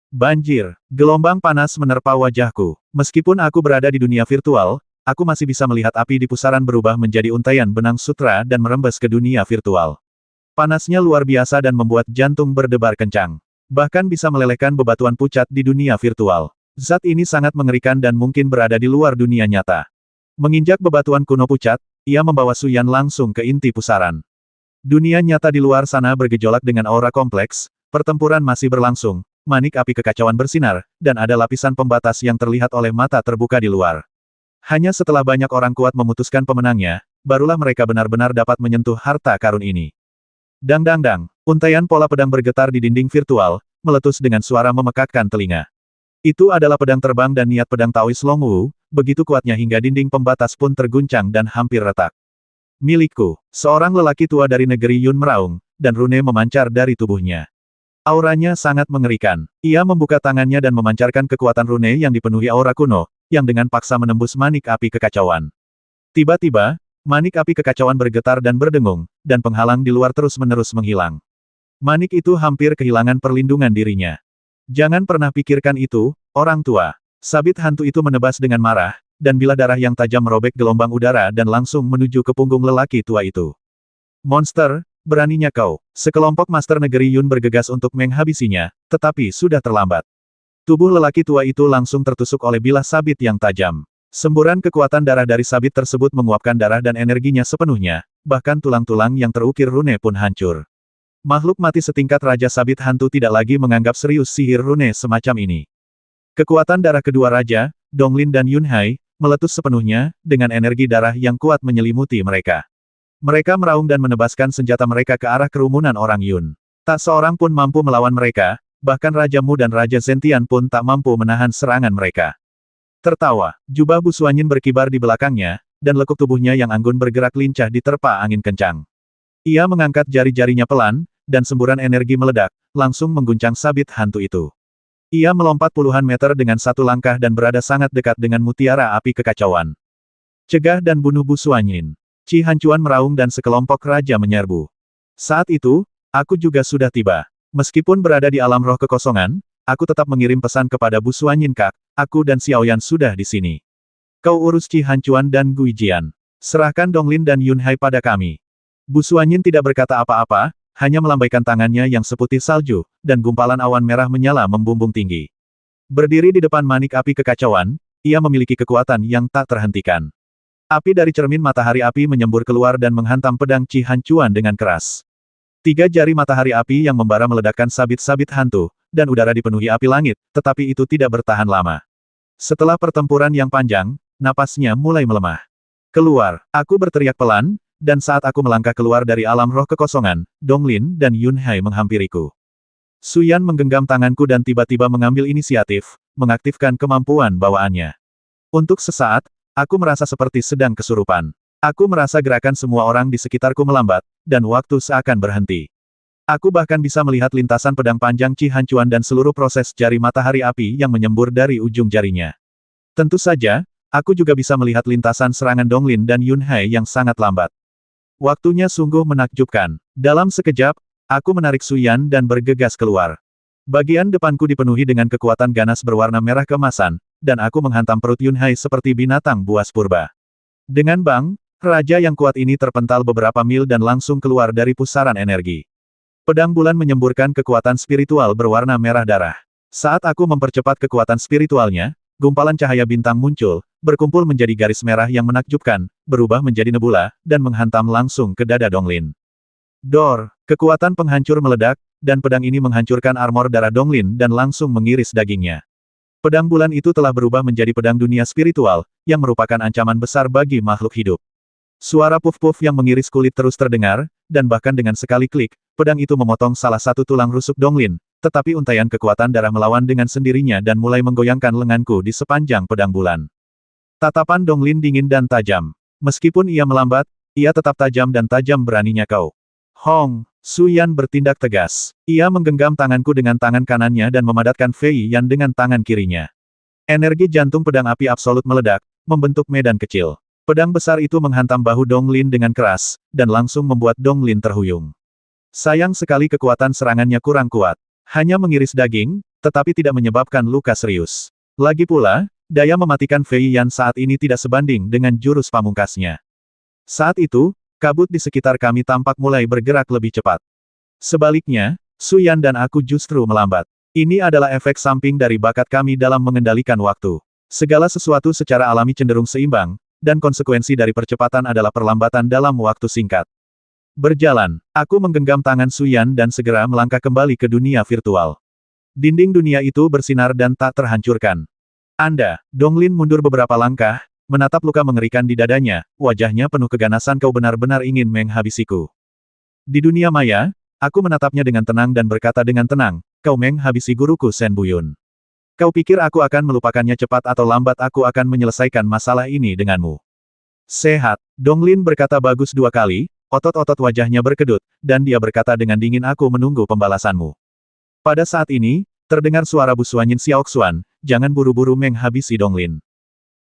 Banjir, gelombang panas menerpa wajahku. Meskipun aku berada di dunia virtual, aku masih bisa melihat api di pusaran berubah menjadi untaian benang sutra dan merembes ke dunia virtual. Panasnya luar biasa dan membuat jantung berdebar kencang. Bahkan bisa melelehkan bebatuan pucat di dunia virtual. Zat ini sangat mengerikan dan mungkin berada di luar dunia nyata. Menginjak bebatuan kuno pucat, ia membawa Suyan langsung ke inti pusaran. Dunia nyata di luar sana bergejolak dengan aura kompleks, pertempuran masih berlangsung, manik api kekacauan bersinar, dan ada lapisan pembatas yang terlihat oleh mata terbuka di luar. Hanya setelah banyak orang kuat memutuskan pemenangnya, barulah mereka benar-benar dapat menyentuh harta karun ini. Dang dang dang, untaian pola pedang bergetar di dinding virtual, meletus dengan suara memekakkan telinga. Itu adalah pedang terbang dan niat pedang Taois Long Wu, begitu kuatnya hingga dinding pembatas pun terguncang dan hampir retak. Milikku, seorang lelaki tua dari negeri Yun meraung, dan rune memancar dari tubuhnya. Auranya sangat mengerikan. Ia membuka tangannya dan memancarkan kekuatan rune yang dipenuhi aura kuno, yang dengan paksa menembus manik api kekacauan. Tiba-tiba, manik api kekacauan bergetar dan berdengung, dan penghalang di luar terus-menerus menghilang. Manik itu hampir kehilangan perlindungan dirinya. Jangan pernah pikirkan itu, orang tua. Sabit hantu itu menebas dengan marah, dan bilah darah yang tajam merobek gelombang udara dan langsung menuju ke punggung lelaki tua itu. Monster, beraninya kau. Sekelompok master negeri Yun bergegas untuk menghabisinya, tetapi sudah terlambat. Tubuh lelaki tua itu langsung tertusuk oleh bilah sabit yang tajam. Semburan kekuatan darah dari sabit tersebut menguapkan darah dan energinya sepenuhnya, bahkan tulang-tulang yang terukir rune pun hancur. Makhluk mati setingkat Raja Sabit Hantu tidak lagi menganggap serius sihir rune semacam ini. Kekuatan darah kedua raja, Donglin dan Yunhai, meletus sepenuhnya, dengan energi darah yang kuat menyelimuti mereka. Mereka meraung dan menebaskan senjata mereka ke arah kerumunan orang Yun. Tak seorang pun mampu melawan mereka, bahkan Raja Mu dan Raja Zentian pun tak mampu menahan serangan mereka. Tertawa, jubah Bu Suanyin berkibar di belakangnya, dan lekuk tubuhnya yang anggun bergerak lincah diterpa angin kencang. Ia mengangkat jari-jarinya pelan, dan semburan energi meledak, langsung mengguncang sabit hantu itu. Ia melompat puluhan meter dengan satu langkah dan berada sangat dekat dengan mutiara api kekacauan. Cegah dan bunuh Bu Suanyin. Qi Hancuan meraung dan sekelompok raja menyerbu. Saat itu, aku juga sudah tiba. Meskipun berada di alam roh kekosongan, aku tetap mengirim pesan kepada Bu Suanyin Kak, aku dan Xiaoyan sudah di sini. Kau urus Qi Hancuan dan Gui Jian. Serahkan Donglin dan Yunhai pada kami. Bu Suanyin tidak berkata apa-apa, hanya melambaikan tangannya yang seputih salju, dan gumpalan awan merah menyala membumbung tinggi. Berdiri di depan manik api kekacauan, ia memiliki kekuatan yang tak terhentikan. Api dari cermin matahari api menyembur keluar dan menghantam pedang Qi Hancuan dengan keras. 3 jari matahari api yang membara meledakkan sabit-sabit hantu, dan udara dipenuhi api langit, tetapi itu tidak bertahan lama. Setelah pertempuran yang panjang, napasnya mulai melemah. Keluar, aku berteriak pelan, dan saat aku melangkah keluar dari alam roh kekosongan, Donglin dan Yunhai menghampiriku. Suyan menggenggam tanganku dan tiba-tiba mengambil inisiatif, mengaktifkan kemampuan bawaannya. Untuk sesaat, aku merasa seperti sedang kesurupan. Aku merasa gerakan semua orang di sekitarku melambat, dan waktu seakan berhenti. Aku bahkan bisa melihat lintasan pedang panjang Qi Hancuan dan seluruh proses jari matahari api yang menyembur dari ujung jarinya. Tentu saja, aku juga bisa melihat lintasan serangan Donglin dan Yunhai yang sangat lambat. Waktunya sungguh menakjubkan. Dalam sekejap, aku menarik Suyan dan bergegas keluar. Bagian depanku dipenuhi dengan kekuatan ganas berwarna merah keemasan, dan aku menghantam perut Yunhai seperti binatang buas purba. Dengan bang, raja yang kuat ini terpental beberapa mil dan langsung keluar dari pusaran energi. Pedang bulan menyemburkan kekuatan spiritual berwarna merah darah. Saat aku mempercepat kekuatan spiritualnya, gumpalan cahaya bintang muncul, berkumpul menjadi garis merah yang menakjubkan, berubah menjadi nebula, dan menghantam langsung ke dada Donglin. Dor, kekuatan penghancur meledak, dan pedang ini menghancurkan armor darah Donglin dan langsung mengiris dagingnya. Pedang bulan itu telah berubah menjadi pedang dunia spiritual, yang merupakan ancaman besar bagi makhluk hidup. Suara puf-puf yang mengiris kulit terus terdengar, dan bahkan dengan sekali klik, pedang itu memotong salah satu tulang rusuk Donglin, tetapi untaian kekuatan darah melawan dengan sendirinya dan mulai menggoyangkan lenganku di sepanjang pedang bulan. Tatapan Donglin dingin dan tajam. Meskipun ia melambat, ia tetap tajam dan tajam beraninya kau. Hong, Suyan bertindak tegas. Ia menggenggam tanganku dengan tangan kanannya dan memadatkan Fei Yan dengan tangan kirinya. Energi jantung pedang api absolut meledak, membentuk medan kecil. Pedang besar itu menghantam bahu Donglin dengan keras, dan langsung membuat Donglin terhuyung. Sayang sekali kekuatan serangannya kurang kuat. Hanya mengiris daging, tetapi tidak menyebabkan luka serius. Lagi pula, daya mematikan Fei Yan saat ini tidak sebanding dengan jurus pamungkasnya. Saat itu, kabut di sekitar kami tampak mulai bergerak lebih cepat. Sebaliknya, Su Yan dan aku justru melambat. Ini adalah efek samping dari bakat kami dalam mengendalikan waktu. Segala sesuatu secara alami cenderung seimbang, dan konsekuensi dari percepatan adalah perlambatan dalam waktu singkat. Berjalan, aku menggenggam tangan Su Yan dan segera melangkah kembali ke dunia virtual. Dinding dunia itu bersinar dan tak terhancurkan. Donglin mundur beberapa langkah, menatap luka mengerikan di dadanya, wajahnya penuh keganasan. Kau benar-benar ingin menghabisiku. Di dunia maya, aku menatapnya dengan tenang dan berkata dengan tenang, kau menghabisi guruku Shen Buyun. Kau pikir aku akan melupakannya cepat atau lambat? Aku akan menyelesaikan masalah ini denganmu. Sehat, Donglin berkata bagus 2 kali, otot-otot wajahnya berkedut, dan dia berkata dengan dingin, aku menunggu pembalasanmu. Pada saat ini, terdengar suara Bu Suanyin Xiaoxuan, jangan buru-buru menghabisi Donglin.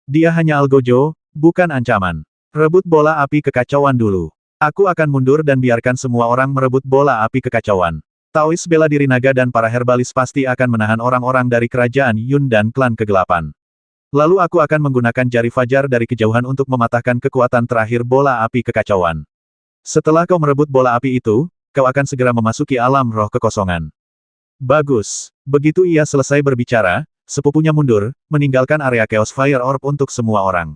Dia hanya algojo, bukan ancaman. Rebut bola api kekacauan dulu. Aku akan mundur dan biarkan semua orang merebut bola api kekacauan. Taois bela diri naga dan para herbalis pasti akan menahan orang-orang dari kerajaan Yun dan klan kegelapan. Lalu aku akan menggunakan jari fajar dari kejauhan untuk mematahkan kekuatan terakhir bola api kekacauan. Setelah kau merebut bola api itu, kau akan segera memasuki alam roh kekosongan. Bagus. Begitu ia selesai berbicara, sepupunya mundur, meninggalkan area Chaos Fire Orb untuk semua orang.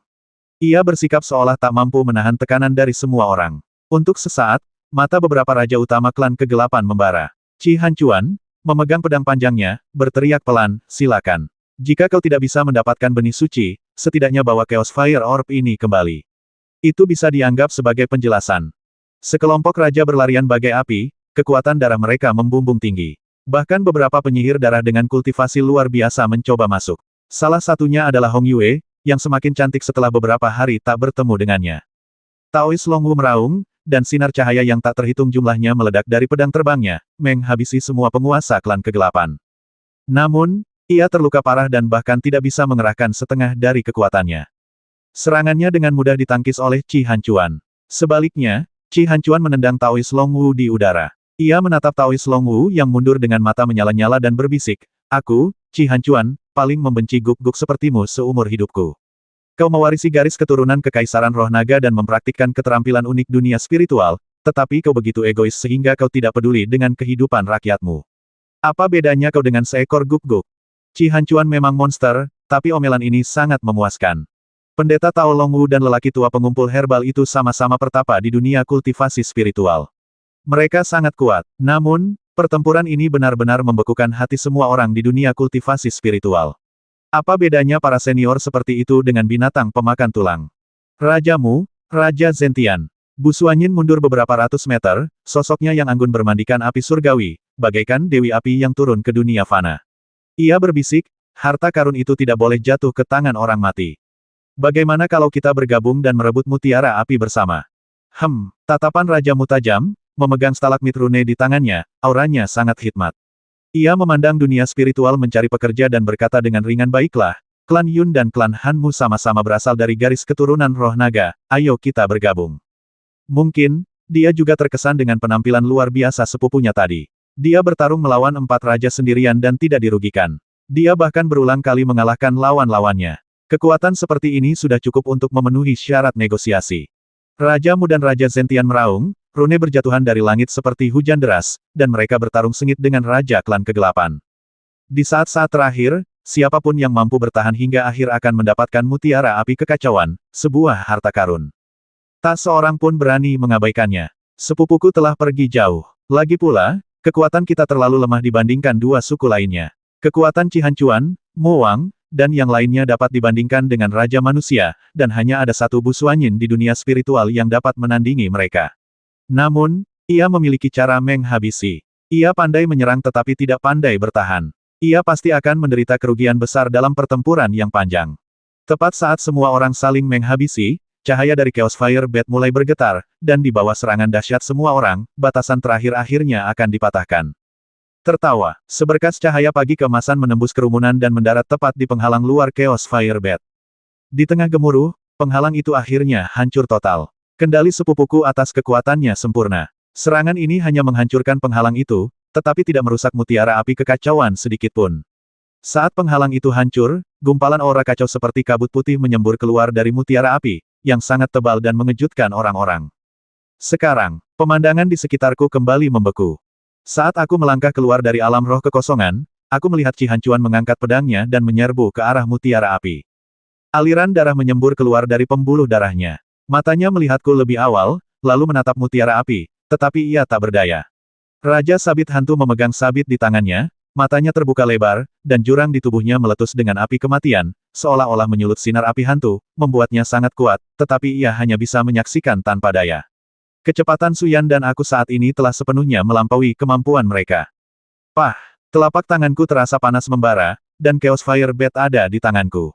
Ia bersikap seolah tak mampu menahan tekanan dari semua orang. Untuk sesaat, mata beberapa raja utama klan kegelapan membara. Qi Hanchuan, memegang pedang panjangnya, berteriak pelan, silakan. Jika kau tidak bisa mendapatkan benih suci, setidaknya bawa Chaos Fire Orb ini kembali. Itu bisa dianggap sebagai penjelasan. Sekelompok raja berlarian bagai api, kekuatan darah mereka membumbung tinggi. Bahkan beberapa penyihir darah dengan kultivasi luar biasa mencoba masuk. Salah satunya adalah Hong Yue, yang semakin cantik setelah beberapa hari tak bertemu dengannya. Taois Longwu meraung, dan sinar cahaya yang tak terhitung jumlahnya meledak dari pedang terbangnya, menghabisi semua penguasa klan kegelapan. Namun, ia terluka parah dan bahkan tidak bisa mengerahkan setengah dari kekuatannya. Serangannya dengan mudah ditangkis oleh Qi Hanchuan. Sebaliknya, Qi Hanchuan menendang Taois Longwu di udara. Ia menatap Taois Longwu yang mundur dengan mata menyala-nyala dan berbisik, aku, Qi Hanchuan, paling membenci guk-guk sepertimu seumur hidupku. Kau mewarisi garis keturunan kekaisaran roh naga dan mempraktikkan keterampilan unik dunia spiritual, tetapi kau begitu egois sehingga kau tidak peduli dengan kehidupan rakyatmu. Apa bedanya kau dengan seekor guk-guk? Qi Hanchuan memang monster, tapi omelan ini sangat memuaskan. Pendeta Tao Longwu dan lelaki tua pengumpul herbal itu sama-sama pertapa di dunia kultivasi spiritual. Mereka sangat kuat, namun, pertempuran ini benar-benar membekukan hati semua orang di dunia kultivasi spiritual. Apa bedanya para senior seperti itu dengan binatang pemakan tulang? Rajamu, Raja Zentian. Bu Suanyin mundur beberapa ratus meter, sosoknya yang anggun bermandikan api surgawi, bagaikan dewi api yang turun ke dunia fana. Ia berbisik, harta karun itu tidak boleh jatuh ke tangan orang mati. Bagaimana kalau kita bergabung dan merebut mutiara api bersama? Tatapan Rajamu tajam, memegang stalagmit rune di tangannya, auranya sangat hikmat. Ia memandang dunia spiritual mencari pekerja dan berkata dengan ringan, baiklah, klan Yun dan klan Hanmu sama-sama berasal dari garis keturunan roh naga, ayo kita bergabung. Mungkin, dia juga terkesan dengan penampilan luar biasa sepupunya tadi. Dia bertarung melawan 4 raja sendirian dan tidak dirugikan. Dia bahkan berulang kali mengalahkan lawan-lawannya. Kekuatan seperti ini sudah cukup untuk memenuhi syarat negosiasi. Rajamu dan Raja Zentian meraung, rune berjatuhan dari langit seperti hujan deras, dan mereka bertarung sengit dengan Raja Klan Kegelapan. Di saat-saat terakhir, siapapun yang mampu bertahan hingga akhir akan mendapatkan mutiara api kekacauan, sebuah harta karun. Tak seorang pun berani mengabaikannya. Sepupuku telah pergi jauh. Lagi pula, kekuatan kita terlalu lemah dibandingkan 2 suku lainnya. Kekuatan Qi Hanchuan, Mo Wang, dan yang lainnya dapat dibandingkan dengan Raja Manusia, dan hanya ada satu Bu Suanyin di dunia spiritual yang dapat menandingi mereka. Namun, ia memiliki cara menghabisi. Ia pandai menyerang tetapi tidak pandai bertahan. Ia pasti akan menderita kerugian besar dalam pertempuran yang panjang. Tepat saat semua orang saling menghabisi, cahaya dari Chaos Fire Bed mulai bergetar, dan di bawah serangan dahsyat semua orang, batasan terakhir akhirnya akan dipatahkan. Tertawa, seberkas cahaya pagi keemasan menembus kerumunan dan mendarat tepat di penghalang luar Chaos Fire Bed. Di tengah gemuruh, penghalang itu akhirnya hancur total. Kendali sepupuku atas kekuatannya sempurna. Serangan ini hanya menghancurkan penghalang itu, tetapi tidak merusak mutiara api kekacauan sedikitpun. Saat penghalang itu hancur, gumpalan aura kacau seperti kabut putih menyembur keluar dari mutiara api, yang sangat tebal dan mengejutkan orang-orang. Sekarang, pemandangan di sekitarku kembali membeku. Saat aku melangkah keluar dari alam roh kekosongan, aku melihat Cihan Chuan mengangkat pedangnya dan menyerbu ke arah mutiara api. Aliran darah menyembur keluar dari pembuluh darahnya. Matanya melihatku lebih awal, lalu menatap mutiara api, tetapi ia tak berdaya. Raja Sabit Hantu memegang sabit di tangannya, matanya terbuka lebar, dan jurang di tubuhnya meletus dengan api kematian, seolah-olah menyulut sinar api hantu, membuatnya sangat kuat, tetapi ia hanya bisa menyaksikan tanpa daya. Kecepatan Suyan dan aku saat ini telah sepenuhnya melampaui kemampuan mereka. Pah! Telapak tanganku terasa panas membara, dan Chaos Fire Bat ada di tanganku.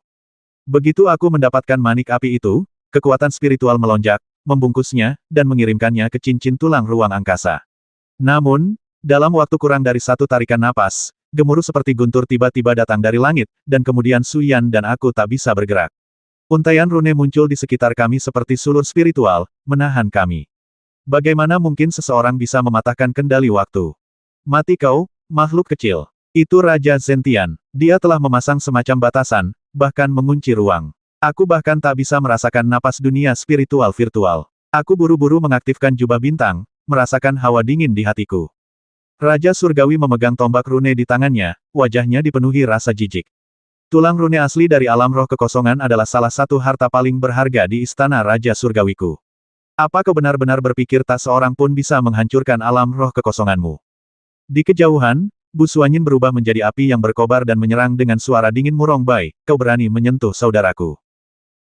Begitu aku mendapatkan manik api itu, kekuatan spiritual melonjak, membungkusnya, dan mengirimkannya ke cincin tulang ruang angkasa. Namun, dalam waktu kurang dari satu tarikan napas, gemuruh seperti guntur tiba-tiba datang dari langit, dan kemudian Suyan dan aku tak bisa bergerak. Untaian rune muncul di sekitar kami seperti sulur spiritual, menahan kami. Bagaimana mungkin seseorang bisa mematahkan kendali waktu? Mati kau, makhluk kecil. Itu Raja Zentian. Dia telah memasang semacam batasan, bahkan mengunci ruang. Aku bahkan tak bisa merasakan napas dunia spiritual virtual. Aku buru-buru mengaktifkan jubah bintang, merasakan hawa dingin di hatiku. Raja Surgawi memegang tombak rune di tangannya, wajahnya dipenuhi rasa jijik. Tulang rune asli dari alam roh kekosongan adalah salah satu harta paling berharga di istana Raja Surgawiku. Apa kau benar-benar berpikir tak seorang pun bisa menghancurkan alam roh kekosonganmu? Di kejauhan, Bu Suanyin berubah menjadi api yang berkobar dan menyerang dengan suara dingin murong bai, kau berani menyentuh saudaraku.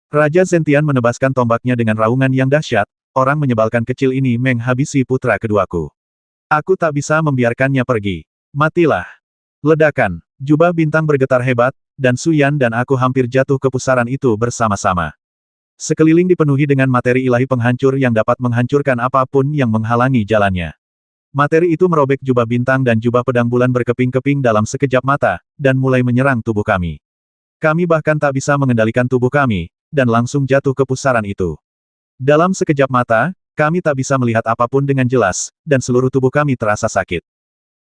Raja Zentian menebaskan tombaknya dengan raungan yang dahsyat, orang menyebalkan kecil ini menghabisi putra keduaku. Aku tak bisa membiarkannya pergi. Matilah. Ledakan. Jubah bintang bergetar hebat, dan Suyan dan aku hampir jatuh ke pusaran itu bersama-sama. Sekeliling dipenuhi dengan materi ilahi penghancur yang dapat menghancurkan apapun yang menghalangi jalannya. Materi itu merobek jubah bintang dan jubah pedang bulan berkeping-keping dalam sekejap mata, dan mulai menyerang tubuh kami. Kami bahkan tak bisa mengendalikan tubuh kami, dan langsung jatuh ke pusaran itu. Dalam sekejap mata, kami tak bisa melihat apapun dengan jelas, dan seluruh tubuh kami terasa sakit.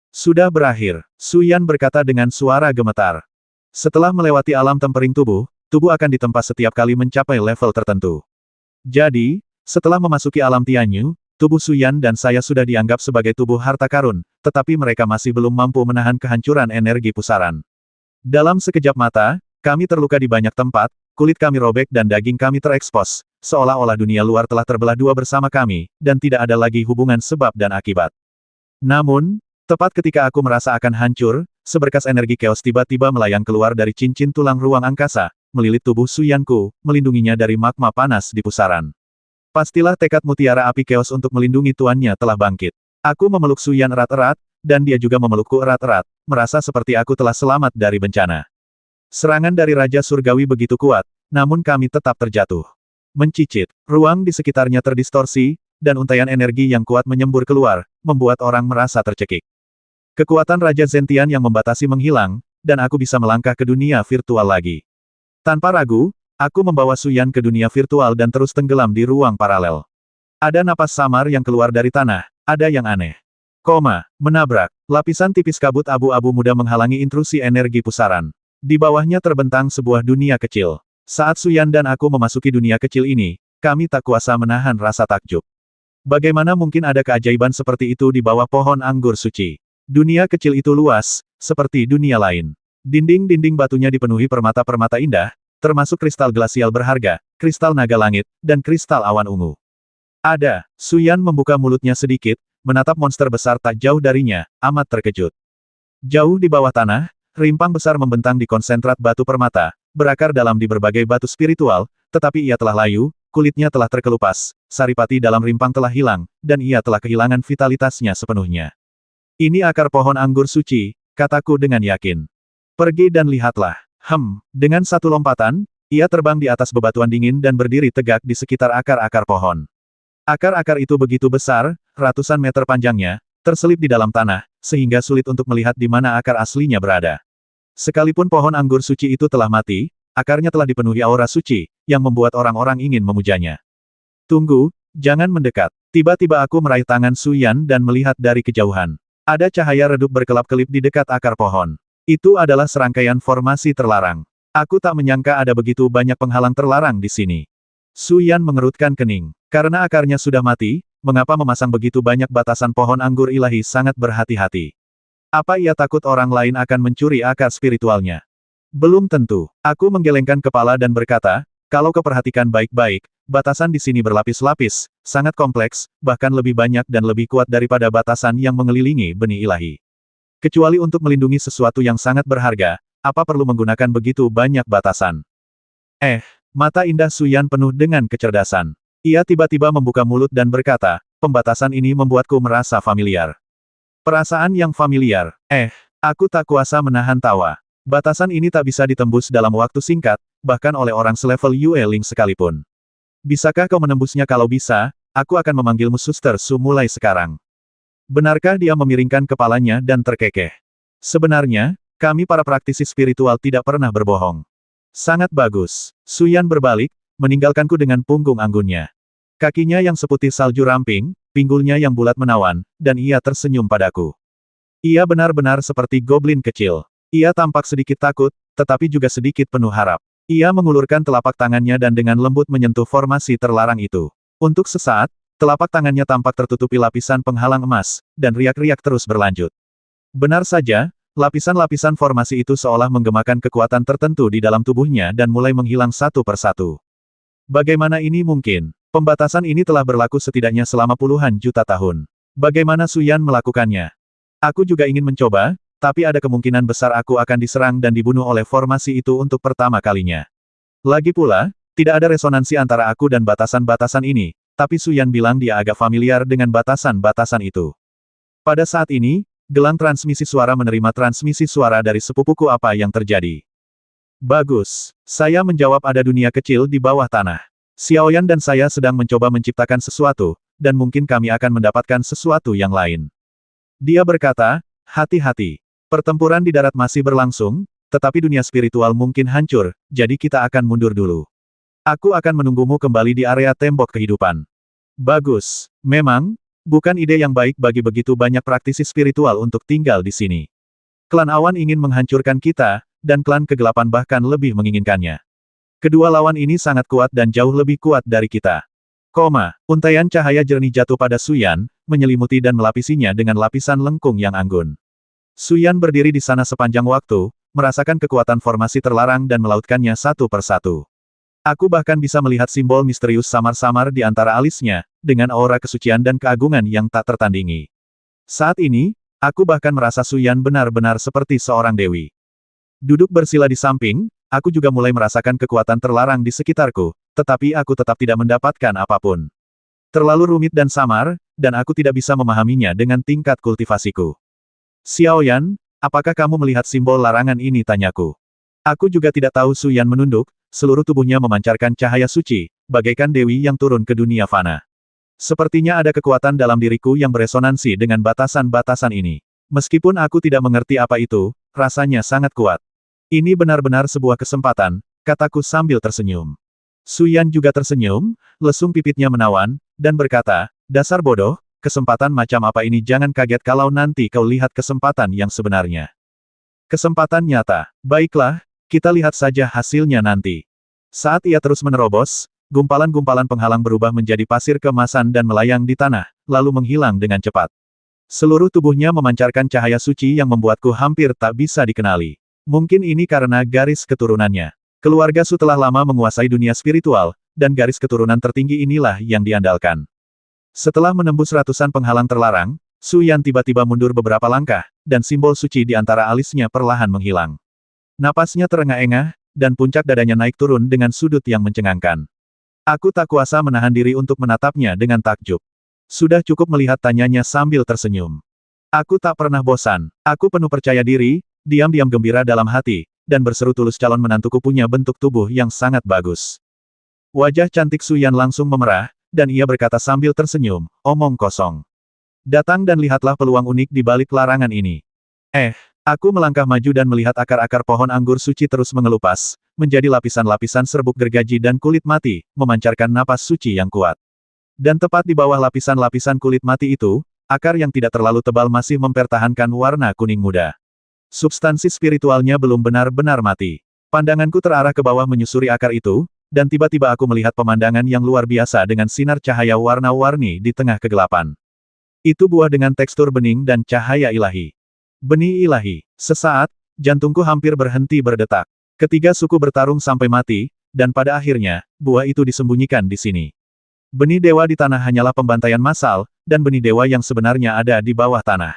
Sudah berakhir, Suyan berkata dengan suara gemetar. Setelah melewati alam tempering tubuh, tubuh akan ditempa setiap kali mencapai level tertentu. Jadi, setelah memasuki alam Tianyu, tubuh Suyan dan saya sudah dianggap sebagai tubuh harta karun, tetapi mereka masih belum mampu menahan kehancuran energi pusaran. Dalam sekejap mata, kami terluka di banyak tempat, kulit kami robek dan daging kami terekspos, seolah-olah dunia luar telah terbelah dua bersama kami, dan tidak ada lagi hubungan sebab dan akibat. Namun, tepat ketika aku merasa akan hancur, seberkas energi chaos tiba-tiba melayang keluar dari cincin tulang ruang angkasa, melilit tubuh Suyanku, melindunginya dari magma panas di pusaran. Pastilah tekad mutiara api chaos untuk melindungi tuannya telah bangkit. Aku memeluk Suyan erat-erat, dan dia juga memelukku erat-erat, merasa seperti aku telah selamat dari bencana. Serangan dari Raja Surgawi begitu kuat, namun kami tetap terjatuh. Mencicit, ruang di sekitarnya terdistorsi, dan untaian energi yang kuat menyembur keluar, membuat orang merasa tercekik. Kekuatan Raja Zentian yang membatasi menghilang, dan aku bisa melangkah ke dunia virtual lagi. Tanpa ragu, aku membawa Suyan ke dunia virtual dan terus tenggelam di ruang paralel. Ada napas samar yang keluar dari tanah, ada yang aneh. Menabrak, lapisan tipis kabut abu-abu muda menghalangi intrusi energi pusaran. Di bawahnya terbentang sebuah dunia kecil. Saat Suyan dan aku memasuki dunia kecil ini, kami tak kuasa menahan rasa takjub. Bagaimana mungkin ada keajaiban seperti itu di bawah pohon anggur suci? Dunia kecil itu luas, seperti dunia lain. Dinding-dinding batunya dipenuhi permata-permata indah, termasuk kristal glasial berharga, kristal naga langit, dan kristal awan ungu. Suyan membuka mulutnya sedikit, menatap monster besar tak jauh darinya, amat terkejut. Jauh di bawah tanah, rimpang besar membentang di konsentrat batu permata, berakar dalam di berbagai batu spiritual, tetapi ia telah layu, kulitnya telah terkelupas, saripati dalam rimpang telah hilang, dan ia telah kehilangan vitalitasnya sepenuhnya. Ini akar pohon anggur suci, kataku dengan yakin. Pergi dan lihatlah. Dengan satu lompatan, ia terbang di atas bebatuan dingin dan berdiri tegak di sekitar akar-akar pohon. Akar-akar itu begitu besar, ratusan meter panjangnya, terselip di dalam tanah, sehingga sulit untuk melihat di mana akar aslinya berada. Sekalipun pohon anggur suci itu telah mati, akarnya telah dipenuhi aura suci, yang membuat orang-orang ingin memujanya. Tunggu, jangan mendekat. Tiba-tiba aku meraih tangan Suyan dan melihat dari kejauhan. Ada cahaya redup berkelap-kelip di dekat akar pohon. Itu adalah serangkaian formasi terlarang. Aku tak menyangka ada begitu banyak penghalang terlarang di sini. Su Yan mengerutkan kening. Karena akarnya sudah mati, mengapa memasang begitu banyak batasan pohon anggur ilahi sangat berhati-hati. Apa ia takut orang lain akan mencuri akar spiritualnya? Belum tentu. Aku menggelengkan kepala dan berkata, kalau kau perhatikan baik-baik, batasan di sini berlapis-lapis, sangat kompleks, bahkan lebih banyak dan lebih kuat daripada batasan yang mengelilingi benih ilahi. Kecuali untuk melindungi sesuatu yang sangat berharga, apa perlu menggunakan begitu banyak batasan? Mata indah Su Yan penuh dengan kecerdasan. Ia tiba-tiba membuka mulut dan berkata, pembatasan ini membuatku merasa familiar. Perasaan yang familiar. Aku tak kuasa menahan tawa. Batasan ini tak bisa ditembus dalam waktu singkat, bahkan oleh orang selevel Yue Ling sekalipun. Bisakah kau menembusnya? Kalau bisa, aku akan memanggilmu Suster Su mulai sekarang. Benarkah dia memiringkan kepalanya dan terkekeh? Sebenarnya, kami para praktisi spiritual tidak pernah berbohong. Sangat bagus. Su Yan berbalik, meninggalkanku dengan punggung anggunnya. Kakinya yang seputih salju ramping, pinggulnya yang bulat menawan, dan ia tersenyum padaku. Ia benar-benar seperti goblin kecil. Ia tampak sedikit takut, tetapi juga sedikit penuh harap. Ia mengulurkan telapak tangannya dan dengan lembut menyentuh formasi terlarang itu. Untuk sesaat, telapak tangannya tampak tertutupi lapisan penghalang emas, dan riak-riak terus berlanjut. Benar saja, lapisan-lapisan formasi itu seolah menggemakan kekuatan tertentu di dalam tubuhnya dan mulai menghilang satu persatu. Bagaimana ini mungkin? Pembatasan ini telah berlaku setidaknya selama puluhan juta tahun. Bagaimana Su Yan melakukannya? Aku juga ingin mencoba, tapi ada kemungkinan besar aku akan diserang dan dibunuh oleh formasi itu untuk pertama kalinya. Lagi pula, tidak ada resonansi antara aku dan batasan-batasan ini, tapi Su Yan bilang dia agak familiar dengan batasan-batasan itu. Pada saat ini, gelang transmisi suara menerima transmisi suara dari sepupuku. Apa yang terjadi? Bagus. Saya menjawab, ada dunia kecil di bawah tanah. Xiaoyan dan saya sedang mencoba menciptakan sesuatu, dan mungkin kami akan mendapatkan sesuatu yang lain. Dia berkata, hati-hati. Pertempuran di darat masih berlangsung, tetapi dunia spiritual mungkin hancur, jadi kita akan mundur dulu. Aku akan menunggumu kembali di area tembok kehidupan. Bagus. Memang, bukan ide yang baik bagi begitu banyak praktisi spiritual untuk tinggal di sini. Klan awan ingin menghancurkan kita, dan klan kegelapan bahkan lebih menginginkannya. Kedua lawan ini sangat kuat dan jauh lebih kuat dari kita. Untaian cahaya jernih jatuh pada Su Yan, menyelimuti dan melapisinya dengan lapisan lengkung yang anggun. Su Yan berdiri di sana sepanjang waktu, merasakan kekuatan formasi terlarang dan melautkannya satu persatu. Aku bahkan bisa melihat simbol misterius samar-samar di antara alisnya, dengan aura kesucian dan keagungan yang tak tertandingi. Saat ini, aku bahkan merasa Su Yan benar-benar seperti seorang dewi. Duduk bersila di samping, aku juga mulai merasakan kekuatan terlarang di sekitarku, tetapi aku tetap tidak mendapatkan apapun. Terlalu rumit dan samar, dan aku tidak bisa memahaminya dengan tingkat kultivasiku. Xiaoyan, apakah kamu melihat simbol larangan ini? Tanyaku. Aku juga tidak tahu. Su Yan menunduk, seluruh tubuhnya memancarkan cahaya suci, bagaikan dewi yang turun ke dunia fana. Sepertinya ada kekuatan dalam diriku yang beresonansi dengan batasan-batasan ini. Meskipun aku tidak mengerti apa itu, rasanya sangat kuat. Ini benar-benar sebuah kesempatan, kataku sambil tersenyum. Su Yan juga tersenyum, lesung pipitnya menawan, dan berkata, dasar bodoh, kesempatan macam apa ini? Jangan kaget kalau nanti kau lihat kesempatan yang sebenarnya. Kesempatan nyata. Baiklah, kita lihat saja hasilnya nanti. Saat ia terus menerobos, gumpalan-gumpalan penghalang berubah menjadi pasir keemasan dan melayang di tanah, lalu menghilang dengan cepat. Seluruh tubuhnya memancarkan cahaya suci yang membuatku hampir tak bisa dikenali. Mungkin ini karena garis keturunannya. Keluarga Su telah lama menguasai dunia spiritual, dan garis keturunan tertinggi inilah yang diandalkan. Setelah menembus ratusan penghalang terlarang, Su Yan tiba-tiba mundur beberapa langkah, dan simbol suci di antara alisnya perlahan menghilang. Napasnya terengah-engah, dan puncak dadanya naik turun dengan sudut yang mencengangkan. Aku tak kuasa menahan diri untuk menatapnya dengan takjub. Sudah cukup melihat, tanyanya sambil tersenyum. Aku tak pernah bosan. Aku penuh percaya diri, diam-diam gembira dalam hati, dan berseru tulus, calon menantuku punya bentuk tubuh yang sangat bagus. Wajah cantik Su Yan langsung memerah, dan ia berkata sambil tersenyum, omong kosong. Datang dan lihatlah peluang unik di balik larangan ini. Aku melangkah maju dan melihat akar-akar pohon anggur suci terus mengelupas, menjadi lapisan-lapisan serbuk gergaji dan kulit mati, memancarkan napas suci yang kuat. Dan tepat di bawah lapisan-lapisan kulit mati itu, akar yang tidak terlalu tebal masih mempertahankan warna kuning muda. Substansi spiritualnya belum benar-benar mati. Pandanganku terarah ke bawah menyusuri akar itu, dan tiba-tiba aku melihat pemandangan yang luar biasa dengan sinar cahaya warna-warni di tengah kegelapan. Itu buah dengan tekstur bening dan cahaya ilahi. Benih ilahi. Sesaat, jantungku hampir berhenti berdetak. Ketiga suku bertarung sampai mati, dan pada akhirnya, buah itu disembunyikan di sini. Benih dewa di tanah hanyalah pembantaian massal, dan benih dewa yang sebenarnya ada di bawah tanah.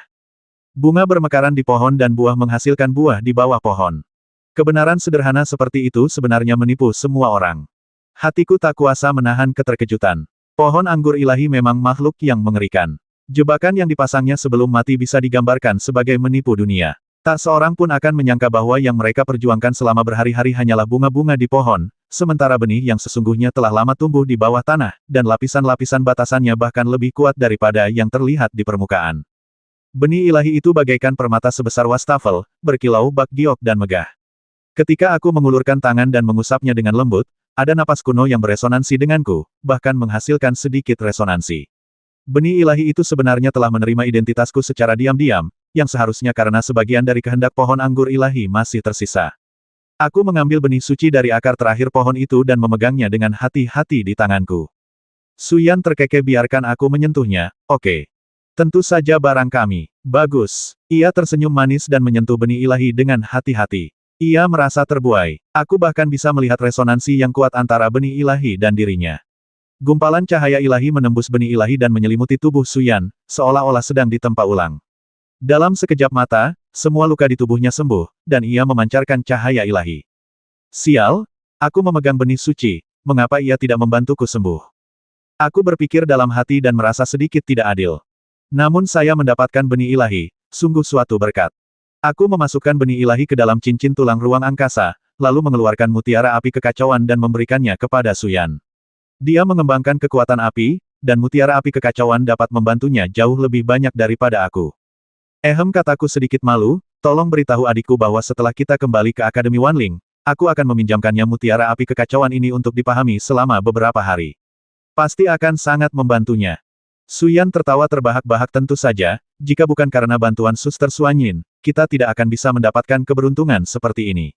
Bunga bermekaran di pohon dan buah menghasilkan buah di bawah pohon. Kebenaran sederhana seperti itu sebenarnya menipu semua orang. Hatiku tak kuasa menahan keterkejutan. Pohon anggur ilahi memang makhluk yang mengerikan. Jebakan yang dipasangnya sebelum mati bisa digambarkan sebagai menipu dunia. Tak seorang pun akan menyangka bahwa yang mereka perjuangkan selama berhari-hari hanyalah bunga-bunga di pohon, sementara benih yang sesungguhnya telah lama tumbuh di bawah tanah, dan lapisan-lapisan batasannya bahkan lebih kuat daripada yang terlihat di permukaan. Benih ilahi itu bagaikan permata sebesar wastafel, berkilau bak giok dan megah. Ketika aku mengulurkan tangan dan mengusapnya dengan lembut, ada napas kuno yang beresonansi denganku, bahkan menghasilkan sedikit resonansi. Benih ilahi itu sebenarnya telah menerima identitasku secara diam-diam, yang seharusnya karena sebagian dari kehendak pohon anggur ilahi masih tersisa. Aku mengambil benih suci dari akar terakhir pohon itu dan memegangnya dengan hati-hati di tanganku. Suyan terkekeh biarkan aku menyentuhnya, oke. Tentu saja barang kami. Bagus. Ia tersenyum manis dan menyentuh benih ilahi dengan hati-hati. Ia merasa terbuai. Aku bahkan bisa melihat resonansi yang kuat antara benih ilahi dan dirinya. Gumpalan cahaya ilahi menembus benih ilahi dan menyelimuti tubuh Suyan, seolah-olah sedang ditempa ulang. Dalam sekejap mata, semua luka di tubuhnya sembuh, dan ia memancarkan cahaya ilahi. Sial, aku memegang benih suci, mengapa ia tidak membantuku sembuh? Aku berpikir dalam hati dan merasa sedikit tidak adil. Namun saya mendapatkan benih ilahi, sungguh suatu berkat. Aku memasukkan benih ilahi ke dalam cincin tulang ruang angkasa, lalu mengeluarkan mutiara api kekacauan dan memberikannya kepada Suyan. Dia mengembangkan kekuatan api, dan mutiara api kekacauan dapat membantunya jauh lebih banyak daripada aku. Kataku sedikit malu, tolong beritahu adikku bahwa setelah kita kembali ke Akademi Wanling, aku akan meminjamkannya mutiara api kekacauan ini untuk dipahami selama beberapa hari. Pasti akan sangat membantunya. Suyan tertawa terbahak-bahak tentu saja, jika bukan karena bantuan Suster Suanyin, kita tidak akan bisa mendapatkan keberuntungan seperti ini.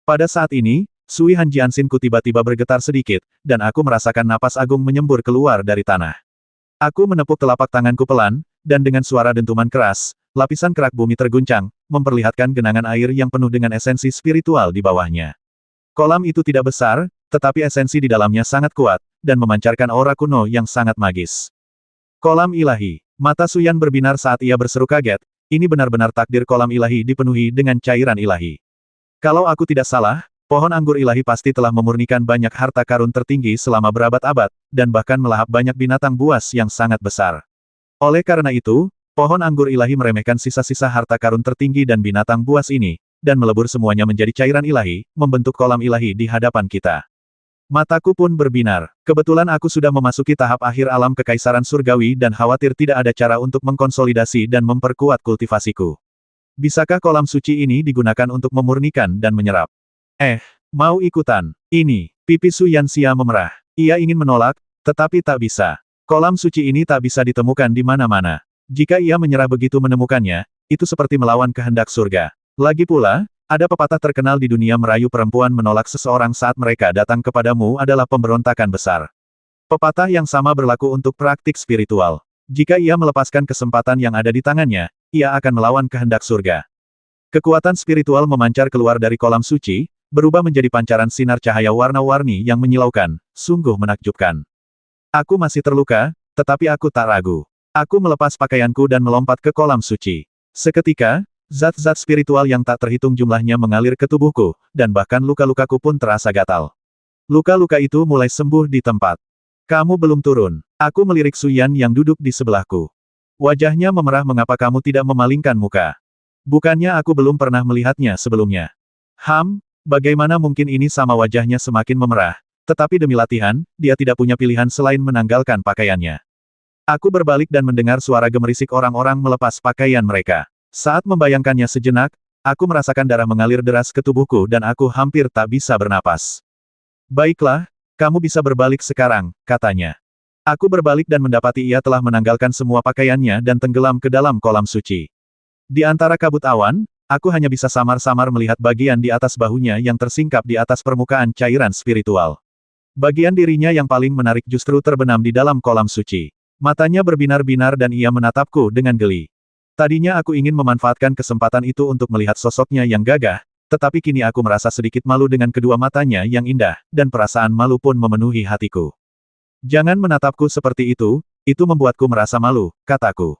Pada saat ini, Sui Han Jianxinku tiba-tiba bergetar sedikit, dan aku merasakan napas agung menyembur keluar dari tanah. Aku menepuk telapak tanganku pelan, dan dengan suara dentuman keras, lapisan kerak bumi terguncang, memperlihatkan genangan air yang penuh dengan esensi spiritual di bawahnya. Kolam itu tidak besar, tetapi esensi di dalamnya sangat kuat, dan memancarkan aura kuno yang sangat magis. Kolam ilahi. Mata Suyan berbinar saat ia berseru kaget, ini benar-benar takdir kolam ilahi dipenuhi dengan cairan ilahi. Kalau aku tidak salah, pohon anggur ilahi pasti telah memurnikan banyak harta karun tertinggi selama berabad-abad, dan bahkan melahap banyak binatang buas yang sangat besar. Oleh karena itu, pohon anggur ilahi meremehkan sisa-sisa harta karun tertinggi dan binatang buas ini, dan melebur semuanya menjadi cairan ilahi, membentuk kolam ilahi di hadapan kita. Mataku pun berbinar. Kebetulan aku sudah memasuki tahap akhir alam kekaisaran surgawi dan khawatir tidak ada cara untuk mengkonsolidasi dan memperkuat kultivasiku. Bisakah kolam suci ini digunakan untuk memurnikan dan menyerap? Mau ikutan? Ini, pipi Su Yanxia memerah. Ia ingin menolak, tetapi tak bisa. Kolam suci ini tak bisa ditemukan di mana-mana. Jika ia menyerah begitu menemukannya, itu seperti melawan kehendak surga. Lagi pula, ada pepatah terkenal di dunia merayu perempuan menolak seseorang saat mereka datang kepadamu adalah pemberontakan besar. Pepatah yang sama berlaku untuk praktik spiritual. Jika ia melepaskan kesempatan yang ada di tangannya, ia akan melawan kehendak surga. Kekuatan spiritual memancar keluar dari kolam suci, berubah menjadi pancaran sinar cahaya warna-warni yang menyilaukan, sungguh menakjubkan. Aku masih terluka, tetapi aku tak ragu. Aku melepas pakaianku dan melompat ke kolam suci. Seketika, zat-zat spiritual yang tak terhitung jumlahnya mengalir ke tubuhku, dan bahkan luka-lukaku pun terasa gatal. Luka-luka itu mulai sembuh di tempat. Kamu belum turun. Aku melirik Suyan yang duduk di sebelahku. Wajahnya memerah mengapa kamu tidak memalingkan muka. Bukannya aku belum pernah melihatnya sebelumnya. Bagaimana mungkin ini sama wajahnya semakin memerah. Tetapi demi latihan, dia tidak punya pilihan selain menanggalkan pakaiannya. Aku berbalik dan mendengar suara gemerisik orang-orang melepas pakaian mereka. Saat membayangkannya sejenak, aku merasakan darah mengalir deras ke tubuhku dan aku hampir tak bisa bernapas. Baiklah, kamu bisa berbalik sekarang, katanya. Aku berbalik dan mendapati ia telah menanggalkan semua pakaiannya dan tenggelam ke dalam kolam suci. Di antara kabut awan, Aku hanya bisa samar-samar melihat bagian di atas bahunya yang tersingkap di atas permukaan cairan spiritual. Bagian dirinya yang paling menarik justru terbenam di dalam kolam suci. Matanya berbinar-binar dan ia menatapku dengan geli. Tadinya aku ingin memanfaatkan kesempatan itu untuk melihat sosoknya yang gagah, tetapi kini aku merasa sedikit malu dengan kedua matanya yang indah, dan perasaan malu pun memenuhi hatiku. Jangan menatapku seperti itu membuatku merasa malu, kataku.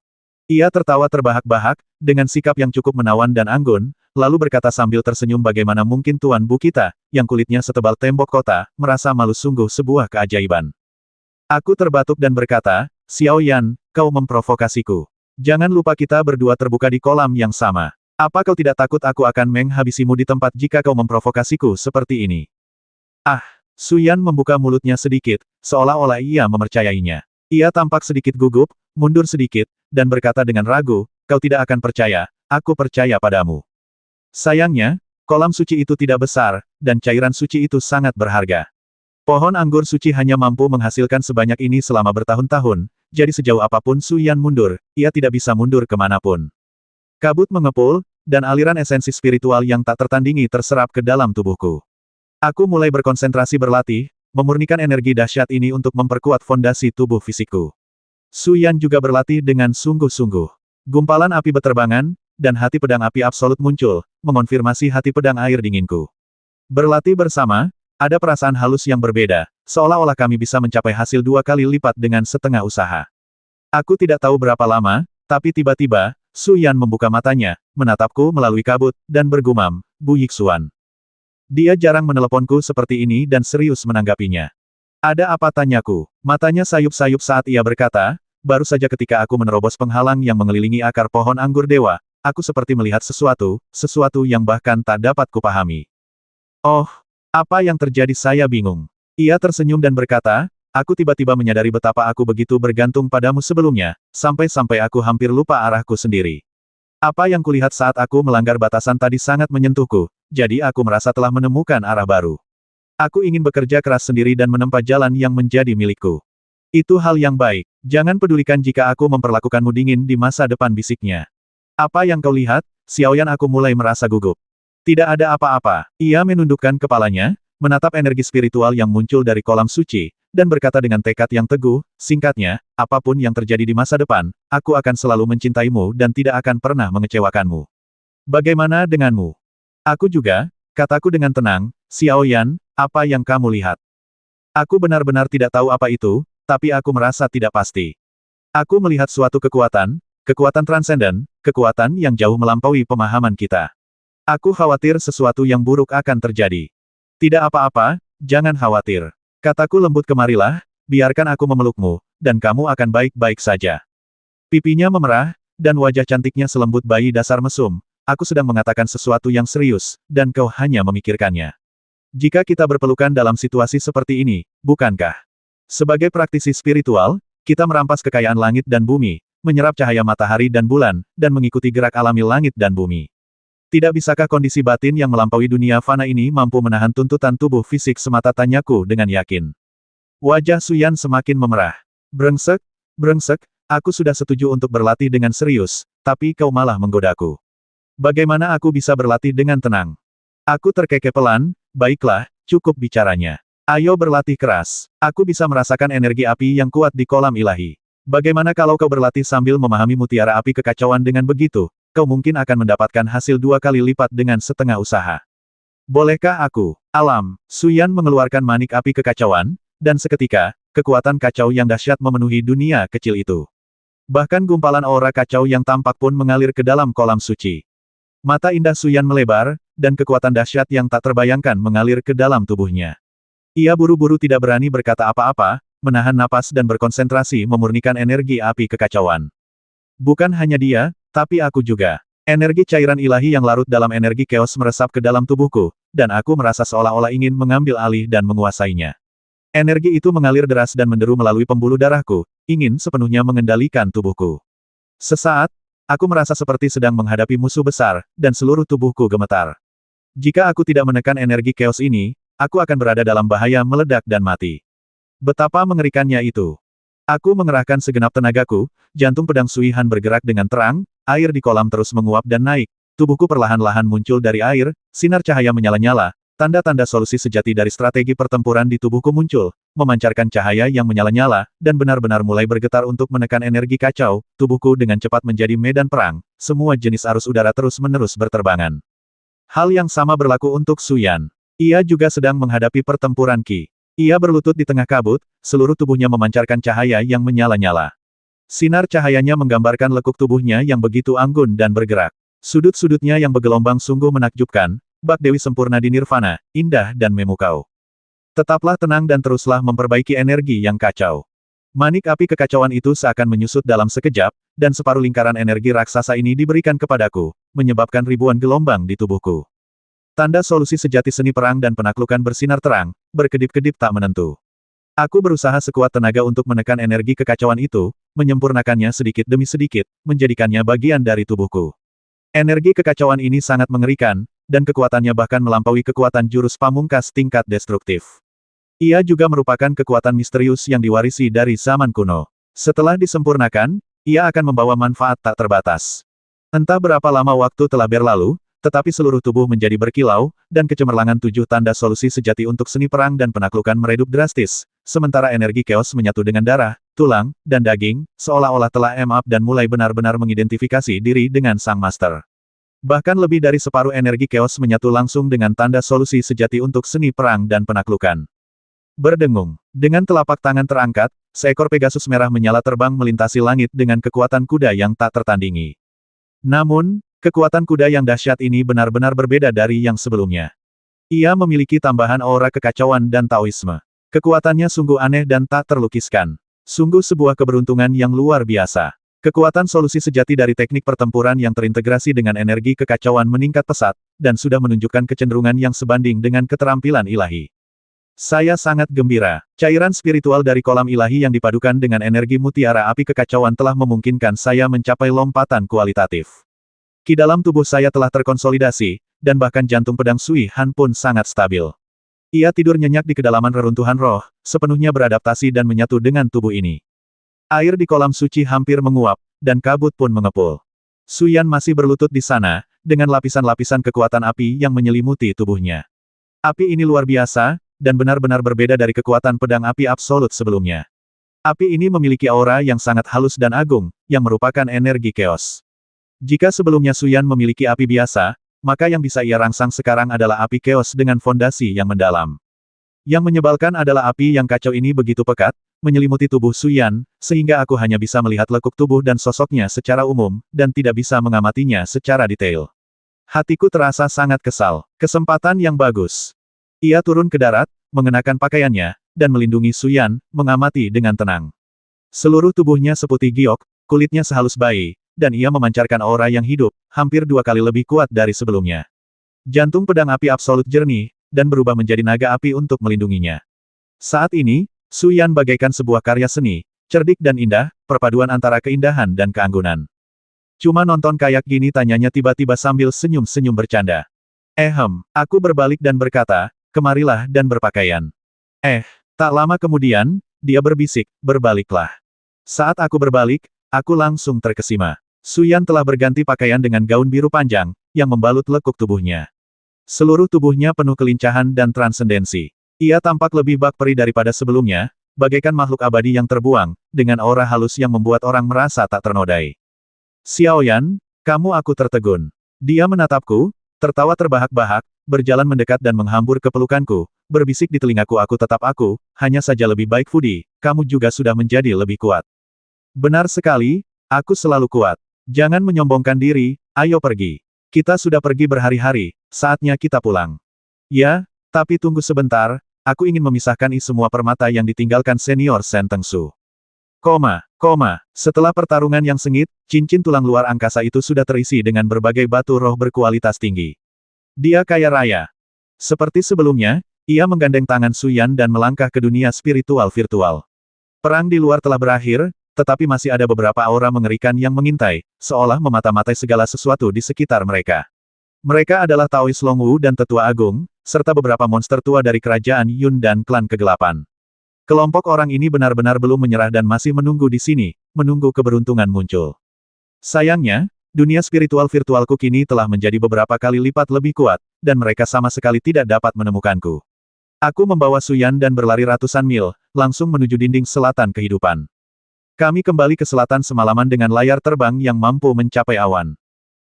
Ia tertawa terbahak-bahak, dengan sikap yang cukup menawan dan anggun, lalu berkata sambil tersenyum bagaimana mungkin Tuan Bu kita, yang kulitnya setebal tembok kota, merasa malu sungguh sebuah keajaiban. Aku terbatuk dan berkata, Xiao Yan, kau memprovokasiku. Jangan lupa kita berdua terbuka di kolam yang sama. Apa kau tidak takut aku akan menghabisimu di tempat jika kau memprovokasiku seperti ini? Ah, Su Yan membuka mulutnya sedikit, seolah-olah ia mempercayainya. Ia tampak sedikit gugup, mundur sedikit, dan berkata dengan ragu, kau tidak akan percaya, aku percaya padamu. Sayangnya, kolam suci itu tidak besar, dan cairan suci itu sangat berharga. Pohon anggur suci hanya mampu menghasilkan sebanyak ini selama bertahun-tahun, jadi sejauh apapun Su Yan mundur, ia tidak bisa mundur kemanapun. Kabut mengepul, dan aliran esensi spiritual yang tak tertandingi terserap ke dalam tubuhku. Aku mulai berkonsentrasi berlatih, memurnikan energi dahsyat ini untuk memperkuat fondasi tubuh fisikku. Su Yan juga berlatih dengan sungguh-sungguh. Gumpalan api beterbangan, dan hati pedang api absolut muncul, mengonfirmasi hati pedang air dinginku. Berlatih bersama, ada perasaan halus yang berbeda, seolah-olah kami bisa mencapai hasil 2 kali lipat dengan setengah usaha. Aku tidak tahu berapa lama, tapi tiba-tiba, Su Yan membuka matanya, menatapku melalui kabut, dan bergumam, Bu Yixuan. Dia jarang meneleponku seperti ini dan serius menanggapinya. Ada apa tanyaku? Matanya sayup-sayup saat ia berkata, baru saja ketika aku menerobos penghalang yang mengelilingi akar pohon anggur dewa, aku seperti melihat sesuatu yang bahkan tak dapat kupahami. Oh, apa yang terjadi saya bingung. Ia tersenyum dan berkata, aku tiba-tiba menyadari betapa aku begitu bergantung padamu sebelumnya, sampai-sampai aku hampir lupa arahku sendiri. Apa yang kulihat saat aku melanggar batasan tadi sangat menyentuhku, jadi aku merasa telah menemukan arah baru. Aku ingin bekerja keras sendiri dan menempa jalan yang menjadi milikku. Itu hal yang baik. Jangan pedulikan jika aku memperlakukanmu dingin di masa depan bisiknya. Apa yang kau lihat, Xiaoyan aku mulai merasa gugup. Tidak ada apa-apa. Ia menundukkan kepalanya, menatap energi spiritual yang muncul dari kolam suci, dan berkata dengan tekad yang teguh, singkatnya, apapun yang terjadi di masa depan, aku akan selalu mencintaimu dan tidak akan pernah mengecewakanmu. Bagaimana denganmu? Aku juga, kataku dengan tenang, Xiaoyan, apa yang kamu lihat? Aku benar-benar tidak tahu apa itu, tapi aku merasa tidak pasti. Aku melihat suatu kekuatan transenden, kekuatan yang jauh melampaui pemahaman kita. Aku khawatir sesuatu yang buruk akan terjadi. Tidak apa-apa, jangan khawatir. Kataku lembut kemarilah, biarkan aku memelukmu, dan kamu akan baik-baik saja. Pipinya memerah, dan wajah cantiknya selembut bayi dasar mesum. Aku sedang mengatakan sesuatu yang serius, dan kau hanya memikirkannya. Jika kita berpelukan dalam situasi seperti ini, bukankah? Sebagai praktisi spiritual, kita merampas kekayaan langit dan bumi, menyerap cahaya matahari dan bulan, dan mengikuti gerak alami langit dan bumi. Tidak bisakah kondisi batin yang melampaui dunia fana ini mampu menahan tuntutan tubuh fisik semata, tanyaku dengan yakin. Wajah Su Yan semakin memerah. Brengsek, aku sudah setuju untuk berlatih dengan serius, tapi kau malah menggodaku. Bagaimana aku bisa berlatih dengan tenang? Aku terkekeh pelan, baiklah, cukup bicaranya. Ayo berlatih keras. Aku bisa merasakan energi api yang kuat di kolam ilahi. Bagaimana kalau kau berlatih sambil memahami mutiara api kekacauan dengan begitu, kau mungkin akan mendapatkan hasil 2 kali lipat dengan setengah usaha. Bolehkah aku? Alam, Su Yan mengeluarkan manik api kekacauan, dan seketika, kekuatan kacau yang dahsyat memenuhi dunia kecil itu. Bahkan gumpalan aura kacau yang tampak pun mengalir ke dalam kolam suci. Mata indah Su Yan melebar, dan kekuatan dahsyat yang tak terbayangkan mengalir ke dalam tubuhnya. Ia buru-buru tidak berani berkata apa-apa, menahan napas dan berkonsentrasi memurnikan energi api kekacauan. Bukan hanya dia, tapi aku juga. Energi cairan ilahi yang larut dalam energi chaos meresap ke dalam tubuhku, dan aku merasa seolah-olah ingin mengambil alih dan menguasainya. Energi itu mengalir deras dan menderu melalui pembuluh darahku, ingin sepenuhnya mengendalikan tubuhku. Sesaat, aku merasa seperti sedang menghadapi musuh besar, dan seluruh tubuhku gemetar. Jika aku tidak menekan energi chaos ini, aku akan berada dalam bahaya meledak dan mati. Betapa mengerikannya itu. Aku mengerahkan segenap tenagaku, jantung pedang Sui Han bergerak dengan terang, air di kolam terus menguap dan naik, tubuhku perlahan-lahan muncul dari air, sinar cahaya menyala-nyala, tanda-tanda solusi sejati dari strategi pertempuran di tubuhku muncul, memancarkan cahaya yang menyala-nyala, dan benar-benar mulai bergetar untuk menekan energi kacau, tubuhku dengan cepat menjadi medan perang, semua jenis arus udara terus-menerus berterbangan. Hal yang sama berlaku untuk Su Yan. Ia juga sedang menghadapi pertempuran Qi. Ia berlutut di tengah kabut, seluruh tubuhnya memancarkan cahaya yang menyala-nyala. Sinar cahayanya menggambarkan lekuk tubuhnya yang begitu anggun dan bergerak. Sudut-sudutnya yang bergelombang sungguh menakjubkan, bak Dewi sempurna di nirvana, indah dan memukau. Tetaplah tenang dan teruslah memperbaiki energi yang kacau. Manik api kekacauan itu seakan menyusut dalam sekejap, dan separuh lingkaran energi raksasa ini diberikan kepadaku, menyebabkan ribuan gelombang di tubuhku. Tanda solusi sejati seni perang dan penaklukan bersinar terang, berkedip-kedip tak menentu. Aku berusaha sekuat tenaga untuk menekan energi kekacauan itu, menyempurnakannya sedikit demi sedikit, menjadikannya bagian dari tubuhku. Energi kekacauan ini sangat mengerikan, dan kekuatannya bahkan melampaui kekuatan jurus pamungkas tingkat destruktif. Ia juga merupakan kekuatan misterius yang diwarisi dari zaman kuno. Setelah disempurnakan, ia akan membawa manfaat tak terbatas. Entah berapa lama waktu telah berlalu, tetapi seluruh tubuh menjadi berkilau, dan kecemerlangan 7 tanda solusi sejati untuk seni perang dan penaklukan meredup drastis, sementara energi chaos menyatu dengan darah, tulang, dan daging, seolah-olah telah up dan mulai benar-benar mengidentifikasi diri dengan sang master. Bahkan lebih dari separuh energi chaos menyatu langsung dengan tanda solusi sejati untuk seni perang dan penaklukan. Berdengung. Dengan telapak tangan terangkat, seekor Pegasus merah menyala terbang melintasi langit dengan kekuatan kuda yang tak tertandingi. Namun, kekuatan kuda yang dahsyat ini benar-benar berbeda dari yang sebelumnya. Ia memiliki tambahan aura kekacauan dan Taoisme. Kekuatannya sungguh aneh dan tak terlukiskan. Sungguh sebuah keberuntungan yang luar biasa. Kekuatan solusi sejati dari teknik pertempuran yang terintegrasi dengan energi kekacauan meningkat pesat, dan sudah menunjukkan kecenderungan yang sebanding dengan keterampilan ilahi. Saya sangat gembira. Cairan spiritual dari kolam ilahi yang dipadukan dengan energi mutiara api kekacauan telah memungkinkan saya mencapai lompatan kualitatif. Ki dalam tubuh saya telah terkonsolidasi, dan bahkan jantung pedang Sui Han pun sangat stabil. Ia tidur nyenyak di kedalaman reruntuhan roh, sepenuhnya beradaptasi dan menyatu dengan tubuh ini. Air di kolam suci hampir menguap, dan kabut pun mengepul. Su Yan masih berlutut di sana, dengan lapisan-lapisan kekuatan api yang menyelimuti tubuhnya. Api ini luar biasa, dan benar-benar berbeda dari kekuatan pedang api absolut sebelumnya. Api ini memiliki aura yang sangat halus dan agung, yang merupakan energi chaos. Jika sebelumnya Su Yan memiliki api biasa, maka yang bisa ia rangsang sekarang adalah api chaos dengan fondasi yang mendalam. Yang menyebalkan adalah api yang kacau ini begitu pekat, menyelimuti tubuh Su Yan, sehingga aku hanya bisa melihat lekuk tubuh dan sosoknya secara umum, dan tidak bisa mengamatinya secara detail. Hatiku terasa sangat kesal. Kesempatan yang bagus. Ia turun ke darat, mengenakan pakaiannya, dan melindungi Su Yan, mengamati dengan tenang. Seluruh tubuhnya seputih giok, kulitnya sehalus bayi, dan ia memancarkan aura yang hidup, hampir 2 kali lebih kuat dari sebelumnya. Jantung pedang api absolut jernih, dan berubah menjadi naga api untuk melindunginya. Saat ini, Su Yan bagaikan sebuah karya seni, cerdik dan indah, perpaduan antara keindahan dan keanggunan. Cuma nonton kayak gini, tanyanya tiba-tiba sambil senyum-senyum bercanda. Aku berbalik dan berkata, kemarilah dan berpakaian. Tak lama kemudian, dia berbisik, berbaliklah. Saat aku berbalik, aku langsung terkesima. Su Yan telah berganti pakaian dengan gaun biru panjang, yang membalut lekuk tubuhnya. Seluruh tubuhnya penuh kelincahan dan transendensi. Ia tampak lebih bak peri daripada sebelumnya, bagaikan makhluk abadi yang terbuang, dengan aura halus yang membuat orang merasa tak ternodai. Xiao Yan, kamu, aku tertegun. Dia menatapku, tertawa terbahak-bahak, berjalan mendekat dan menghambur ke pelukanku, berbisik di telingaku, aku tetap aku, hanya saja lebih baik Fudi, kamu juga sudah menjadi lebih kuat. Benar sekali, aku selalu kuat. Jangan menyombongkan diri, ayo pergi. Kita sudah pergi berhari-hari, saatnya kita pulang. Ya, tapi tunggu sebentar, aku ingin memisahkan semua permata yang ditinggalkan senior Shen Tengsu. Setelah pertarungan yang sengit, cincin tulang luar angkasa itu sudah terisi dengan berbagai batu roh berkualitas tinggi. Dia kaya raya. Seperti sebelumnya, ia menggandeng tangan Su Yan dan melangkah ke dunia spiritual virtual. Perang di luar telah berakhir, tetapi masih ada beberapa aura mengerikan yang mengintai, seolah memata-matai segala sesuatu di sekitar mereka. Mereka adalah Taois Long Wu dan Tetua Agung, serta beberapa monster tua dari kerajaan Yun dan klan kegelapan. Kelompok orang ini benar-benar belum menyerah dan masih menunggu di sini, menunggu keberuntungan muncul. Sayangnya, Dunia spiritual virtualku kini telah menjadi beberapa kali lipat lebih kuat, dan mereka sama sekali tidak dapat menemukanku. Aku membawa Suyan dan berlari ratusan mil, langsung menuju dinding selatan kehidupan. Kami kembali ke selatan semalaman dengan layar terbang yang mampu mencapai awan.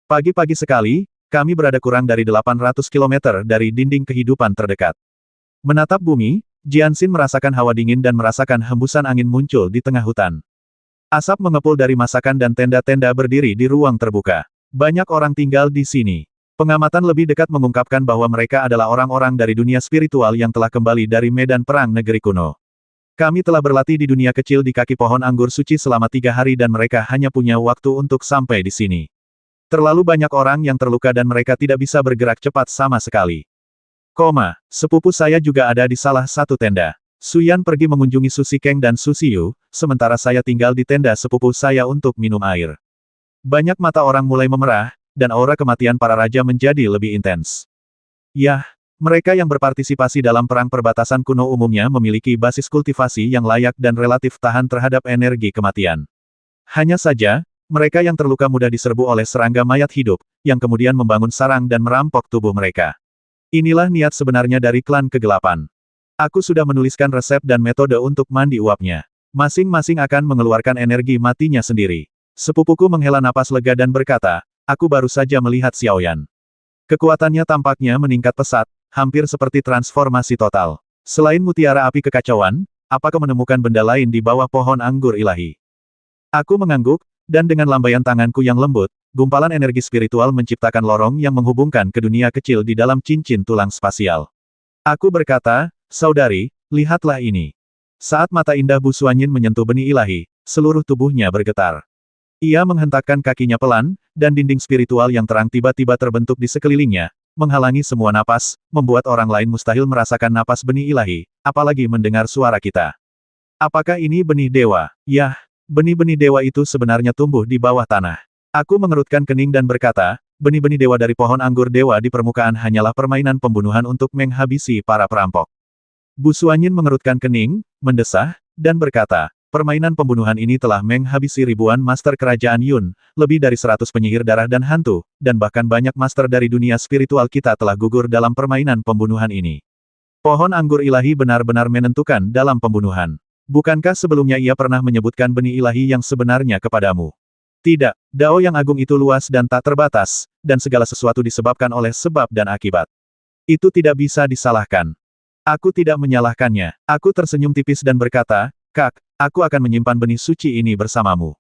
Pagi-pagi sekali, kami berada kurang dari 800 km dari dinding kehidupan terdekat. Menatap bumi, Jianxin merasakan hawa dingin dan merasakan hembusan angin muncul di tengah hutan. Asap mengepul dari masakan dan tenda-tenda berdiri di ruang terbuka. Banyak orang tinggal di sini. Pengamatan lebih dekat mengungkapkan bahwa mereka adalah orang-orang dari dunia spiritual yang telah kembali dari medan perang negeri kuno. Kami telah berlatih di dunia kecil di kaki pohon anggur suci selama 3 hari dan mereka hanya punya waktu untuk sampai di sini. Terlalu banyak orang yang terluka dan mereka tidak bisa bergerak cepat sama sekali. Sepupu saya juga ada di salah satu tenda. Suyan pergi mengunjungi Susi Kang dan Susi Yu, sementara saya tinggal di tenda sepupu saya untuk minum air. Banyak mata orang mulai memerah, dan aura kematian para raja menjadi lebih intens. Yah, mereka yang berpartisipasi dalam perang perbatasan kuno umumnya memiliki basis kultivasi yang layak dan relatif tahan terhadap energi kematian. Hanya saja, mereka yang terluka mudah diserbu oleh serangga mayat hidup, yang kemudian membangun sarang dan merampok tubuh mereka. Inilah niat sebenarnya dari klan kegelapan. Aku sudah menuliskan resep dan metode untuk mandi uapnya. Masing-masing akan mengeluarkan energi matinya sendiri. Sepupuku menghela napas lega dan berkata, aku baru saja melihat Xiaoyan. Kekuatannya tampaknya meningkat pesat, hampir seperti transformasi total. Selain mutiara api kekacauan, apakah menemukan benda lain di bawah pohon anggur ilahi? Aku mengangguk, dan dengan lambaian tanganku yang lembut, gumpalan energi spiritual menciptakan lorong yang menghubungkan ke dunia kecil di dalam cincin tulang spasial. Aku berkata, saudari, lihatlah ini. Saat mata indah Bu Suanyin menyentuh benih ilahi, seluruh tubuhnya bergetar. Ia menghentakkan kakinya pelan, dan dinding spiritual yang terang tiba-tiba terbentuk di sekelilingnya, menghalangi semua napas, membuat orang lain mustahil merasakan napas benih ilahi, apalagi mendengar suara kita. Apakah ini benih dewa? Yah, benih-benih dewa itu sebenarnya tumbuh di bawah tanah. Aku mengerutkan kening dan berkata, benih-benih dewa dari pohon anggur dewa di permukaan hanyalah permainan pembunuhan untuk menghabisi para perampok. Bu Suanyin mengerutkan kening, mendesah, dan berkata, permainan pembunuhan ini telah menghabisi ribuan master kerajaan Yun, lebih dari 100 penyihir darah dan hantu, dan bahkan banyak master dari dunia spiritual kita telah gugur dalam permainan pembunuhan ini. Pohon anggur ilahi benar-benar menentukan dalam pembunuhan. Bukankah sebelumnya ia pernah menyebutkan benih ilahi yang sebenarnya kepadamu? Tidak, Dao yang agung itu luas dan tak terbatas, dan segala sesuatu disebabkan oleh sebab dan akibat. Itu tidak bisa disalahkan. Aku tidak menyalahkannya. Aku tersenyum tipis dan berkata, Kak, aku akan menyimpan benih suci ini bersamamu.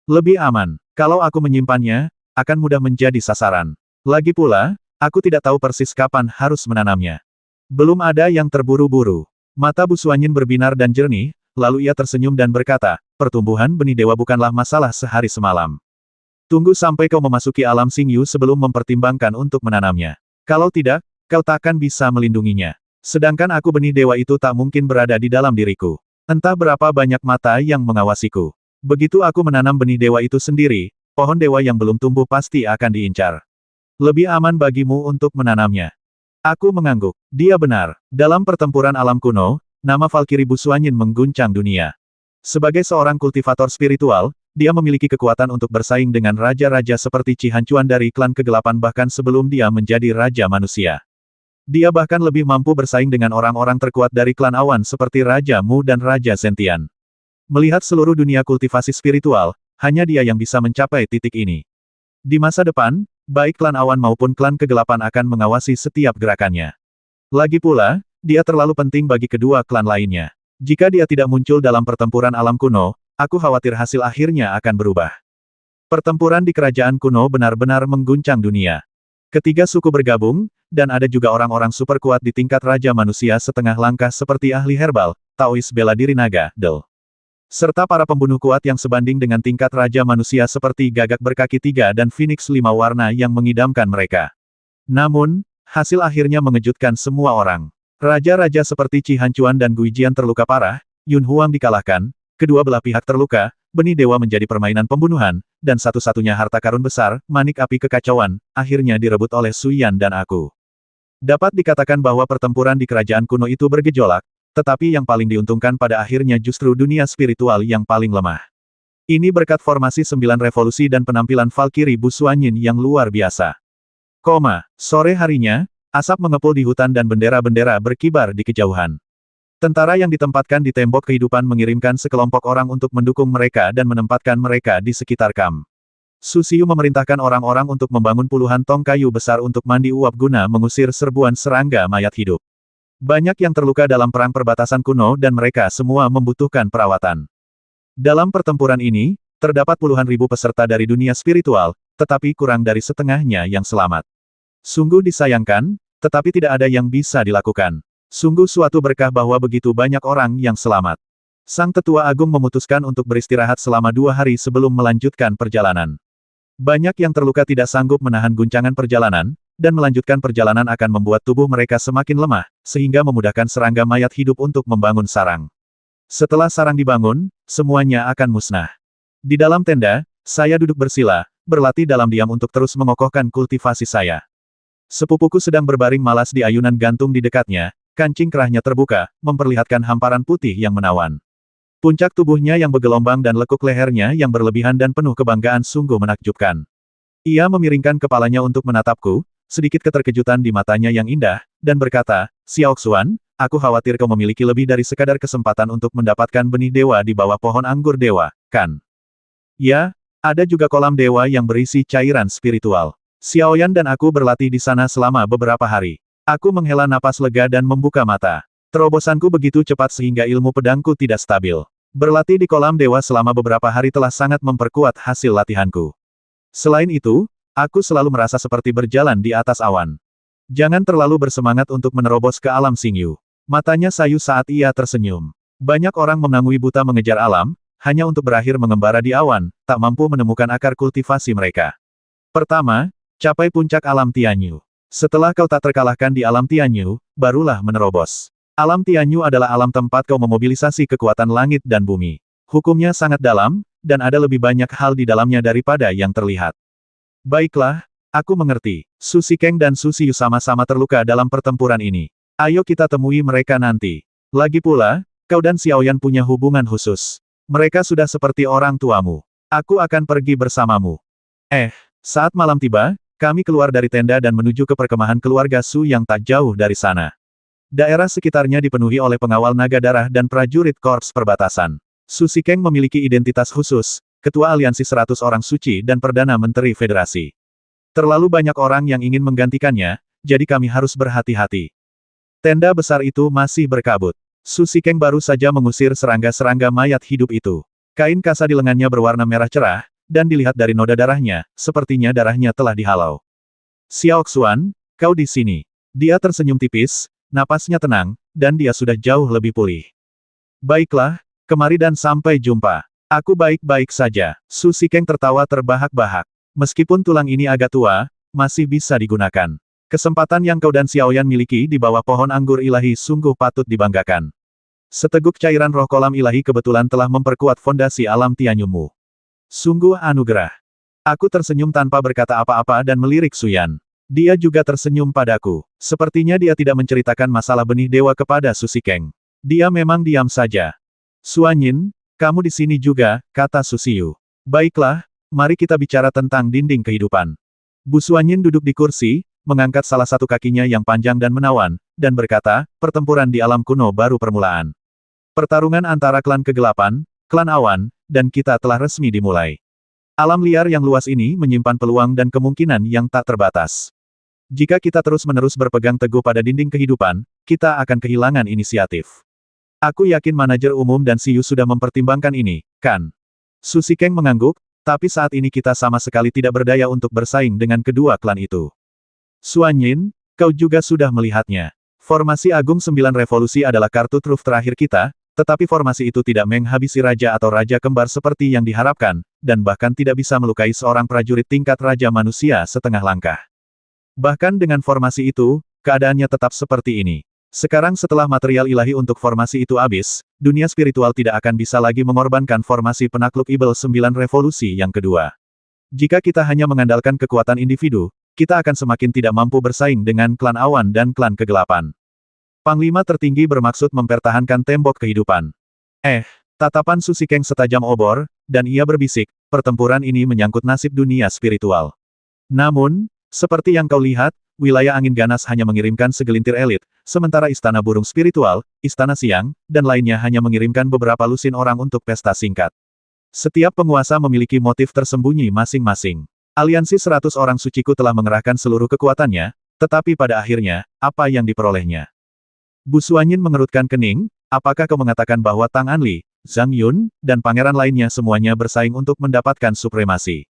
Lebih aman. Kalau aku menyimpannya, akan mudah menjadi sasaran. Lagi pula, aku tidak tahu persis kapan harus menanamnya. Belum ada yang terburu-buru. Mata Bu Suanyin berbinar dan jernih, lalu ia tersenyum dan berkata, pertumbuhan benih dewa bukanlah masalah sehari semalam. Tunggu sampai kau memasuki alam Xingyu sebelum mempertimbangkan untuk menanamnya. Kalau tidak, kau takkan bisa melindunginya. Sedangkan aku benih dewa itu tak mungkin berada di dalam diriku. Entah berapa banyak mata yang mengawasiku. Begitu aku menanam benih dewa itu sendiri, pohon dewa yang belum tumbuh pasti akan diincar. Lebih aman bagimu untuk menanamnya. Aku mengangguk. Dia benar. Dalam pertempuran alam kuno, nama Valkyrie Bu Suanyin mengguncang dunia. Sebagai seorang kultivator spiritual, dia memiliki kekuatan untuk bersaing dengan raja-raja seperti Qi Hancuan dari klan kegelapan bahkan sebelum dia menjadi raja manusia. Dia bahkan lebih mampu bersaing dengan orang-orang terkuat dari klan awan seperti Raja Mu dan Raja Zentian. Melihat seluruh dunia kultivasi spiritual, hanya dia yang bisa mencapai titik ini. Di masa depan, baik klan awan maupun klan kegelapan akan mengawasi setiap gerakannya. Lagi pula, dia terlalu penting bagi kedua klan lainnya. Jika dia tidak muncul dalam pertempuran alam kuno, aku khawatir hasil akhirnya akan berubah. Pertempuran di kerajaan kuno benar-benar mengguncang dunia. Ketiga suku bergabung, dan ada juga orang-orang super kuat di tingkat raja manusia setengah langkah seperti ahli herbal, Taois bela diri naga, Del. Serta para pembunuh kuat yang sebanding dengan tingkat raja manusia seperti gagak berkaki 3 dan Phoenix 5 warna yang mengidamkan mereka. Namun, hasil akhirnya mengejutkan semua orang. Raja-raja seperti Qi Hancuan dan Guijian terluka parah, Yun Huang dikalahkan, kedua belah pihak terluka, benih dewa menjadi permainan pembunuhan, dan satu-satunya harta karun besar, manik api kekacauan, akhirnya direbut oleh Suyan dan aku. Dapat dikatakan bahwa pertempuran di kerajaan kuno itu bergejolak, tetapi yang paling diuntungkan pada akhirnya justru dunia spiritual yang paling lemah. Ini berkat formasi 9 revolusi dan penampilan Valkyrie Bu Xuanyin yang luar biasa. Sore harinya, asap mengepul di hutan dan bendera-bendera berkibar di kejauhan. Tentara yang ditempatkan di tembok kehidupan mengirimkan sekelompok orang untuk mendukung mereka dan menempatkan mereka di sekitar kamp. Su Xiu memerintahkan orang-orang untuk membangun puluhan tong kayu besar untuk mandi uap guna mengusir serbuan serangga mayat hidup. Banyak yang terluka dalam perang perbatasan kuno dan mereka semua membutuhkan perawatan. Dalam pertempuran ini, terdapat puluhan ribu peserta dari dunia spiritual, tetapi kurang dari setengahnya yang selamat. Sungguh disayangkan, tetapi tidak ada yang bisa dilakukan. Sungguh suatu berkah bahwa begitu banyak orang yang selamat. Sang Tetua Agung memutuskan untuk beristirahat selama 2 hari sebelum melanjutkan perjalanan. Banyak yang terluka tidak sanggup menahan guncangan perjalanan, dan melanjutkan perjalanan akan membuat tubuh mereka semakin lemah, sehingga memudahkan serangga mayat hidup untuk membangun sarang. Setelah sarang dibangun, semuanya akan musnah. Di dalam tenda, saya duduk bersila, berlatih dalam diam untuk terus mengokohkan kultivasi saya. Sepupuku sedang berbaring malas di ayunan gantung di dekatnya, kancing kerahnya terbuka, memperlihatkan hamparan putih yang menawan. Puncak tubuhnya yang bergelombang dan lekuk lehernya yang berlebihan dan penuh kebanggaan sungguh menakjubkan. Ia memiringkan kepalanya untuk menatapku, sedikit keterkejutan di matanya yang indah, dan berkata, "Xiao Xuan, aku khawatir kau memiliki lebih dari sekadar kesempatan untuk mendapatkan benih dewa di bawah pohon anggur dewa, kan?" "Ya, ada juga kolam dewa yang berisi cairan spiritual. Xiaoyan dan aku berlatih di sana selama beberapa hari." Aku menghela napas lega dan membuka mata. Terobosanku begitu cepat sehingga ilmu pedangku tidak stabil. Berlatih di kolam dewa selama beberapa hari telah sangat memperkuat hasil latihanku. Selain itu, aku selalu merasa seperti berjalan di atas awan. Jangan terlalu bersemangat untuk menerobos ke alam Xingyu. Matanya sayu saat ia tersenyum. Banyak orang menangui buta mengejar alam, hanya untuk berakhir mengembara di awan, tak mampu menemukan akar kultivasi mereka. Pertama, capai puncak alam Tianyu. Setelah kau tak terkalahkan di alam Tianyu, barulah menerobos. Alam Tianyu adalah alam tempat kau memobilisasi kekuatan langit dan bumi. Hukumnya sangat dalam, dan ada lebih banyak hal di dalamnya daripada yang terlihat. Baiklah, aku mengerti. Su Xikeng dan Su Xiu sama-sama terluka dalam pertempuran ini. Ayo kita temui mereka nanti. Lagi pula, kau dan Xiaoyan punya hubungan khusus. Mereka sudah seperti orang tuamu. Aku akan pergi bersamamu. Saat malam tiba, kami keluar dari tenda dan menuju ke perkemahan keluarga Su yang tak jauh dari sana. Daerah sekitarnya dipenuhi oleh pengawal naga darah dan prajurit korps perbatasan. Su Xikeng memiliki identitas khusus, ketua aliansi 100 orang suci dan perdana menteri federasi. Terlalu banyak orang yang ingin menggantikannya, jadi kami harus berhati-hati. Tenda besar itu masih berkabut. Su Xikeng baru saja mengusir serangga-serangga mayat hidup itu. Kain kasa di lengannya berwarna merah cerah, dan dilihat dari noda darahnya, sepertinya darahnya telah dihalau. "Xiao Xuan, kau di sini." Dia tersenyum tipis, napasnya tenang, dan dia sudah jauh lebih pulih. "Baiklah, kemari dan sampai jumpa." "Aku baik-baik saja." Su Xikeng tertawa terbahak-bahak. "Meskipun tulang ini agak tua, masih bisa digunakan. Kesempatan yang kau dan Xiaoyan miliki di bawah pohon anggur ilahi sungguh patut dibanggakan. Seteguk cairan roh kolam ilahi kebetulan telah memperkuat fondasi alam Tianyumu. Sungguh anugerah." Aku tersenyum tanpa berkata apa-apa dan melirik Suyan. Dia juga tersenyum padaku. Sepertinya dia tidak menceritakan masalah benih dewa kepada Su Xikeng. Dia memang diam saja. "Xuanyin, kamu di sini juga," kata Su Xiu. "Baiklah, mari kita bicara tentang dinding kehidupan." Bu Xuanyin duduk di kursi, mengangkat salah satu kakinya yang panjang dan menawan, dan berkata, "Pertempuran di alam kuno baru permulaan. Pertarungan antara klan kegelapan, klan awan, dan kita telah resmi dimulai. Alam liar yang luas ini menyimpan peluang dan kemungkinan yang tak terbatas. Jika kita terus-menerus berpegang teguh pada dinding kehidupan, kita akan kehilangan inisiatif. Aku yakin manajer umum dan CEO sudah mempertimbangkan ini, kan?" Su Xikeng mengangguk, "Tapi saat ini kita sama sekali tidak berdaya untuk bersaing dengan kedua klan itu." "Xuanyin, kau juga sudah melihatnya. Formasi Agung 9 Revolusi adalah kartu truf terakhir kita, tetapi formasi itu tidak menghabisi raja atau raja kembar seperti yang diharapkan, dan bahkan tidak bisa melukai seorang prajurit tingkat raja manusia setengah langkah. Bahkan dengan formasi itu, keadaannya tetap seperti ini. Sekarang setelah material ilahi untuk formasi itu habis, dunia spiritual tidak akan bisa lagi mengorbankan formasi penakluk Ibel 9 Revolusi yang kedua. Jika kita hanya mengandalkan kekuatan individu, kita akan semakin tidak mampu bersaing dengan klan awan dan klan kegelapan." Panglima tertinggi bermaksud mempertahankan tembok kehidupan. Tatapan Su Xikeng setajam obor, dan ia berbisik, pertempuran ini menyangkut nasib dunia spiritual. Namun, seperti yang kau lihat, wilayah angin ganas hanya mengirimkan segelintir elit, sementara istana burung spiritual, istana siang, dan lainnya hanya mengirimkan beberapa lusin orang untuk pesta singkat. Setiap penguasa memiliki motif tersembunyi masing-masing. Aliansi 100 orang suciku telah mengerahkan seluruh kekuatannya, tetapi pada akhirnya, apa yang diperolehnya? Bu Suanyin mengerutkan kening, apakah kau mengatakan bahwa Tang Anli, Zhang Yun, dan pangeran lainnya semuanya bersaing untuk mendapatkan supremasi?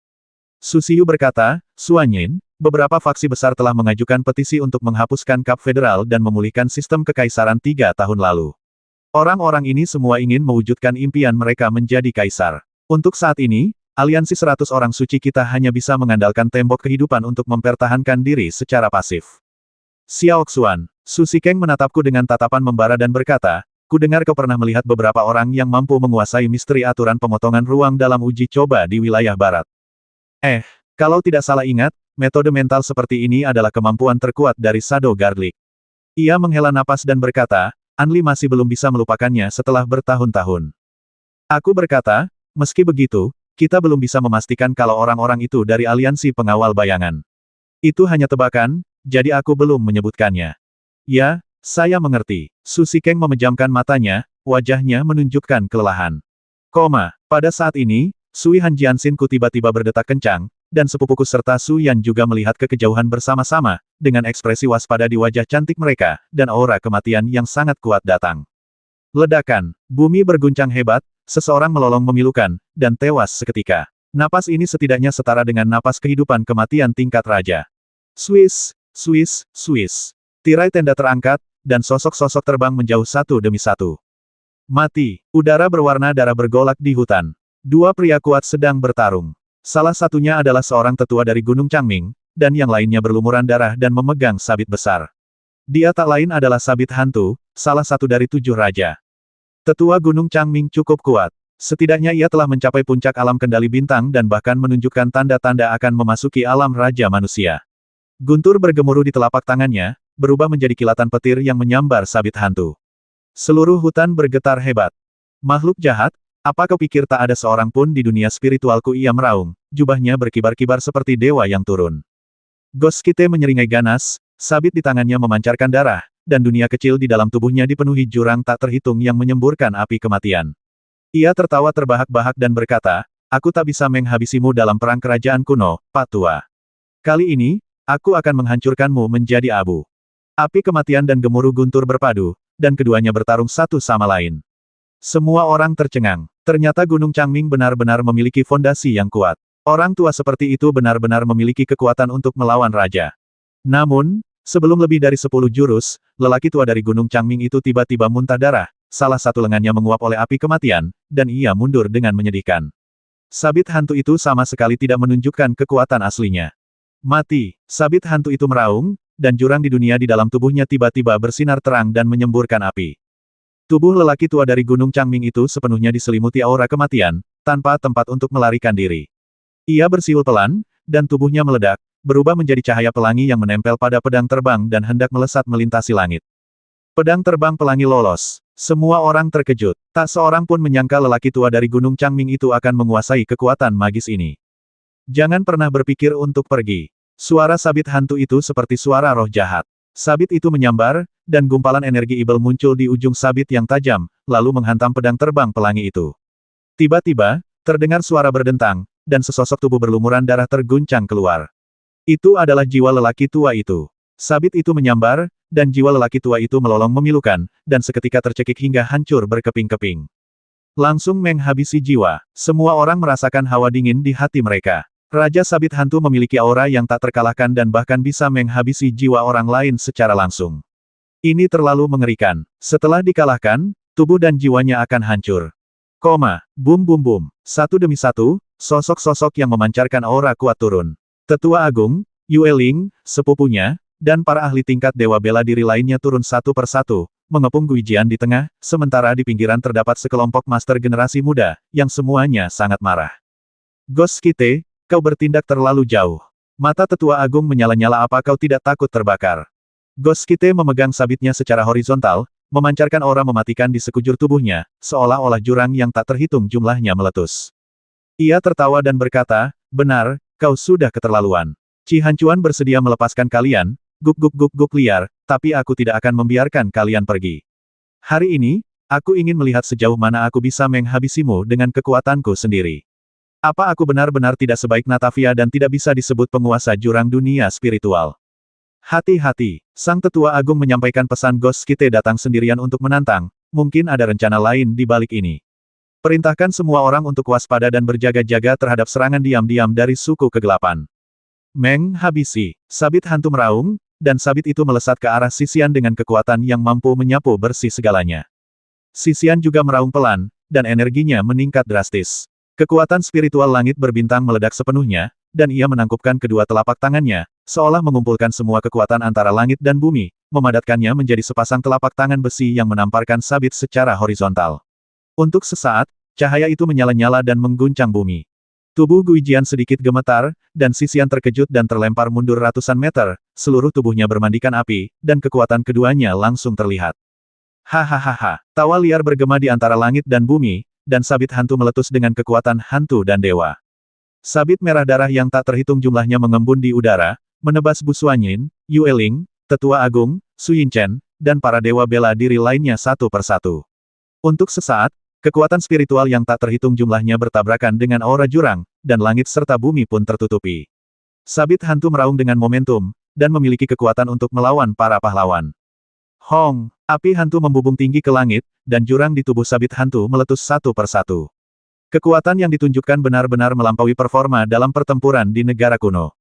Su Xiu berkata, Suanyin, beberapa faksi besar telah mengajukan petisi untuk menghapuskan Kap Federal dan memulihkan sistem kekaisaran 3 tahun lalu. Orang-orang ini semua ingin mewujudkan impian mereka menjadi kaisar. Untuk saat ini, aliansi 100 orang suci kita hanya bisa mengandalkan tembok kehidupan untuk mempertahankan diri secara pasif. Xiao Xuan, Su Xikeng menatapku dengan tatapan membara dan berkata, ku dengar kau pernah melihat beberapa orang yang mampu menguasai misteri aturan pemotongan ruang dalam uji coba di wilayah barat. Kalau tidak salah ingat, metode mental seperti ini adalah kemampuan terkuat dari Shadow Guard League. Ia menghela napas dan berkata, Anli masih belum bisa melupakannya setelah bertahun-tahun. Aku berkata, meski begitu, kita belum bisa memastikan kalau orang-orang itu dari aliansi pengawal bayangan. Itu hanya tebakan, jadi aku belum menyebutkannya. Ya, saya mengerti. Su Xikeng memejamkan matanya, wajahnya menunjukkan kelelahan. Pada saat ini, Sui Han Jianxinku tiba-tiba berdetak kencang, dan sepupuku serta Su Yan juga melihat ke kejauhan bersama-sama, dengan ekspresi waspada di wajah cantik mereka, dan aura kematian yang sangat kuat datang. Ledakan, bumi berguncang hebat, seseorang melolong memilukan, dan tewas seketika. Napas ini setidaknya setara dengan napas kehidupan kematian tingkat raja. Swiss, Swiss, Swiss. Tirai tenda terangkat, dan sosok-sosok terbang menjauh satu demi satu. Mati, udara berwarna darah bergolak di hutan. Dua pria kuat sedang bertarung. Salah satunya adalah seorang tetua dari Gunung Changming, dan yang lainnya berlumuran darah dan memegang sabit besar. Dia tak lain adalah sabit hantu, salah satu dari 7 raja. Tetua Gunung Changming cukup kuat. Setidaknya ia telah mencapai puncak alam kendali bintang dan bahkan menunjukkan tanda-tanda akan memasuki alam raja manusia. Guntur bergemuruh di telapak tangannya, berubah menjadi kilatan petir yang menyambar sabit hantu. Seluruh hutan bergetar hebat. Makhluk jahat, apa kau pikir tak ada seorang pun di dunia spiritualku? Ia meraung, jubahnya berkibar-kibar seperti dewa yang turun. Goskite menyeringai ganas, sabit di tangannya memancarkan darah, dan dunia kecil di dalam tubuhnya dipenuhi jurang tak terhitung yang menyemburkan api kematian. Ia tertawa terbahak-bahak dan berkata, aku tak bisa menghabisimu dalam perang kerajaan kuno, Pak Tua. Kali ini, aku akan menghancurkanmu menjadi abu. Api kematian dan gemuruh guntur berpadu, dan keduanya bertarung satu sama lain. Semua orang tercengang. Ternyata Gunung Changming benar-benar memiliki fondasi yang kuat. Orang tua seperti itu benar-benar memiliki kekuatan untuk melawan raja. Namun, sebelum lebih dari 10 jurus, lelaki tua dari Gunung Changming itu tiba-tiba muntah darah, salah satu lengannya menguap oleh api kematian, dan ia mundur dengan menyedihkan. Sabit hantu itu sama sekali tidak menunjukkan kekuatan aslinya. Mati, sabit hantu itu meraung, dan jurang di dunia di dalam tubuhnya tiba-tiba bersinar terang dan menyemburkan api. Tubuh lelaki tua dari Gunung Changming itu sepenuhnya diselimuti aura kematian, tanpa tempat untuk melarikan diri. Ia bersiul pelan, dan tubuhnya meledak, berubah menjadi cahaya pelangi yang menempel pada pedang terbang dan hendak melesat melintasi langit. Pedang terbang pelangi lolos. Semua orang terkejut. Tak seorang pun menyangka lelaki tua dari Gunung Changming itu akan menguasai kekuatan magis ini. Jangan pernah berpikir untuk pergi. Suara sabit hantu itu seperti suara roh jahat. Sabit itu menyambar, dan gumpalan energi ibel muncul di ujung sabit yang tajam, lalu menghantam pedang terbang pelangi itu. Tiba-tiba, terdengar suara berdentang, dan sesosok tubuh berlumuran darah terguncang keluar. Itu adalah jiwa lelaki tua itu. Sabit itu menyambar, dan jiwa lelaki tua itu melolong memilukan, dan seketika tercekik hingga hancur berkeping-keping. Langsung menghabisi jiwa. Semua orang merasakan hawa dingin di hati mereka. Raja Sabit Hantu memiliki aura yang tak terkalahkan dan bahkan bisa menghabisi jiwa orang lain secara langsung. Ini terlalu mengerikan. Setelah dikalahkan, tubuh dan jiwanya akan hancur. Bum bum bum. Satu demi satu, sosok-sosok yang memancarkan aura kuat turun. Tetua Agung, Yue Ling, sepupunya, dan para ahli tingkat dewa bela diri lainnya turun satu persatu, mengepung Guijian di tengah, sementara di pinggiran terdapat sekelompok master generasi muda, yang semuanya sangat marah. Goskite, kau bertindak terlalu jauh. Mata Tetua Agung menyala-nyala. Apa kau tidak takut terbakar? Goskite memegang sabitnya secara horizontal, memancarkan aura mematikan di sekujur tubuhnya, seolah-olah jurang yang tak terhitung jumlahnya meletus. Ia tertawa dan berkata, benar, kau sudah keterlaluan. Ci Hancuan bersedia melepaskan kalian, guk liar, tapi aku tidak akan membiarkan kalian pergi. Hari ini, aku ingin melihat sejauh mana aku bisa menghabisimu dengan kekuatanku sendiri. Apa aku benar-benar tidak sebaik Natavia dan tidak bisa disebut penguasa jurang dunia spiritual? Hati-hati, Sang Tetua Agung menyampaikan pesan Ghost Kite datang sendirian untuk menantang, mungkin ada rencana lain di balik ini. Perintahkan semua orang untuk waspada dan berjaga-jaga terhadap serangan diam-diam dari suku kegelapan. Menghabisi, sabit hantu meraung, dan sabit itu melesat ke arah Sisian dengan kekuatan yang mampu menyapu bersih segalanya. Sisian juga meraung pelan, dan energinya meningkat drastis. Kekuatan spiritual langit berbintang meledak sepenuhnya, dan ia menangkupkan kedua telapak tangannya, seolah mengumpulkan semua kekuatan antara langit dan bumi, memadatkannya menjadi sepasang telapak tangan besi yang menamparkan sabit secara horizontal. Untuk sesaat, cahaya itu menyala-nyala dan mengguncang bumi. Tubuh Guijian sedikit gemetar, dan Sisian terkejut dan terlempar mundur ratusan meter, seluruh tubuhnya bermandikan api, dan kekuatan keduanya langsung terlihat. Hahaha, tawa liar bergema di antara langit dan bumi, dan sabit hantu meletus dengan kekuatan hantu dan dewa. Sabit merah darah yang tak terhitung jumlahnya mengembun di udara, menebas Bu Suanyin, Yueling, Tetua Agung, Su Yinchen, dan para dewa bela diri lainnya satu persatu. Untuk sesaat, kekuatan spiritual yang tak terhitung jumlahnya bertabrakan dengan aura jurang, dan langit serta bumi pun tertutupi. Sabit hantu meraung dengan momentum, dan memiliki kekuatan untuk melawan para pahlawan. Hong, api hantu membubung tinggi ke langit, dan jurang di tubuh sabit hantu meletus satu persatu. Kekuatan yang ditunjukkan benar-benar melampaui performa dalam pertempuran di negara kuno.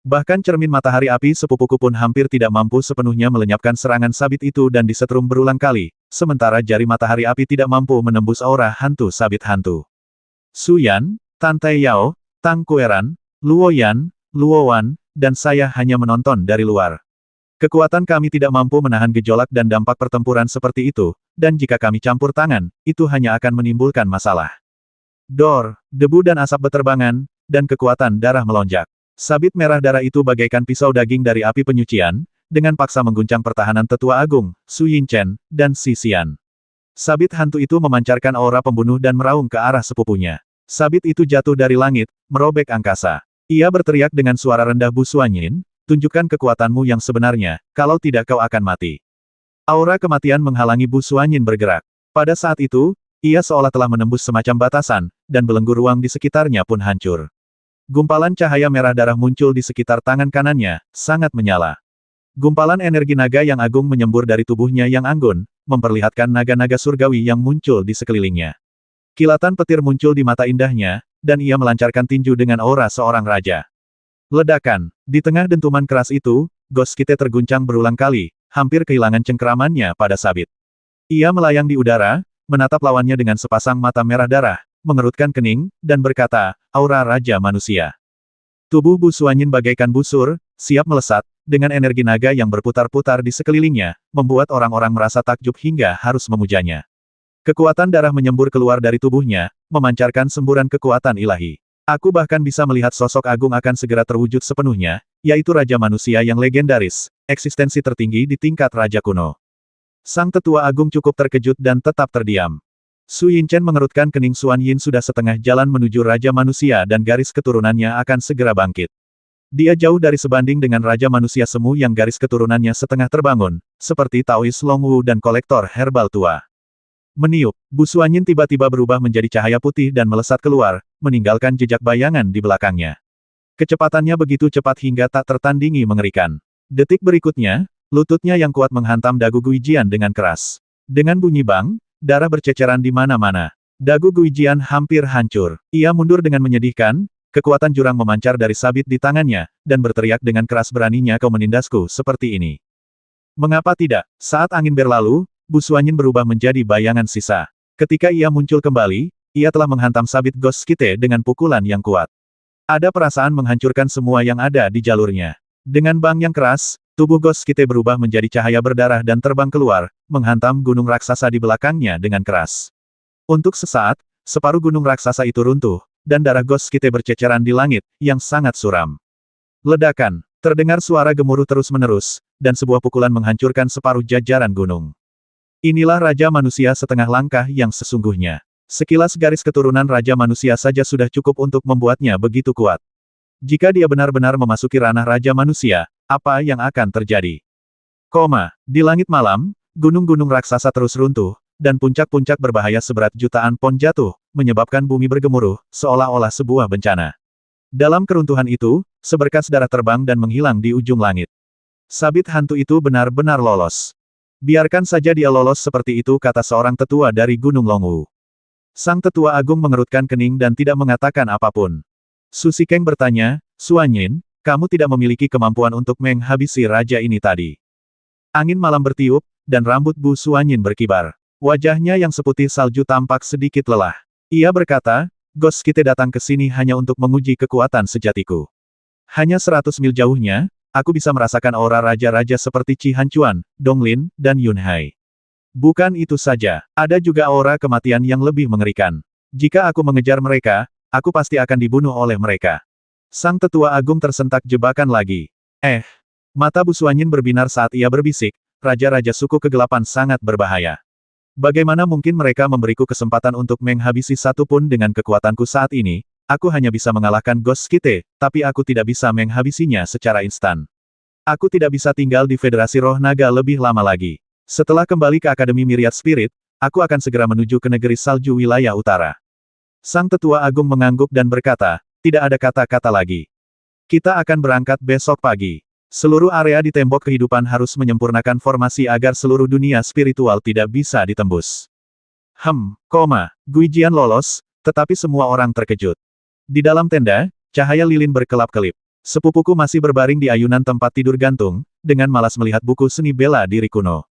Bahkan cermin matahari api sepupuku pun hampir tidak mampu sepenuhnya melenyapkan serangan sabit itu dan disetrum berulang kali, sementara jari matahari api tidak mampu menembus aura hantu sabit hantu. Su Yan, Tan Tai Yao, Tang Kueran, Luo Yan, Luo Wan, dan saya hanya menonton dari luar. Kekuatan kami tidak mampu menahan gejolak dan dampak pertempuran seperti itu, dan jika kami campur tangan, itu hanya akan menimbulkan masalah. Dor, debu dan asap beterbangan, dan kekuatan darah melonjak. Sabit merah darah itu bagaikan pisau daging dari api penyucian, dengan paksa mengguncang pertahanan Tetua Agung, Su Yinchen, dan Sisian. Sabit hantu itu memancarkan aura pembunuh dan meraung ke arah sepupunya. Sabit itu jatuh dari langit, merobek angkasa. Ia berteriak dengan suara rendah Bu Suanyin, tunjukkan kekuatanmu yang sebenarnya, kalau tidak kau akan mati. Aura kematian menghalangi Bu Suanyin bergerak. Pada saat itu, ia seolah telah menembus semacam batasan, dan belenggu ruang di sekitarnya pun hancur. Gumpalan cahaya merah darah muncul di sekitar tangan kanannya, sangat menyala. Gumpalan energi naga yang agung menyembur dari tubuhnya yang anggun, memperlihatkan naga-naga surgawi yang muncul di sekelilingnya. Kilatan petir muncul di mata indahnya, dan ia melancarkan tinju dengan aura seorang raja. Ledakan. Di tengah dentuman keras itu, Ghost Kite terguncang berulang kali, hampir kehilangan cengkeramannya pada sabit. Ia melayang di udara, menatap lawannya dengan sepasang mata merah darah, mengerutkan kening, dan berkata, aura Raja Manusia. Tubuh Bu Suanyin bagaikan busur, siap melesat, dengan energi naga yang berputar-putar di sekelilingnya, membuat orang-orang merasa takjub hingga harus memujanya. Kekuatan darah menyembur keluar dari tubuhnya, memancarkan semburan kekuatan ilahi. Aku bahkan bisa melihat sosok agung akan segera terwujud sepenuhnya, yaitu Raja Manusia yang legendaris, eksistensi tertinggi di tingkat Raja kuno. Sang Tetua Agung cukup terkejut dan tetap terdiam. Su Yinchen mengerutkan kening. Suan Yin sudah setengah jalan menuju Raja Manusia dan garis keturunannya akan segera bangkit. Dia jauh dari sebanding dengan Raja Manusia semu yang garis keturunannya setengah terbangun, seperti Taois Long Wu dan kolektor herbal tua. Meniup, Bu Suan Yin tiba-tiba berubah menjadi cahaya putih dan melesat keluar, meninggalkan jejak bayangan di belakangnya. Kecepatannya begitu cepat hingga tak tertandingi mengerikan. Detik berikutnya, lututnya yang kuat menghantam dagu Guijian dengan keras. Dengan bunyi bang, darah berceceran di mana-mana. Dagu Guijian hampir hancur. Ia mundur dengan menyedihkan, kekuatan jurang memancar dari sabit di tangannya, dan berteriak dengan keras, beraninya kau menindasku seperti ini. Mengapa tidak? Saat angin berlalu, Bu Suanyin berubah menjadi bayangan sisa. Ketika ia muncul kembali, ia telah menghantam sabit Ghost Kite dengan pukulan yang kuat. Ada perasaan menghancurkan semua yang ada di jalurnya. Dengan bang yang keras, tubuh Ghost Kite berubah menjadi cahaya berdarah dan terbang keluar, menghantam gunung raksasa di belakangnya dengan keras. Untuk sesaat, separuh gunung raksasa itu runtuh, dan darah Ghost Kite berceceran di langit, yang sangat suram. Ledakan. Terdengar suara gemuruh terus-menerus, dan sebuah pukulan menghancurkan separuh jajaran gunung. Inilah Raja Manusia setengah langkah yang sesungguhnya. Sekilas garis keturunan Raja Manusia saja sudah cukup untuk membuatnya begitu kuat. Jika dia benar-benar memasuki ranah Raja Manusia, apa yang akan terjadi? Di langit malam, gunung-gunung raksasa terus runtuh, dan puncak-puncak berbahaya seberat jutaan pon jatuh, menyebabkan bumi bergemuruh, seolah-olah sebuah bencana. Dalam keruntuhan itu, seberkas darah terbang dan menghilang di ujung langit. Sabit hantu itu benar-benar lolos. Biarkan saja dia lolos seperti itu, kata seorang tetua dari Gunung Longwu. Sang tetua agung mengerutkan kening dan tidak mengatakan apapun. Su Shikeng bertanya, Suanyin, kamu tidak memiliki kemampuan untuk menghabisi raja ini tadi. Angin malam bertiup, dan rambut Bu Suanyin berkibar. Wajahnya yang seputih salju tampak sedikit lelah. Ia berkata, Ghost Kite datang ke sini hanya untuk menguji kekuatan sejatiku. Hanya 100 mil jauhnya, aku bisa merasakan aura raja-raja seperti Qi Hanchuan, Donglin, dan Yun Hai. Bukan itu saja, ada juga aura kematian yang lebih mengerikan. Jika aku mengejar mereka, aku pasti akan dibunuh oleh mereka. Sang tetua agung tersentak jebakan lagi. Mata Bu Suanyin berbinar saat ia berbisik, raja-raja suku kegelapan sangat berbahaya. Bagaimana mungkin mereka memberiku kesempatan untuk menghabisi satu pun dengan kekuatanku saat ini? Aku hanya bisa mengalahkan Ghost Kite, tapi aku tidak bisa menghabisinya secara instan. Aku tidak bisa tinggal di Federasi Roh Naga lebih lama lagi. Setelah kembali ke Akademi Myriad Spirit, aku akan segera menuju ke negeri salju wilayah utara. Sang tetua agung mengangguk dan berkata, tidak ada kata-kata lagi. Kita akan berangkat besok pagi. Seluruh area di tembok kehidupan harus menyempurnakan formasi agar seluruh dunia spiritual tidak bisa ditembus. Guijian lolos, tetapi semua orang terkejut. Di dalam tenda, cahaya lilin berkelap-kelip. Sepupuku masih berbaring di ayunan tempat tidur gantung, dengan malas melihat buku seni bela diri kuno.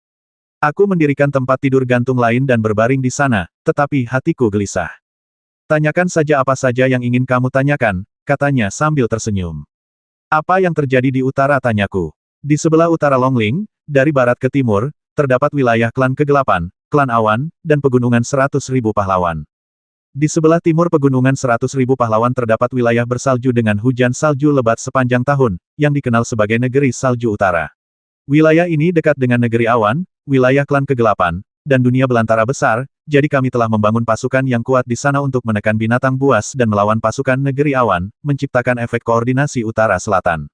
Aku mendirikan tempat tidur gantung lain dan berbaring di sana, tetapi hatiku gelisah. Tanyakan saja apa saja yang ingin kamu tanyakan, katanya sambil tersenyum. Apa yang terjadi di utara, tanyaku. Di sebelah utara Longling, dari barat ke timur, terdapat wilayah klan kegelapan, klan awan, dan pegunungan 100.000 pahlawan. Di sebelah timur pegunungan 100.000 pahlawan terdapat wilayah bersalju dengan hujan salju lebat sepanjang tahun, yang dikenal sebagai negeri salju utara. Wilayah ini dekat dengan negeri awan, wilayah klan kegelapan, dan dunia belantara besar, jadi kami telah membangun pasukan yang kuat di sana untuk menekan binatang buas dan melawan pasukan negeri awan, menciptakan efek koordinasi utara-selatan.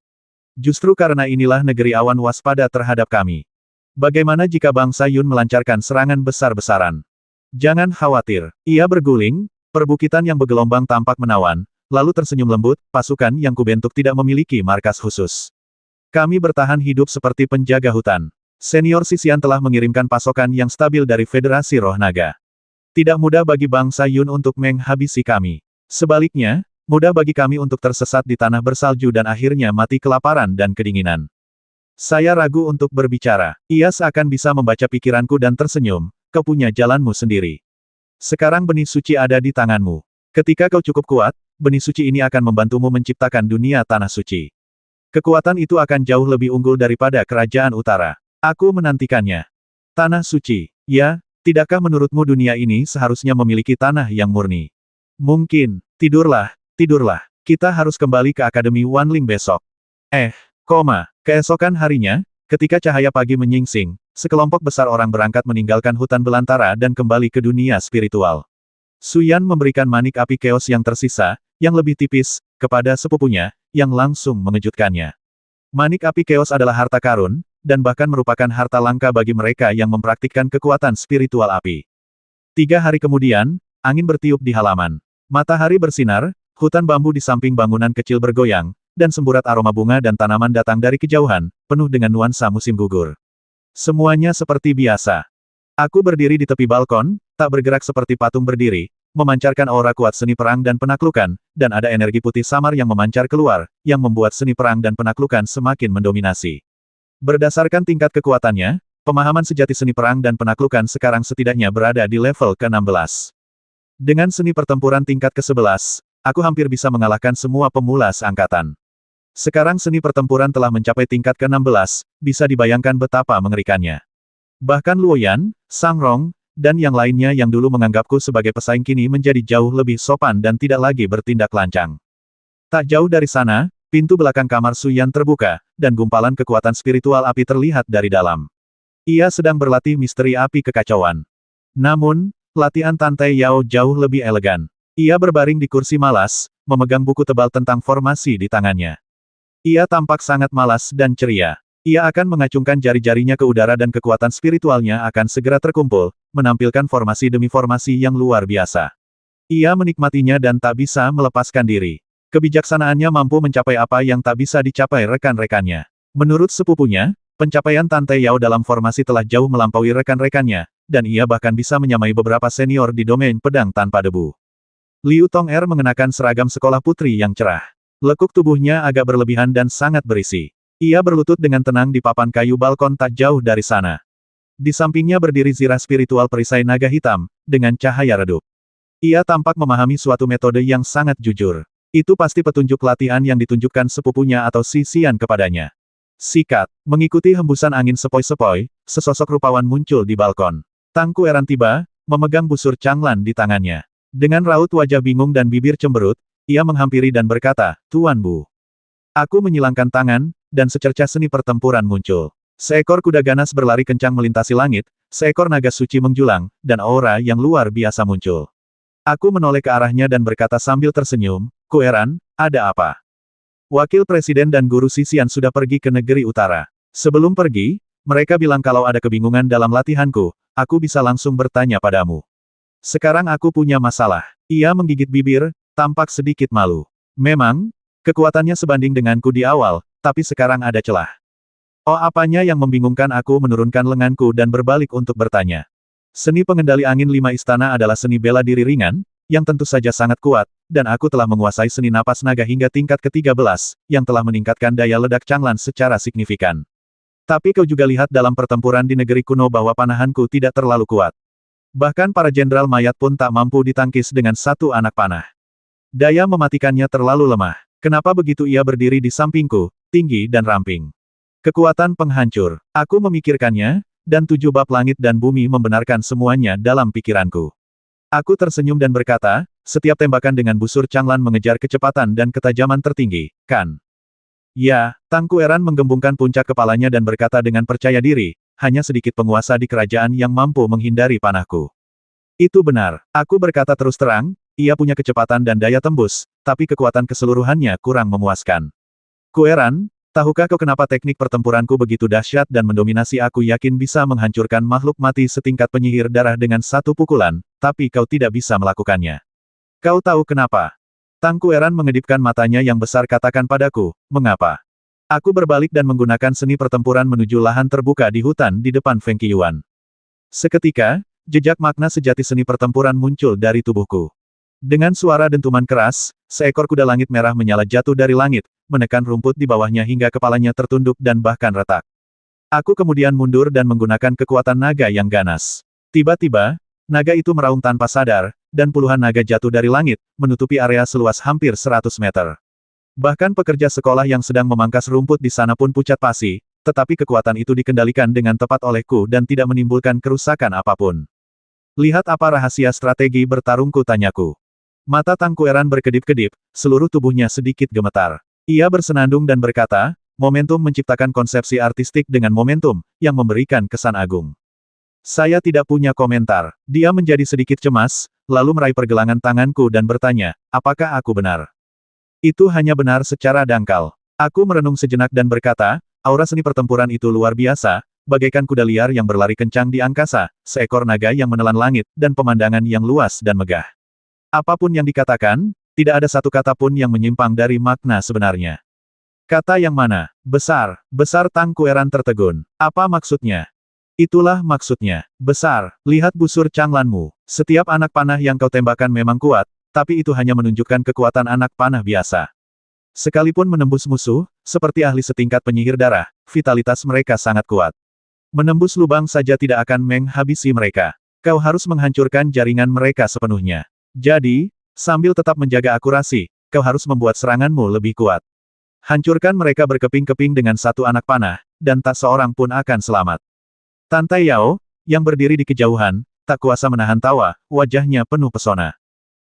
Justru karena inilah negeri awan waspada terhadap kami. Bagaimana jika bangsa Yun melancarkan serangan besar-besaran? Jangan khawatir, ia berguling, perbukitan yang bergelombang tampak menawan, lalu tersenyum lembut, pasukan yang kubentuk tidak memiliki markas khusus. Kami bertahan hidup seperti penjaga hutan. Senior Sisian telah mengirimkan pasokan yang stabil dari Federasi Roh Naga. Tidak mudah bagi bangsa Yun untuk menghabisi kami. Sebaliknya, mudah bagi kami untuk tersesat di tanah bersalju dan akhirnya mati kelaparan dan kedinginan. Saya ragu untuk berbicara. Ia seakan bisa membaca pikiranku dan tersenyum, kau punya jalanmu sendiri. Sekarang benih suci ada di tanganmu. Ketika kau cukup kuat, benih suci ini akan membantumu menciptakan dunia tanah suci. Kekuatan itu akan jauh lebih unggul daripada kerajaan utara. Aku menantikannya. Tanah suci, ya, tidakkah menurutmu dunia ini seharusnya memiliki tanah yang murni? Mungkin, tidurlah, kita harus kembali ke Akademi Wanling besok. Keesokan harinya, ketika cahaya pagi menyingsing, sekelompok besar orang berangkat meninggalkan hutan belantara dan kembali ke dunia spiritual. Suyan memberikan manik api keos yang tersisa, yang lebih tipis, kepada sepupunya, yang langsung mengejutkannya. Manik api keos adalah harta karun, dan bahkan merupakan harta langka bagi mereka yang mempraktikkan kekuatan spiritual api. 3 hari kemudian, angin bertiup di halaman. Matahari bersinar, hutan bambu di samping bangunan kecil bergoyang, dan semburat aroma bunga dan tanaman datang dari kejauhan, penuh dengan nuansa musim gugur. Semuanya seperti biasa. Aku berdiri di tepi balkon, tak bergerak seperti patung berdiri, memancarkan aura kuat seni perang dan penaklukan, dan ada energi putih samar yang memancar keluar, yang membuat seni perang dan penaklukan semakin mendominasi. Berdasarkan tingkat kekuatannya, pemahaman sejati seni perang dan penaklukan sekarang setidaknya berada di level ke-16. Dengan seni pertempuran tingkat ke-11, aku hampir bisa mengalahkan semua pemula seangkatan. Sekarang seni pertempuran telah mencapai tingkat ke-16, bisa dibayangkan betapa mengerikannya. Bahkan Luoyan, Sang Rong, dan yang lainnya yang dulu menganggapku sebagai pesaing kini menjadi jauh lebih sopan dan tidak lagi bertindak lancang. Tak jauh dari sana, pintu belakang kamar Suyan terbuka, dan gumpalan kekuatan spiritual api terlihat dari dalam. Ia sedang berlatih misteri api kekacauan. Namun, latihan Tante Yao jauh lebih elegan. Ia berbaring di kursi malas, memegang buku tebal tentang formasi di tangannya. Ia tampak sangat malas dan ceria. Ia akan mengacungkan jari-jarinya ke udara dan kekuatan spiritualnya akan segera terkumpul, menampilkan formasi demi formasi yang luar biasa. Ia menikmatinya dan tak bisa melepaskan diri. Kebijaksanaannya mampu mencapai apa yang tak bisa dicapai rekan-rekannya. Menurut sepupunya, pencapaian Tante Yao dalam formasi telah jauh melampaui rekan-rekannya, dan ia bahkan bisa menyamai beberapa senior di domain pedang tanpa debu. Liu Tong'er mengenakan seragam sekolah putri yang cerah. Lekuk tubuhnya agak berlebihan dan sangat berisi. Ia berlutut dengan tenang di papan kayu balkon tak jauh dari sana. Di sampingnya berdiri zirah spiritual perisai naga hitam, dengan cahaya redup. Ia tampak memahami suatu metode yang sangat jujur. Itu pasti petunjuk latihan yang ditunjukkan sepupunya atau sisian kepadanya. Sikat, mengikuti hembusan angin sepoi-sepoi, sesosok rupawan muncul di balkon. Tang Kueran tiba, memegang busur Changlan di tangannya. Dengan raut wajah bingung dan bibir cemberut, ia menghampiri dan berkata, "Tuan Bu." Aku menyilangkan tangan, dan secercah seni pertempuran muncul. Seekor kuda ganas berlari kencang melintasi langit, seekor naga suci menjulang, dan aura yang luar biasa muncul. Aku menoleh ke arahnya dan berkata sambil tersenyum, "Kueran, ada apa?" Wakil Presiden dan guru sisian sudah pergi ke negeri utara. Sebelum pergi, mereka bilang kalau ada kebingungan dalam latihanku, aku bisa langsung bertanya padamu. Sekarang aku punya masalah. Ia menggigit bibir, tampak sedikit malu. Memang, kekuatannya sebanding denganku di awal, tapi sekarang ada celah. Oh, apanya yang membingungkan? Aku menurunkan lenganku dan berbalik untuk bertanya. Seni pengendali angin 5 istana adalah seni bela diri ringan, yang tentu saja sangat kuat, dan aku telah menguasai seni napas naga hingga tingkat ke-13, yang telah meningkatkan daya ledak Changlan secara signifikan. Tapi kau juga lihat dalam pertempuran di negeri kuno bahwa panahanku tidak terlalu kuat. Bahkan para jenderal mayat pun tak mampu ditangkis dengan satu anak panah. Daya mematikannya terlalu lemah. Kenapa begitu ia berdiri di sampingku, tinggi dan ramping? Kekuatan penghancur. Aku memikirkannya, dan 7 bab langit dan bumi membenarkan semuanya dalam pikiranku. Aku tersenyum dan berkata, setiap tembakan dengan busur Changlan mengejar kecepatan dan ketajaman tertinggi, kan? Ya, Tang Kueran menggembungkan puncak kepalanya dan berkata dengan percaya diri, hanya sedikit penguasa di kerajaan yang mampu menghindari panahku. Itu benar, aku berkata terus terang, ia punya kecepatan dan daya tembus, tapi kekuatan keseluruhannya kurang memuaskan. Kueran, tahukah kau kenapa teknik pertempuranku begitu dahsyat dan mendominasi? Aku yakin bisa menghancurkan makhluk mati setingkat penyihir darah dengan satu pukulan, tapi kau tidak bisa melakukannya. Kau tahu kenapa? Tang Kueran mengedipkan matanya yang besar. Katakan padaku, mengapa? Aku berbalik dan menggunakan seni pertempuran menuju lahan terbuka di hutan di depan Feng Qiyuan. Seketika, jejak makna sejati seni pertempuran muncul dari tubuhku. Dengan suara dentuman keras, seekor kuda langit merah menyala jatuh dari langit, menekan rumput di bawahnya hingga kepalanya tertunduk dan bahkan retak. Aku kemudian mundur dan menggunakan kekuatan naga yang ganas. Tiba-tiba, naga itu meraung tanpa sadar, dan puluhan naga jatuh dari langit, menutupi area seluas hampir 100 meter. Bahkan pekerja sekolah yang sedang memangkas rumput di sana pun pucat pasi, tetapi kekuatan itu dikendalikan dengan tepat olehku dan tidak menimbulkan kerusakan apapun. Lihat apa rahasia strategi bertarungku, tanyaku. Mata Tang Kueran berkedip-kedip, seluruh tubuhnya sedikit gemetar. Ia bersenandung dan berkata, momentum menciptakan konsepsi artistik dengan momentum, yang memberikan kesan agung. Saya tidak punya komentar. Dia menjadi sedikit cemas, lalu meraih pergelangan tanganku dan bertanya, apakah aku benar? Itu hanya benar secara dangkal. Aku merenung sejenak dan berkata, aura seni pertempuran itu luar biasa, bagaikan kuda liar yang berlari kencang di angkasa, seekor naga yang menelan langit, dan pemandangan yang luas dan megah. Apapun yang dikatakan, tidak ada satu kata pun yang menyimpang dari makna sebenarnya. Kata yang mana? Besar. Besar. Tang Kueran tertegun. Apa maksudnya? Itulah maksudnya. Besar. Lihat busur Changlanmu. Setiap anak panah yang kau tembakkan memang kuat, tapi itu hanya menunjukkan kekuatan anak panah biasa. Sekalipun menembus musuh, seperti ahli setingkat penyihir darah, vitalitas mereka sangat kuat. Menembus lubang saja tidak akan menghabisi mereka. Kau harus menghancurkan jaringan mereka sepenuhnya. Jadi, sambil tetap menjaga akurasi, kau harus membuat seranganmu lebih kuat. Hancurkan mereka berkeping-keping dengan satu anak panah, dan tak seorang pun akan selamat. Tante Yao, yang berdiri di kejauhan, tak kuasa menahan tawa, wajahnya penuh pesona.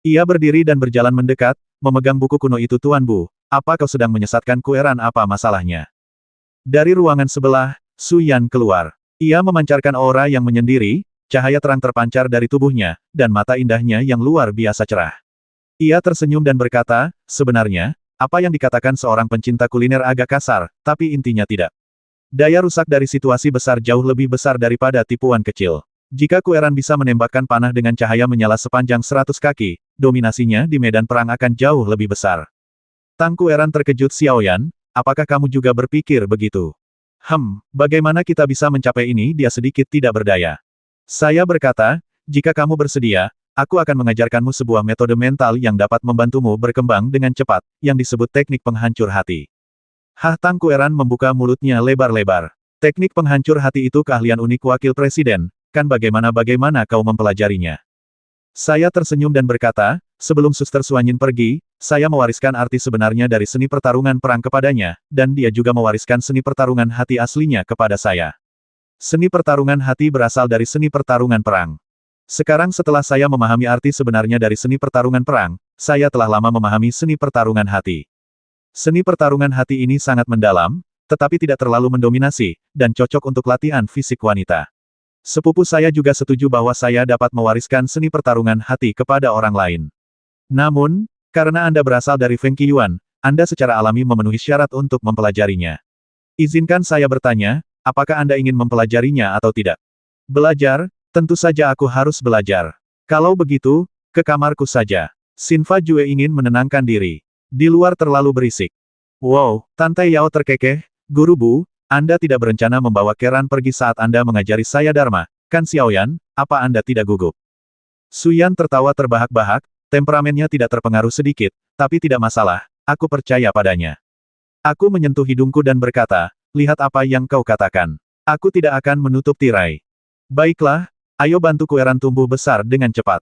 Ia berdiri dan berjalan mendekat, memegang buku kuno itu. Tuan Bu, apa kau sedang menyesatkan Kueran? Apa masalahnya? Dari ruangan sebelah, Su Yan keluar. Ia memancarkan aura yang menyendiri, cahaya terang terpancar dari tubuhnya, dan mata indahnya yang luar biasa cerah. Ia tersenyum dan berkata, sebenarnya, apa yang dikatakan seorang pencinta kuliner agak kasar, tapi intinya tidak. Daya rusak dari situasi besar jauh lebih besar daripada tipuan kecil. Jika Kueran bisa menembakkan panah dengan cahaya menyala sepanjang 100 kaki, dominasinya di medan perang akan jauh lebih besar. Tang Kueran terkejut. Xiaoyan, apakah kamu juga berpikir begitu? Bagaimana kita bisa mencapai ini? Dia sedikit tidak berdaya. Saya berkata, jika kamu bersedia, aku akan mengajarkanmu sebuah metode mental yang dapat membantumu berkembang dengan cepat, yang disebut teknik penghancur hati. Tang Kueran membuka mulutnya lebar-lebar. Teknik penghancur hati itu keahlian unik wakil presiden, kan bagaimana kau mempelajarinya? Saya tersenyum dan berkata, sebelum Suster Suanyin pergi, saya mewariskan arti sebenarnya dari seni pertarungan perang kepadanya, dan dia juga mewariskan seni pertarungan hati aslinya kepada saya. Seni pertarungan hati berasal dari seni pertarungan perang. Sekarang setelah saya memahami arti sebenarnya dari seni pertarungan perang, saya telah lama memahami seni pertarungan hati. Seni pertarungan hati ini sangat mendalam, tetapi tidak terlalu mendominasi, dan cocok untuk latihan fisik wanita. Sepupu saya juga setuju bahwa saya dapat mewariskan seni pertarungan hati kepada orang lain. Namun, karena Anda berasal dari Feng Qiyuan, Anda secara alami memenuhi syarat untuk mempelajarinya. Izinkan saya bertanya, apakah Anda ingin mempelajarinya atau tidak? Belajar? Tentu saja aku harus belajar. Kalau begitu, ke kamarku saja. Xinfa Jue ingin menenangkan diri. Di luar terlalu berisik. Wow, Tante Yao terkekeh, Guru Bu, Anda tidak berencana membawa Keran pergi saat Anda mengajari saya Dharma, kan Xiaoyan, apa Anda tidak gugup? Suyan tertawa terbahak-bahak, temperamennya tidak terpengaruh sedikit, tapi tidak masalah, aku percaya padanya. Aku menyentuh hidungku dan berkata, lihat apa yang kau katakan. Aku tidak akan menutup tirai. Baiklah, ayo bantu Kueran tumbuh besar dengan cepat.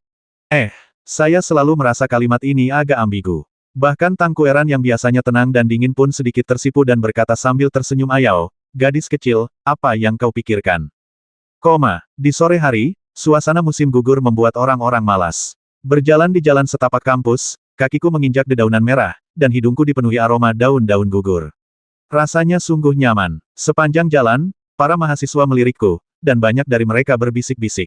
Saya selalu merasa kalimat ini agak ambigu. Bahkan Tang Kueran yang biasanya tenang dan dingin pun sedikit tersipu dan berkata sambil tersenyum, Ayao, gadis kecil, apa yang kau pikirkan? Di sore hari, suasana musim gugur membuat orang-orang malas. Berjalan di jalan setapak kampus, kakiku menginjak dedaunan merah, dan hidungku dipenuhi aroma daun-daun gugur. Rasanya sungguh nyaman. Sepanjang jalan, para mahasiswa melirikku, dan banyak dari mereka berbisik-bisik.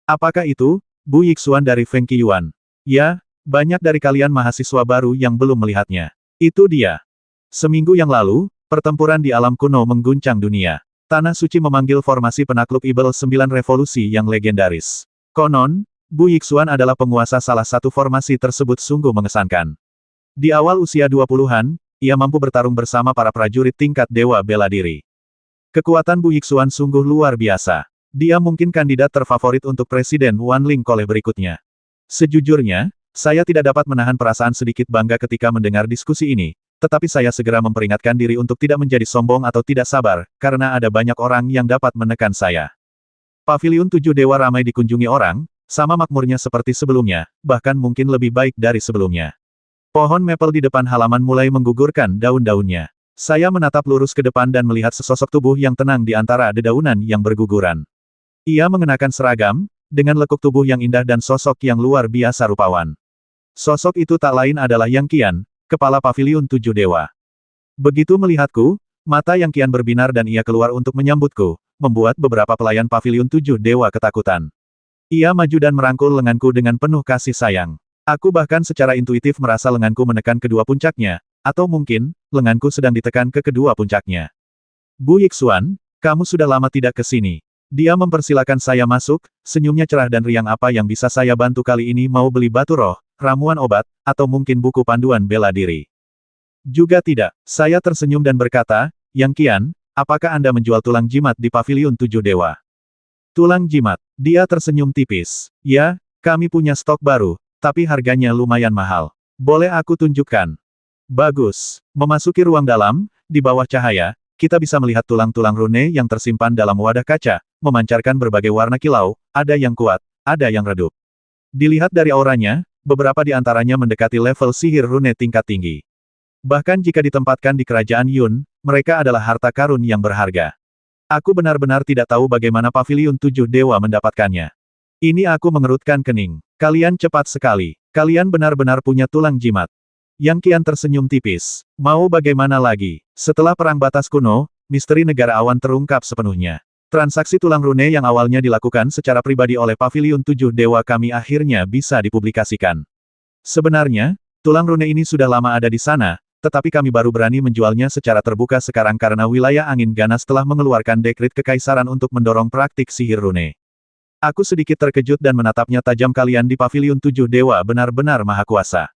Apakah itu, Bu Yixuan dari Feng Qiyuan? Ya, banyak dari kalian mahasiswa baru yang belum melihatnya. Itu dia. Seminggu yang lalu, pertempuran di alam kuno mengguncang dunia. Tanah Suci memanggil formasi penakluk Ibel 9 revolusi yang legendaris. Konon, Bu Yixuan adalah penguasa salah satu formasi tersebut. Sungguh mengesankan. Di awal usia 20-an, ia mampu bertarung bersama para prajurit tingkat dewa bela diri. Kekuatan Bu Yixuan sungguh luar biasa. Dia mungkin kandidat terfavorit untuk Presiden Wanling College berikutnya. Sejujurnya, saya tidak dapat menahan perasaan sedikit bangga ketika mendengar diskusi ini, tetapi saya segera memperingatkan diri untuk tidak menjadi sombong atau tidak sabar, karena ada banyak orang yang dapat menekan saya. Paviliun 7 Dewa ramai dikunjungi orang, sama makmurnya seperti sebelumnya, bahkan mungkin lebih baik dari sebelumnya. Pohon maple di depan halaman mulai menggugurkan daun-daunnya. Saya menatap lurus ke depan dan melihat sesosok tubuh yang tenang di antara dedaunan yang berguguran. Ia mengenakan seragam, dengan lekuk tubuh yang indah dan sosok yang luar biasa rupawan. Sosok itu tak lain adalah Yang Qian, kepala Paviliun 7 Dewa. Begitu melihatku, mata Yang Qian berbinar dan ia keluar untuk menyambutku, membuat beberapa pelayan Paviliun 7 Dewa ketakutan. Ia maju dan merangkul lenganku dengan penuh kasih sayang. Aku bahkan secara intuitif merasa lenganku menekan kedua puncaknya, atau mungkin, lenganku sedang ditekan ke kedua puncaknya. Bu Yixuan, kamu sudah lama tidak ke sini. Dia mempersilakan saya masuk, senyumnya cerah dan riang. Apa yang bisa saya bantu kali ini? Mau beli batu roh, ramuan obat, atau mungkin buku panduan bela diri? Juga tidak. Saya tersenyum dan berkata, Yang Qian, apakah Anda menjual tulang jimat di Paviliun 7 Dewa? Tulang jimat. Dia tersenyum tipis. Ya, kami punya stok baru, tapi harganya lumayan mahal. Boleh aku tunjukkan? Bagus. Memasuki ruang dalam, di bawah cahaya, kita bisa melihat tulang-tulang rune yang tersimpan dalam wadah kaca, memancarkan berbagai warna kilau, ada yang kuat, ada yang redup. Dilihat dari auranya, beberapa di antaranya mendekati level sihir rune tingkat tinggi. Bahkan jika ditempatkan di kerajaan Yun, mereka adalah harta karun yang berharga. Aku benar-benar tidak tahu bagaimana Paviliun 7 Dewa mendapatkannya. Ini aku mengerutkan kening. Kalian cepat sekali. Kalian benar-benar punya tulang jimat. Yang Qian tersenyum tipis. Mau bagaimana lagi? Setelah Perang Batas Kuno, misteri negara awan terungkap sepenuhnya. Transaksi tulang rune yang awalnya dilakukan secara pribadi oleh Paviliun 7 Dewa kami akhirnya bisa dipublikasikan. Sebenarnya, tulang rune ini sudah lama ada di sana, tetapi kami baru berani menjualnya secara terbuka sekarang karena wilayah angin ganas telah mengeluarkan dekrit kekaisaran untuk mendorong praktik sihir rune. Aku sedikit terkejut dan menatapnya tajam. Kalian di Paviliun 7 Dewa benar-benar maha kuasa.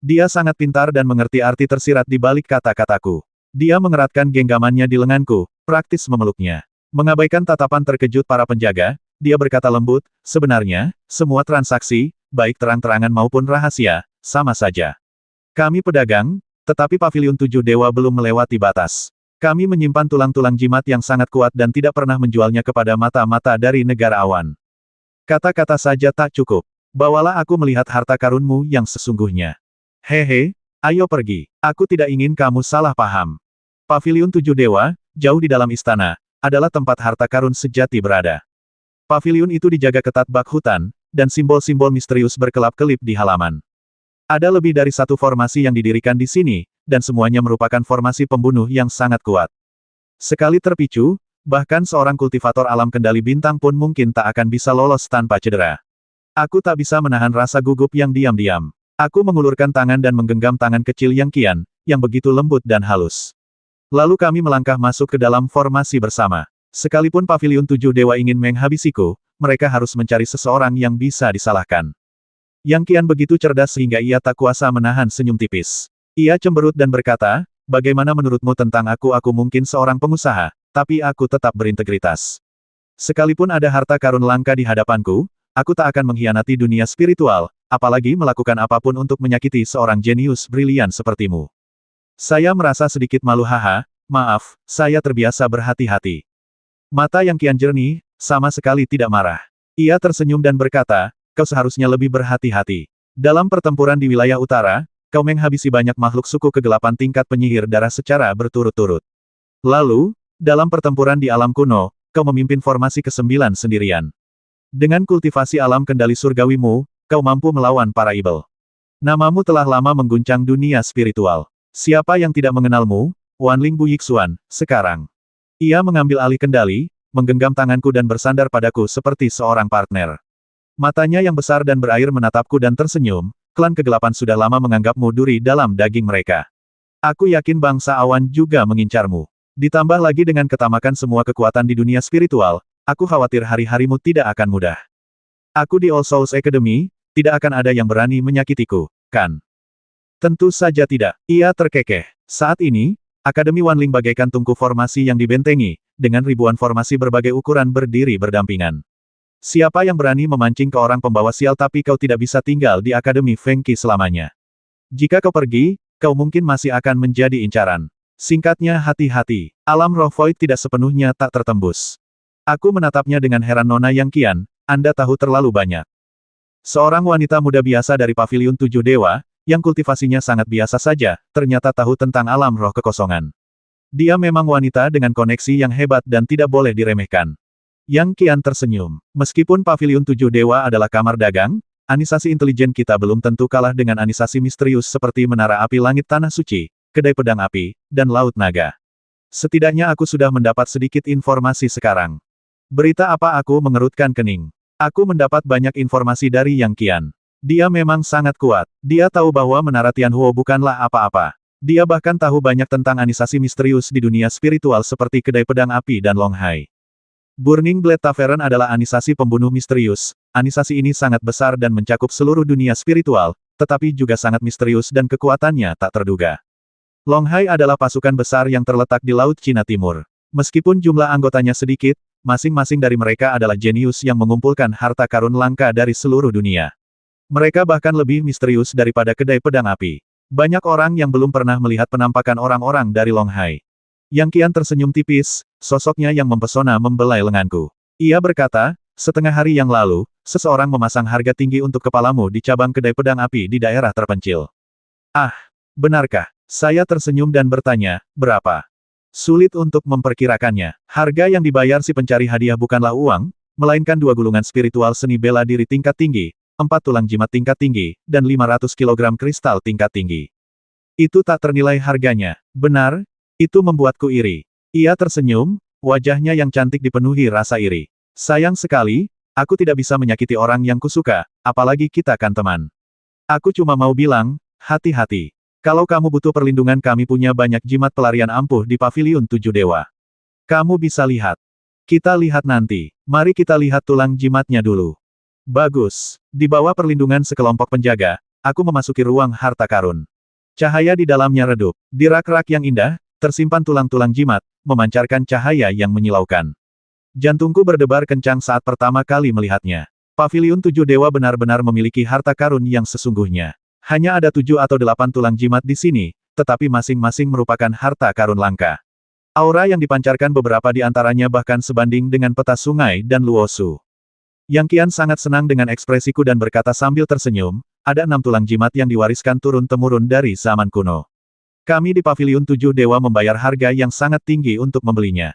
Dia sangat pintar dan mengerti arti tersirat di balik kata-kataku. Dia mengeratkan genggamannya di lenganku, praktis memeluknya. Mengabaikan tatapan terkejut para penjaga, dia berkata lembut, sebenarnya, semua transaksi, baik terang-terangan maupun rahasia, sama saja. Kami pedagang, tetapi Paviliun 7 Dewa belum melewati batas. Kami menyimpan tulang-tulang jimat yang sangat kuat dan tidak pernah menjualnya kepada mata-mata dari negara awan. Kata-kata saja tak cukup. Bawalah aku melihat harta karunmu yang sesungguhnya. Hehe, ayo pergi. Aku tidak ingin kamu salah paham. Paviliun 7 Dewa, jauh di dalam istana, adalah tempat harta karun sejati berada. Paviliun itu dijaga ketat bak hutan, dan simbol-simbol misterius berkelap-kelip di halaman. Ada lebih dari satu formasi yang didirikan di sini, dan semuanya merupakan formasi pembunuh yang sangat kuat. Sekali terpicu, bahkan seorang kultivator alam kendali bintang pun mungkin tak akan bisa lolos tanpa cedera. Aku tak bisa menahan rasa gugup yang diam-diam. Aku mengulurkan tangan dan menggenggam tangan kecil Yang Qian, yang begitu lembut dan halus. Lalu kami melangkah masuk ke dalam formasi bersama. Sekalipun Paviliun 7 Dewa ingin menghabisiku, mereka harus mencari seseorang yang bisa disalahkan. Yang Qian begitu cerdas sehingga ia tak kuasa menahan senyum tipis. Ia cemberut dan berkata, bagaimana menurutmu tentang aku? Aku mungkin seorang pengusaha, tapi aku tetap berintegritas. Sekalipun ada harta karun langka di hadapanku, aku tak akan mengkhianati dunia spiritual, apalagi melakukan apapun untuk menyakiti seorang jenius brilian sepertimu. Saya merasa sedikit malu. Haha, maaf, saya terbiasa berhati-hati. Mata Yang Qian jernih, sama sekali tidak marah. Ia tersenyum dan berkata, kau seharusnya lebih berhati-hati. Dalam pertempuran di wilayah utara, kau menghabisi banyak makhluk suku kegelapan tingkat penyihir darah secara berturut-turut. Lalu, dalam pertempuran di alam kuno, kau memimpin formasi ke-9 sendirian. Dengan kultivasi alam kendali surgawimu, kau mampu melawan para ibel. Namamu telah lama mengguncang dunia spiritual. Siapa yang tidak mengenalmu, Wanling Bu Yixuan, sekarang? Ia mengambil alih kendali, menggenggam tanganku dan bersandar padaku seperti seorang partner. Matanya yang besar dan berair menatapku dan tersenyum, klan kegelapan sudah lama menganggapmu duri dalam daging mereka. Aku yakin bangsa awan juga mengincarmu. Ditambah lagi dengan ketamakan semua kekuatan di dunia spiritual, aku khawatir hari-harimu tidak akan mudah. Aku di All Souls Academy, tidak akan ada yang berani menyakitiku, kan? Tentu saja tidak. Ia terkekeh. Saat ini, Akademi Wanling bagaikan tungku formasi yang dibentengi, dengan ribuan formasi berbagai ukuran berdiri berdampingan. Siapa yang berani memancing ke orang pembawa sial? Tapi kau tidak bisa tinggal di Akademi Feng Qi selamanya. Jika kau pergi, kau mungkin masih akan menjadi incaran. Singkatnya hati-hati. Alam roh void tidak sepenuhnya tak tertembus. Aku menatapnya dengan heran. Nona Yang Qian, Anda tahu terlalu banyak. Seorang wanita muda biasa dari Paviliun 7 Dewa, yang kultivasinya sangat biasa saja, ternyata tahu tentang alam roh kekosongan. Dia memang wanita dengan koneksi yang hebat dan tidak boleh diremehkan. Yang Qian tersenyum. Meskipun Paviliun 7 Dewa adalah kamar dagang, anisasi intelijen kita belum tentu kalah dengan anisasi misterius seperti Menara Api Langit Tanah Suci, Kedai Pedang Api, dan Laut Naga. Setidaknya aku sudah mendapat sedikit informasi sekarang. Berita apa? Aku mengerutkan kening. Aku mendapat banyak informasi dari Yang Qian. Dia memang sangat kuat. Dia tahu bahwa Menara Tianhuo bukanlah apa-apa. Dia bahkan tahu banyak tentang anisasi misterius di dunia spiritual seperti Kedai Pedang Api dan Longhai. Burning Blade Tavern adalah anisasi pembunuh misterius. Anisasi ini sangat besar dan mencakup seluruh dunia spiritual, tetapi juga sangat misterius dan kekuatannya tak terduga. Longhai adalah pasukan besar yang terletak di Laut Cina Timur. Meskipun jumlah anggotanya sedikit, masing-masing dari mereka adalah jenius yang mengumpulkan harta karun langka dari seluruh dunia. Mereka bahkan lebih misterius daripada Kedai Pedang Api. Banyak orang yang belum pernah melihat penampakan orang-orang dari Longhai. Yang Qian tersenyum tipis, sosoknya yang mempesona membelai lenganku. Ia berkata, setengah hari yang lalu, seseorang memasang harga tinggi untuk kepalamu di cabang Kedai Pedang Api di daerah terpencil. Ah, benarkah? Saya tersenyum dan bertanya, berapa? Sulit untuk memperkirakannya. Harga yang dibayar si pencari hadiah bukanlah uang, melainkan 2 gulungan spiritual seni bela diri tingkat tinggi, 4 tulang jimat tingkat tinggi, dan 500 kg kristal tingkat tinggi. Itu tak ternilai harganya. Benar, itu membuatku iri. Ia tersenyum, Wajahnya yang cantik dipenuhi rasa iri. Sayang sekali, aku tidak bisa menyakiti orang yang kusuka, apalagi kita kan teman. Aku cuma mau bilang, hati-hati. Kalau kamu butuh perlindungan kami punya banyak jimat pelarian ampuh di Paviliun Tujuh Dewa. Kamu bisa lihat. Kita lihat nanti. Mari kita lihat tulang jimatnya dulu. Bagus. Di bawah perlindungan sekelompok penjaga, aku memasuki ruang harta karun. Cahaya di dalamnya redup. Di rak-rak yang indah, tersimpan tulang-tulang jimat, memancarkan cahaya yang menyilaukan. Jantungku berdebar kencang saat pertama kali melihatnya. Paviliun Tujuh Dewa benar-benar memiliki harta karun yang sesungguhnya. Hanya ada 7 atau 8 tulang jimat di sini, tetapi masing-masing merupakan harta karun langka. Aura yang dipancarkan beberapa di antaranya bahkan sebanding dengan peta sungai dan Luosu. Yang Qian sangat senang dengan ekspresiku dan berkata sambil tersenyum, ada 6 tulang jimat yang diwariskan turun-temurun dari zaman kuno. Kami di Paviliun Tujuh Dewa membayar harga yang sangat tinggi untuk membelinya.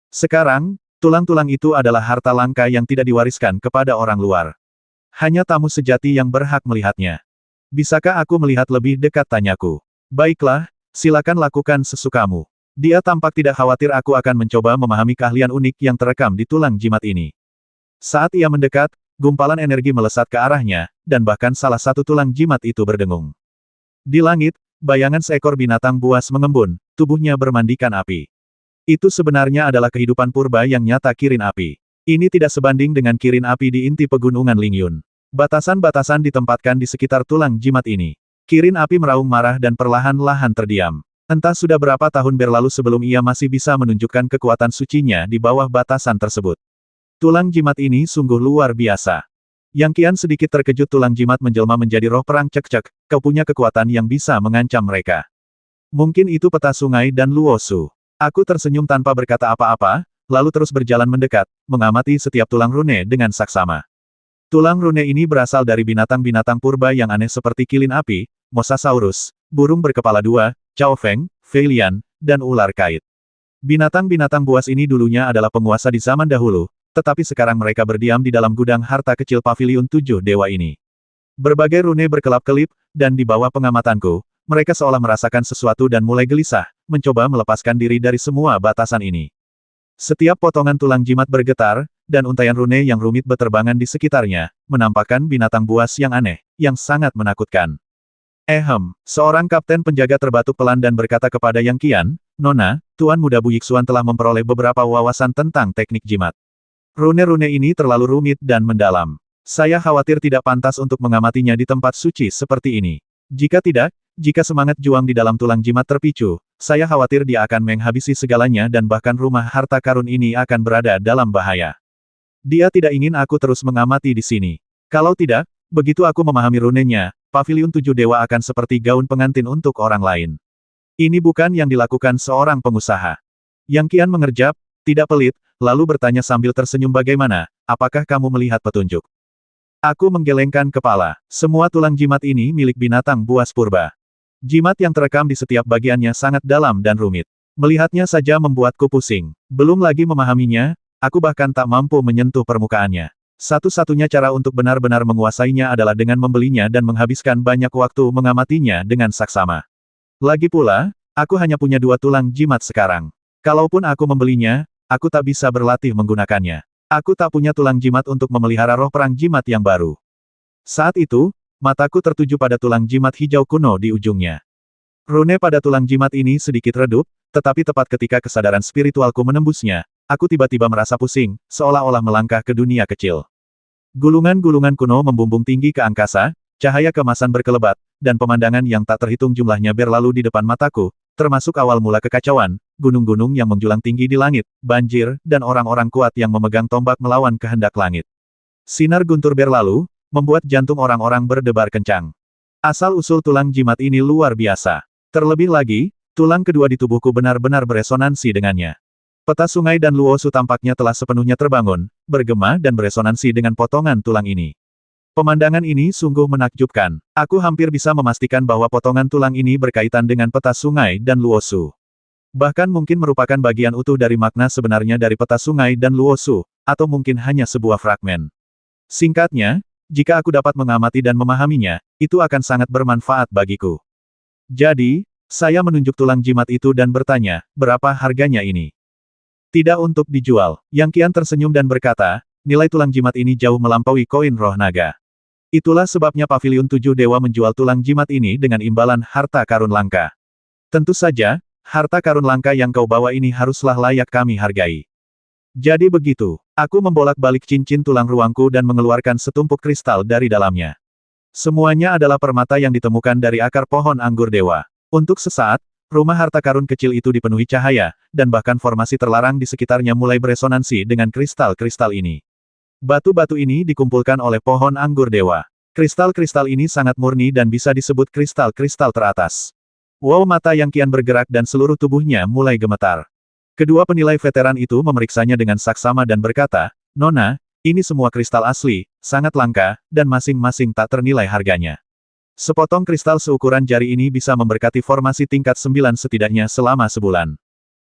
Sekarang, tulang-tulang itu adalah harta langka yang tidak diwariskan kepada orang luar. Hanya tamu sejati yang berhak melihatnya. Bisakah aku melihat lebih dekat, tanyaku. Baiklah, silakan lakukan sesukamu. Dia tampak tidak khawatir aku akan mencoba memahami keahlian unik yang terekam di tulang jimat ini. Saat ia mendekat, gumpalan energi melesat ke arahnya, dan bahkan salah satu tulang jimat itu berdengung. Di langit, bayangan seekor binatang buas mengembun, tubuhnya bermandikan api. Itu sebenarnya adalah kehidupan purba yang nyata kirin api. Ini tidak sebanding dengan kirin api di inti pegunungan Lingyun. Batasan-batasan ditempatkan di sekitar tulang jimat ini. Kirin api meraung marah dan perlahan-lahan terdiam. Entah sudah berapa tahun berlalu sebelum ia masih bisa menunjukkan kekuatan sucinya di bawah batasan tersebut. Tulang jimat ini sungguh luar biasa. Yang Qian sedikit terkejut, tulang jimat menjelma menjadi roh perang cek-cek, kau punya kekuatan yang bisa mengancam mereka. Mungkin itu peta sungai dan Luosu. Aku tersenyum tanpa berkata apa-apa, lalu terus berjalan mendekat, mengamati setiap tulang rune dengan saksama. Tulang rune ini berasal dari binatang-binatang purba yang aneh seperti kilin api, Mosasaurus, burung berkepala dua, Chao Feng, Feilian, dan ular kait. Binatang-binatang buas ini dulunya adalah penguasa di zaman dahulu, tetapi sekarang mereka berdiam di dalam gudang harta kecil Paviliun Tujuh Dewa ini. Berbagai rune berkelap-kelip, dan di bawah pengamatanku, mereka seolah merasakan sesuatu dan mulai gelisah, mencoba melepaskan diri dari semua batasan ini. Setiap potongan tulang jimat bergetar, dan untaian rune yang rumit beterbangan di sekitarnya, menampakkan binatang buas yang aneh, yang sangat menakutkan. Seorang kapten penjaga terbatuk pelan dan berkata kepada Yang Qian, Nona, Tuan Muda Bu Yixuan telah memperoleh beberapa wawasan tentang teknik jimat. Rune-rune ini terlalu rumit dan mendalam. Saya khawatir tidak pantas untuk mengamatinya di tempat suci seperti ini. Jika tidak, jika semangat juang di dalam tulang jimat terpicu, saya khawatir dia akan menghabisi segalanya dan bahkan rumah harta karun ini akan berada dalam bahaya. Dia tidak ingin aku terus mengamati di sini. Kalau tidak, begitu aku memahami runenya, Paviliun Tujuh Dewa akan seperti gaun pengantin untuk orang lain. Ini bukan yang dilakukan seorang pengusaha. Yang Qian mengerjap, tidak pelit, lalu bertanya sambil tersenyum, bagaimana, apakah kamu melihat petunjuk? Aku menggelengkan kepala. Semua tulang jimat ini milik binatang buas purba. Jimat yang terekam di setiap bagiannya sangat dalam dan rumit. Melihatnya saja membuatku pusing. Belum lagi memahaminya, aku bahkan tak mampu menyentuh permukaannya. Satu-satunya cara untuk benar-benar menguasainya adalah dengan membelinya dan menghabiskan banyak waktu mengamatinya dengan saksama. Lagi pula, aku hanya punya 2 tulang jimat sekarang. Kalaupun aku membelinya, aku tak bisa berlatih menggunakannya. Aku tak punya tulang jimat untuk memelihara roh perang jimat yang baru. Saat itu, mataku tertuju pada tulang jimat hijau kuno di ujungnya. Rune pada tulang jimat ini sedikit redup, tetapi tepat ketika kesadaran spiritualku menembusnya, aku tiba-tiba merasa pusing, seolah-olah melangkah ke dunia kecil. Gulungan-gulungan kuno membumbung tinggi ke angkasa, cahaya keemasan berkelebat, dan pemandangan yang tak terhitung jumlahnya berlalu di depan mataku, termasuk awal mula kekacauan, gunung-gunung yang menjulang tinggi di langit, banjir, dan orang-orang kuat yang memegang tombak melawan kehendak langit. Sinar guntur berlalu, membuat jantung orang-orang berdebar kencang. Asal-usul tulang jimat ini luar biasa. Terlebih lagi, tulang kedua di tubuhku benar-benar beresonansi dengannya. Peta sungai dan Luosu tampaknya telah sepenuhnya terbangun, bergema dan beresonansi dengan potongan tulang ini. Pemandangan ini sungguh menakjubkan. Aku hampir bisa memastikan bahwa potongan tulang ini berkaitan dengan peta sungai dan Luosu. Bahkan mungkin merupakan bagian utuh dari makna sebenarnya dari peta sungai dan Luosu, atau mungkin hanya sebuah fragmen. Singkatnya, jika aku dapat mengamati dan memahaminya, itu akan sangat bermanfaat bagiku. Jadi, saya menunjuk tulang jimat itu dan bertanya, berapa harganya ini? Tidak untuk dijual. Yang Qian tersenyum dan berkata, nilai tulang jimat ini jauh melampaui koin roh naga. Itulah sebabnya Paviliun Tujuh Dewa menjual tulang jimat ini dengan imbalan harta karun langka. Tentu saja, harta karun langka yang kau bawa ini haruslah layak kami hargai. Jadi begitu, aku membolak-balik cincin tulang ruangku dan mengeluarkan setumpuk kristal dari dalamnya. Semuanya adalah permata yang ditemukan dari akar pohon anggur dewa. Untuk sesaat, rumah harta karun kecil itu dipenuhi cahaya, dan bahkan formasi terlarang di sekitarnya mulai beresonansi dengan kristal-kristal ini. Batu-batu ini dikumpulkan oleh pohon anggur dewa. Kristal-kristal ini sangat murni dan bisa disebut kristal-kristal teratas. Wow, mata Yang Qian bergerak dan seluruh tubuhnya mulai gemetar. Kedua penilai veteran itu memeriksanya dengan saksama dan berkata, Nona, ini semua kristal asli, sangat langka, dan masing-masing tak ternilai harganya. Sepotong kristal seukuran jari ini bisa memberkati formasi tingkat 9 setidaknya selama sebulan.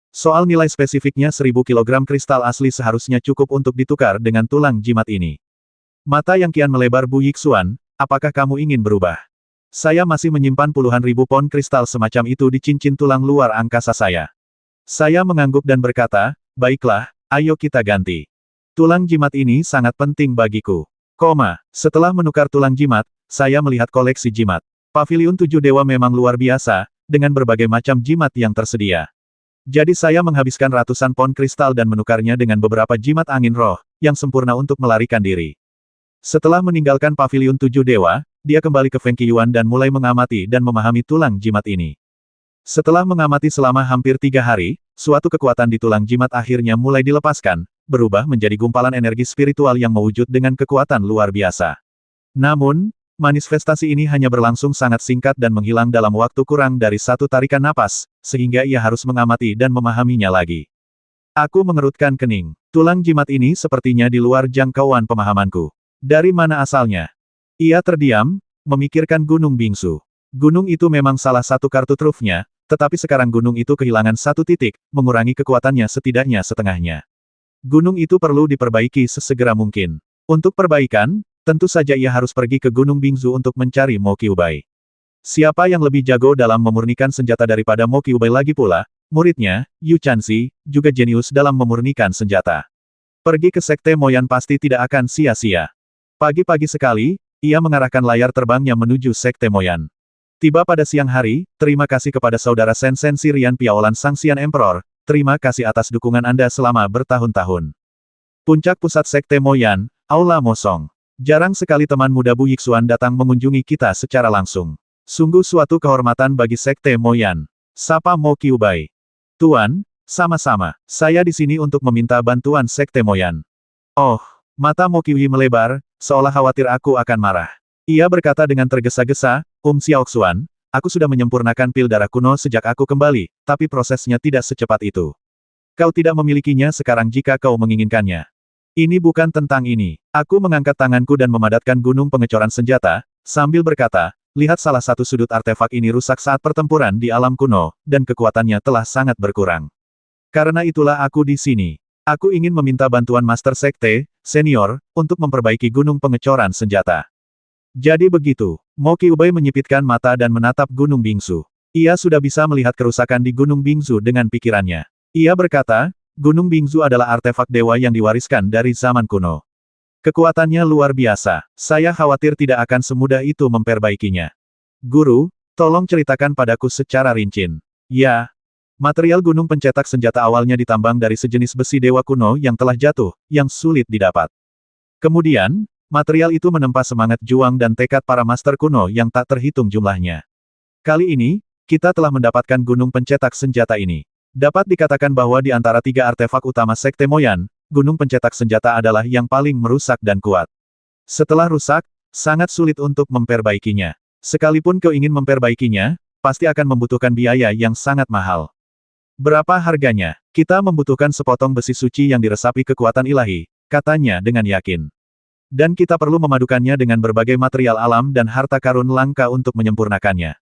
Soal nilai spesifiknya 1000 kg kristal asli seharusnya cukup untuk ditukar dengan tulang jimat ini. Mata Yang Qian melebar. Bu Yixuan, apakah kamu ingin berubah? Saya masih menyimpan puluhan ribu pon kristal semacam itu di cincin tulang luar angkasa saya. Saya mengangguk dan berkata, baiklah, ayo kita ganti. Tulang jimat ini sangat penting bagiku. Setelah menukar tulang jimat, saya melihat koleksi jimat. Paviliun Tujuh Dewa memang luar biasa, dengan berbagai macam jimat yang tersedia. Jadi saya menghabiskan ratusan pon kristal dan menukarnya dengan beberapa jimat angin roh, yang sempurna untuk melarikan diri. Setelah meninggalkan Paviliun Tujuh Dewa, dia kembali ke Feng Qiyuan dan mulai mengamati dan memahami tulang jimat ini. Setelah mengamati selama hampir 3 hari, suatu kekuatan di tulang jimat akhirnya mulai dilepaskan, berubah menjadi gumpalan energi spiritual yang mewujud dengan kekuatan luar biasa. Namun, manifestasi ini hanya berlangsung sangat singkat dan menghilang dalam waktu kurang dari 1 tarikan napas, sehingga ia harus mengamati dan memahaminya lagi. Aku mengerutkan kening. Tulang jimat ini sepertinya di luar jangkauan pemahamanku. Dari mana asalnya? Ia terdiam, memikirkan Gunung Bingsu. Gunung itu memang salah satu kartu trufnya, tetapi sekarang gunung itu kehilangan 1 titik, mengurangi kekuatannya setidaknya setengahnya. Gunung itu perlu diperbaiki sesegera mungkin. Untuk perbaikan, tentu saja ia harus pergi ke Gunung Bingsu untuk mencari Mo Qiubai. Siapa yang lebih jago dalam memurnikan senjata daripada Mo Qiubai lagi pula, muridnya, Yu Chanxi, juga jenius dalam memurnikan senjata. Pergi ke Sekte Moyan pasti tidak akan sia-sia. Pagi-pagi sekali, ia mengarahkan layar terbangnya menuju Sekte Moyan. Tiba pada siang hari, terima kasih kepada saudara Sen Sirian Piaolan Sang Xian Emperor, terima kasih atas dukungan Anda selama bertahun-tahun. Puncak pusat Sekte Moyan, Aula Mosong. Jarang sekali teman muda Bu Yixuan datang mengunjungi kita secara langsung. Sungguh suatu kehormatan bagi Sekte Moyan. Sapa Mo Qiubai. Tuan, sama-sama, saya di sini untuk meminta bantuan Sekte Moyan. Oh, mata Mo Qiubai melebar, seolah khawatir aku akan marah. Ia berkata dengan tergesa-gesa, Xiaoxuan, aku sudah menyempurnakan pil darah kuno sejak aku kembali, tapi prosesnya tidak secepat itu. Kau tidak memilikinya sekarang jika kau menginginkannya. Ini bukan tentang ini. Aku mengangkat tanganku dan memadatkan gunung pengecoran senjata, sambil berkata, lihat salah satu sudut artefak ini rusak saat pertempuran di alam kuno, dan kekuatannya telah sangat berkurang. Karena itulah aku di sini. Aku ingin meminta bantuan Master Sekte, Senior, untuk memperbaiki gunung pengecoran senjata. Jadi begitu, Mo Qiubai menyipitkan mata dan menatap Gunung Bingsu. Ia sudah bisa melihat kerusakan di Gunung Bingsu dengan pikirannya. Ia berkata, Gunung Bingsu adalah artefak dewa yang diwariskan dari zaman kuno. Kekuatannya luar biasa, saya khawatir tidak akan semudah itu memperbaikinya. Guru, tolong ceritakan padaku secara rinci. Ya, material gunung pencetak senjata awalnya ditambang dari sejenis besi dewa kuno yang telah jatuh, yang sulit didapat. Kemudian, material itu menempa semangat juang dan tekad para master kuno yang tak terhitung jumlahnya. Kali ini, kita telah mendapatkan gunung pencetak senjata ini. Dapat dikatakan bahwa di antara 3 artefak utama Sekte Moyan, gunung pencetak senjata adalah yang paling merusak dan kuat. Setelah rusak, sangat sulit untuk memperbaikinya. Sekalipun kau ingin memperbaikinya, pasti akan membutuhkan biaya yang sangat mahal. Berapa harganya? Kita membutuhkan sepotong besi suci yang diresapi kekuatan ilahi, katanya dengan yakin. Dan kita perlu memadukannya dengan berbagai material alam dan harta karun langka untuk menyempurnakannya.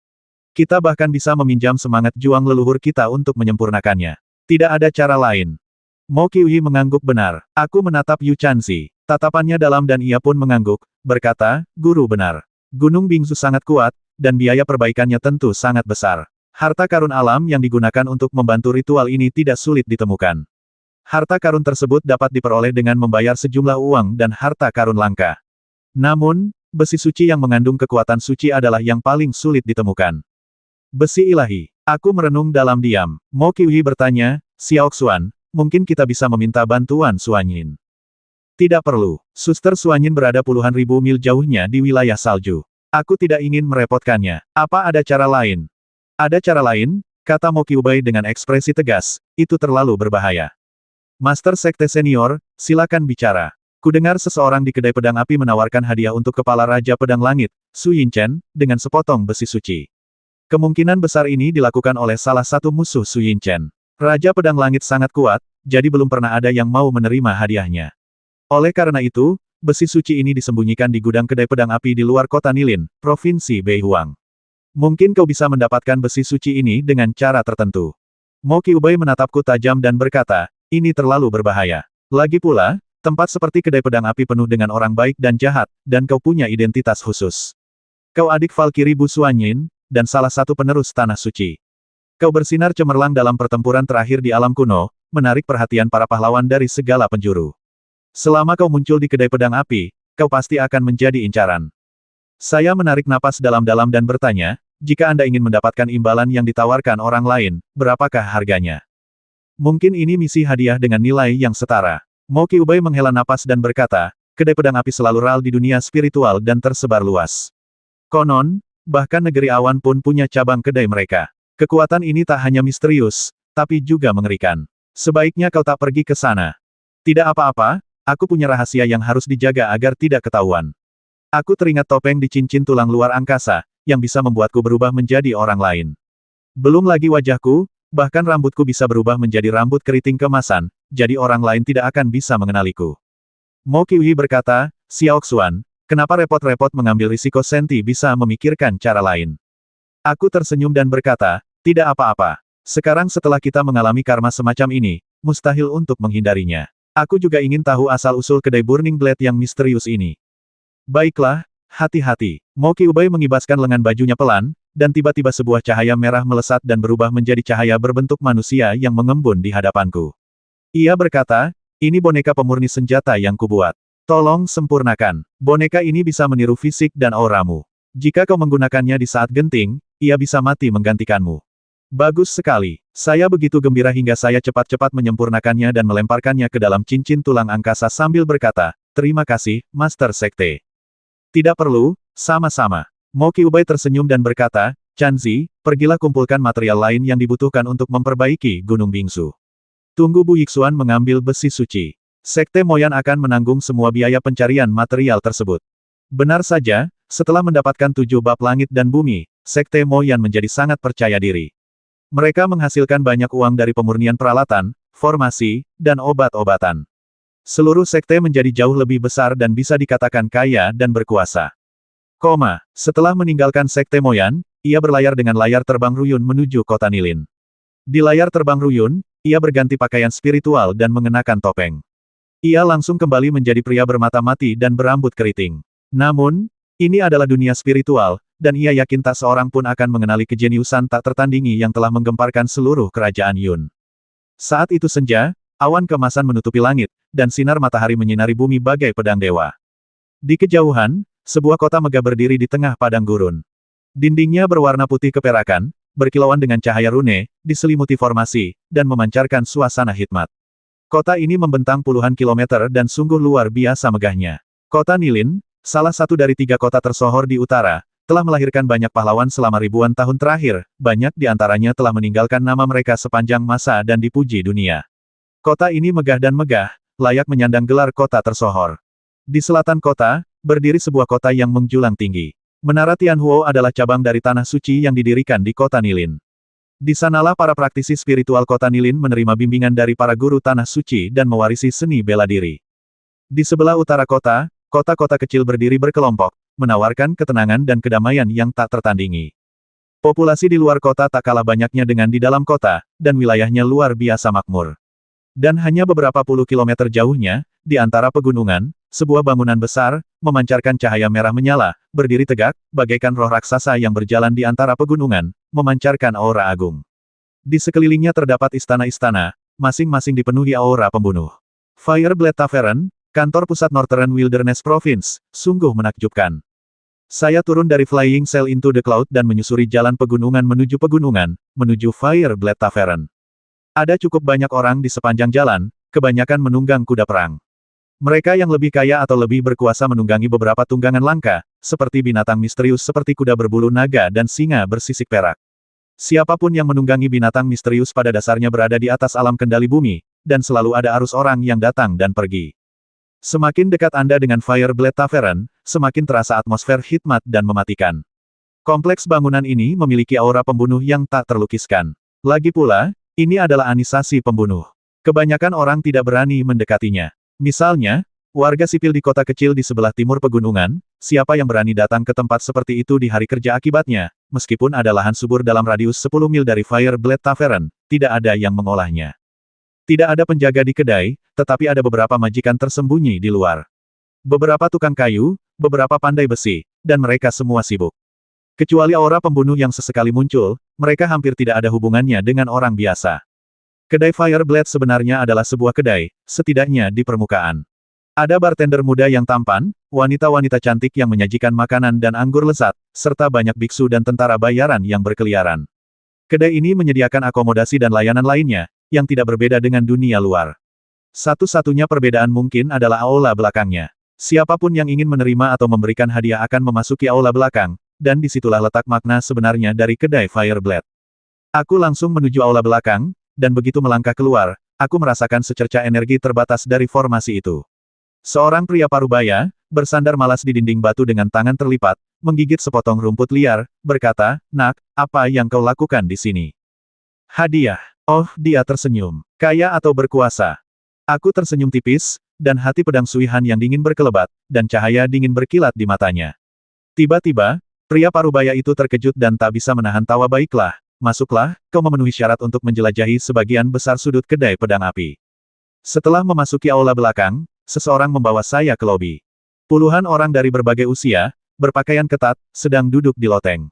Kita bahkan bisa meminjam semangat juang leluhur kita untuk menyempurnakannya. Tidak ada cara lain. Mo Qiubai mengangguk benar. Aku menatap Yu Chanxi. Tatapannya dalam dan ia pun mengangguk, berkata, Guru benar. Gunung Bingsu sangat kuat, dan biaya perbaikannya tentu sangat besar. Harta karun alam yang digunakan untuk membantu ritual ini tidak sulit ditemukan. Harta karun tersebut dapat diperoleh dengan membayar sejumlah uang dan harta karun langka. Namun, besi suci yang mengandung kekuatan suci adalah yang paling sulit ditemukan. Besi ilahi. Aku merenung dalam diam. Mo Qiuhi bertanya, Xiao Xuan, mungkin kita bisa meminta bantuan Suanyin. Tidak perlu. Suster Suanyin berada puluhan ribu mil jauhnya di wilayah salju. Aku tidak ingin merepotkannya. Apa ada cara lain? Ada cara lain, kata Mo Qiubai dengan ekspresi tegas, itu terlalu berbahaya. Master Sekte Senior, silakan bicara. Kudengar seseorang di kedai pedang api menawarkan hadiah untuk kepala Raja Pedang Langit, Su Yinchen, dengan sepotong besi suci. Kemungkinan besar ini dilakukan oleh salah satu musuh Su Yinchen. Raja Pedang Langit sangat kuat, jadi belum pernah ada yang mau menerima hadiahnya. Oleh karena itu, besi suci ini disembunyikan di gudang kedai pedang api di luar kota Nilin, Provinsi Beihuang. Mungkin kau bisa mendapatkan besi suci ini dengan cara tertentu. Mo Qiubai menatapku tajam dan berkata, ini terlalu berbahaya. Lagi pula, tempat seperti kedai pedang api penuh dengan orang baik dan jahat, dan kau punya identitas khusus. Kau adik Valkyrie Bu Suanyin, dan salah satu penerus Tanah Suci. Kau bersinar cemerlang dalam pertempuran terakhir di alam kuno, menarik perhatian para pahlawan dari segala penjuru. Selama kau muncul di kedai pedang api, kau pasti akan menjadi incaran. Saya menarik napas dalam-dalam dan bertanya, jika Anda ingin mendapatkan imbalan yang ditawarkan orang lain, berapakah harganya? Mungkin ini misi hadiah dengan nilai yang setara. Mo Qiubai menghela napas dan berkata, kedai pedang api selalu ral di dunia spiritual dan tersebar luas. Konon, bahkan negeri awan pun punya cabang kedai mereka. Kekuatan ini tak hanya misterius, tapi juga mengerikan. Sebaiknya kau tak pergi ke sana. Tidak apa-apa, aku punya rahasia yang harus dijaga agar tidak ketahuan. Aku teringat topeng di cincin tulang luar angkasa, yang bisa membuatku berubah menjadi orang lain. Belum lagi wajahku, bahkan rambutku bisa berubah menjadi rambut keriting kemasan, jadi orang lain tidak akan bisa mengenaliku. Mo Qiuhi berkata, Xiao Xuan, kenapa repot-repot mengambil risiko? Senti bisa memikirkan cara lain. Aku tersenyum dan berkata, tidak apa-apa. Sekarang setelah kita mengalami karma semacam ini, mustahil untuk menghindarinya. Aku juga ingin tahu asal-usul kedai Burning Blade yang misterius ini. Baiklah, hati-hati. Mo Qiubai mengibaskan lengan bajunya pelan, dan tiba-tiba sebuah cahaya merah melesat dan berubah menjadi cahaya berbentuk manusia yang mengembun di hadapanku. Ia berkata, ini boneka pemurni senjata yang kubuat. Tolong sempurnakan. Boneka ini bisa meniru fisik dan auramu. Jika kau menggunakannya di saat genting, ia bisa mati menggantikanmu. Bagus sekali. Saya begitu gembira hingga saya cepat-cepat menyempurnakannya dan melemparkannya ke dalam cincin tulang angkasa sambil berkata, terima kasih, Master Sekte. Tidak perlu, sama-sama. Mo Qiubai tersenyum dan berkata, Chanzi, pergilah kumpulkan material lain yang dibutuhkan untuk memperbaiki Gunung Bingsu. Tunggu Bu Yixuan mengambil besi suci. Sekte Moyan akan menanggung semua biaya pencarian material tersebut. Benar saja, setelah mendapatkan 7 bab langit dan bumi, Sekte Moyan menjadi sangat percaya diri. Mereka menghasilkan banyak uang dari pemurnian peralatan, formasi, dan obat-obatan. Seluruh sekte menjadi jauh lebih besar dan bisa dikatakan kaya dan berkuasa. Setelah meninggalkan Sekte Moyan, ia berlayar dengan layar terbang Ruyun menuju kota Nilin. Di layar terbang Ruyun, ia berganti pakaian spiritual dan mengenakan topeng. Ia langsung kembali menjadi pria bermata mati dan berambut keriting. Namun, ini adalah dunia spiritual, dan ia yakin tak seorang pun akan mengenali kejeniusan tak tertandingi yang telah menggemparkan seluruh kerajaan Yun. Saat itu senja, awan keemasan menutupi langit, dan sinar matahari menyinari bumi bagai pedang dewa. Di kejauhan, sebuah kota megah berdiri di tengah padang gurun. Dindingnya berwarna putih keperakan, berkilauan dengan cahaya rune, diselimuti formasi, dan memancarkan suasana hikmat. Kota ini membentang puluhan kilometer dan sungguh luar biasa megahnya. Kota Nilin, salah satu dari 3 kota tersohor di utara, telah melahirkan banyak pahlawan selama ribuan tahun terakhir, banyak di antaranya telah meninggalkan nama mereka sepanjang masa dan dipuji dunia. Kota ini megah dan megah, layak menyandang gelar kota tersohor. Di selatan kota, berdiri sebuah kota yang menjulang tinggi. Menara Tianhuo adalah cabang dari Tanah Suci yang didirikan di kota Nilin. Di sanalah para praktisi spiritual kota Nilin menerima bimbingan dari para guru Tanah Suci dan mewarisi seni bela diri. Di sebelah utara kota, kota-kota kecil berdiri berkelompok, menawarkan ketenangan dan kedamaian yang tak tertandingi. Populasi di luar kota tak kalah banyaknya dengan di dalam kota, dan wilayahnya luar biasa makmur. Dan hanya beberapa puluh kilometer jauhnya, di antara pegunungan, sebuah bangunan besar, memancarkan cahaya merah menyala, berdiri tegak, bagaikan roh raksasa yang berjalan di antara pegunungan, memancarkan aura agung. Di sekelilingnya terdapat istana-istana, masing-masing dipenuhi aura pembunuh. Fireblade Tavern, kantor pusat Northern Wilderness Province, sungguh menakjubkan. Saya turun dari Flying Sail into the Cloud dan menyusuri jalan pegunungan, menuju Fireblade Tavern. Ada cukup banyak orang di sepanjang jalan, kebanyakan menunggang kuda perang. Mereka yang lebih kaya atau lebih berkuasa menunggangi beberapa tunggangan langka, seperti binatang misterius seperti kuda berbulu naga dan singa bersisik perak. Siapapun yang menunggangi binatang misterius pada dasarnya berada di atas alam kendali bumi, dan selalu ada arus orang yang datang dan pergi. Semakin dekat Anda dengan Fireblade Tavern, semakin terasa atmosfer hikmat dan mematikan. Kompleks bangunan ini memiliki aura pembunuh yang tak terlukiskan. Lagi pula, ini adalah anisasi pembunuh. Kebanyakan orang tidak berani mendekatinya. Misalnya, warga sipil di kota kecil di sebelah timur pegunungan, siapa yang berani datang ke tempat seperti itu di hari kerja akibatnya, meskipun ada lahan subur dalam radius 10 mil dari Fireblade Tavern, tidak ada yang mengolahnya. Tidak ada penjaga di kedai, tetapi ada beberapa majikan tersembunyi di luar. Beberapa tukang kayu, beberapa pandai besi, dan mereka semua sibuk. Kecuali aura pembunuh yang sesekali muncul, mereka hampir tidak ada hubungannya dengan orang biasa. Kedai Fireblade sebenarnya adalah sebuah kedai, setidaknya di permukaan. Ada bartender muda yang tampan, wanita-wanita cantik yang menyajikan makanan dan anggur lezat, serta banyak biksu dan tentara bayaran yang berkeliaran. Kedai ini menyediakan akomodasi dan layanan lainnya, yang tidak berbeda dengan dunia luar. Satu-satunya perbedaan mungkin adalah aula belakangnya. Siapapun yang ingin menerima atau memberikan hadiah akan memasuki aula belakang, dan disitulah letak makna sebenarnya dari kedai Fireblade. Aku langsung menuju aula belakang, dan begitu melangkah keluar, aku merasakan secerca energi terbatas dari formasi itu. Seorang pria parubaya, bersandar malas di dinding batu dengan tangan terlipat, menggigit sepotong rumput liar, berkata, "Nak, apa yang kau lakukan di sini?" "Hadiah." Oh, dia tersenyum. Kaya atau berkuasa? Aku tersenyum tipis, dan hati pedang Sui Han yang dingin berkelebat, dan cahaya dingin berkilat di matanya. Tiba-tiba, pria parubaya itu terkejut dan tak bisa menahan tawa. "Baiklah, masuklah, kau memenuhi syarat untuk menjelajahi sebagian besar sudut kedai pedang api." Setelah memasuki aula belakang, seseorang membawa saya ke lobi. Puluhan orang dari berbagai usia, berpakaian ketat, sedang duduk di loteng.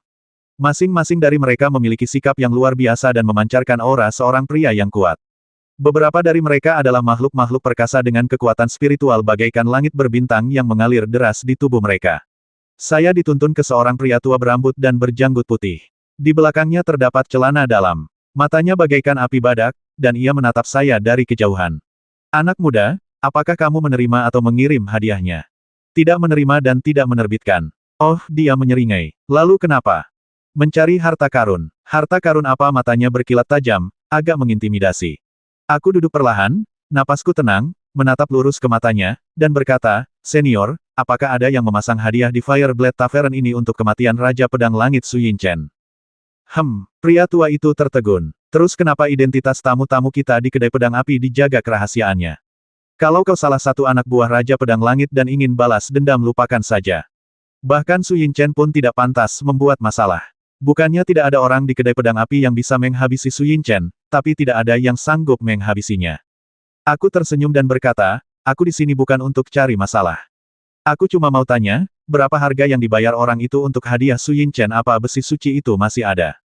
Masing-masing dari mereka memiliki sikap yang luar biasa dan memancarkan aura seorang pria yang kuat. Beberapa dari mereka adalah makhluk-makhluk perkasa dengan kekuatan spiritual bagaikan langit berbintang yang mengalir deras di tubuh mereka. Saya dituntun ke seorang pria tua berambut dan berjanggut putih. Di belakangnya terdapat celana dalam. Matanya bagaikan api badak, dan ia menatap saya dari kejauhan. "Anak muda, apakah kamu menerima atau mengirim hadiahnya?" "Tidak menerima dan tidak menerbitkan." "Oh," dia menyeringai. "Lalu kenapa?" "Mencari harta karun." "Harta karun apa?" Matanya berkilat tajam, agak mengintimidasi. Aku duduk perlahan, napasku tenang, menatap lurus ke matanya, dan berkata, "Senior, apakah ada yang memasang hadiah di Fireblade Tavern ini untuk kematian Raja Pedang Langit Su Yinchen?" Pria tua itu tertegun. "Terus kenapa identitas tamu-tamu kita di kedai pedang api dijaga kerahasiaannya? Kalau kau salah satu anak buah Raja Pedang Langit dan ingin balas dendam, lupakan saja. Bahkan Su Yinchen pun tidak pantas membuat masalah. Bukannya tidak ada orang di kedai pedang api yang bisa menghabisi Su Yinchen, tapi tidak ada yang sanggup menghabisinya." Aku tersenyum dan berkata, "Aku di sini bukan untuk cari masalah. Aku cuma mau tanya, berapa harga yang dibayar orang itu untuk hadiah Su Yinchen? Apa besi suci itu masih ada?"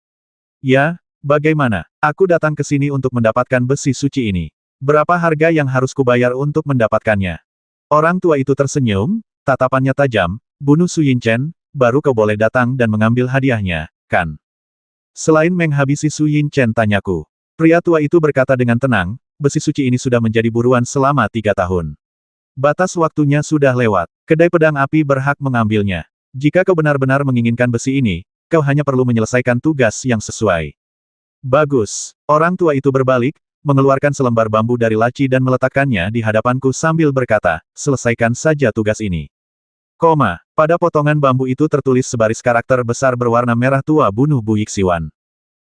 "Ya, bagaimana? Aku datang ke sini untuk mendapatkan besi suci ini. Berapa harga yang harus kubayar untuk mendapatkannya?" Orang tua itu tersenyum, tatapannya tajam, "Bunuh Su Yinchen, baru kau boleh datang dan mengambil hadiahnya, kan?" "Selain menghabisi Su Yinchen?" tanyaku. Pria tua itu berkata dengan tenang, "Besi suci ini sudah menjadi buruan selama 3 tahun. Batas waktunya sudah lewat. Kedai pedang api berhak mengambilnya. Jika kau benar-benar menginginkan besi ini, kau hanya perlu menyelesaikan tugas yang sesuai." "Bagus." Orang tua itu berbalik, mengeluarkan selembar bambu dari laci dan meletakkannya di hadapanku sambil berkata, "Selesaikan saja tugas ini." Pada potongan bambu itu tertulis sebaris karakter besar berwarna merah tua, "Bunuh Bu Yixiwan.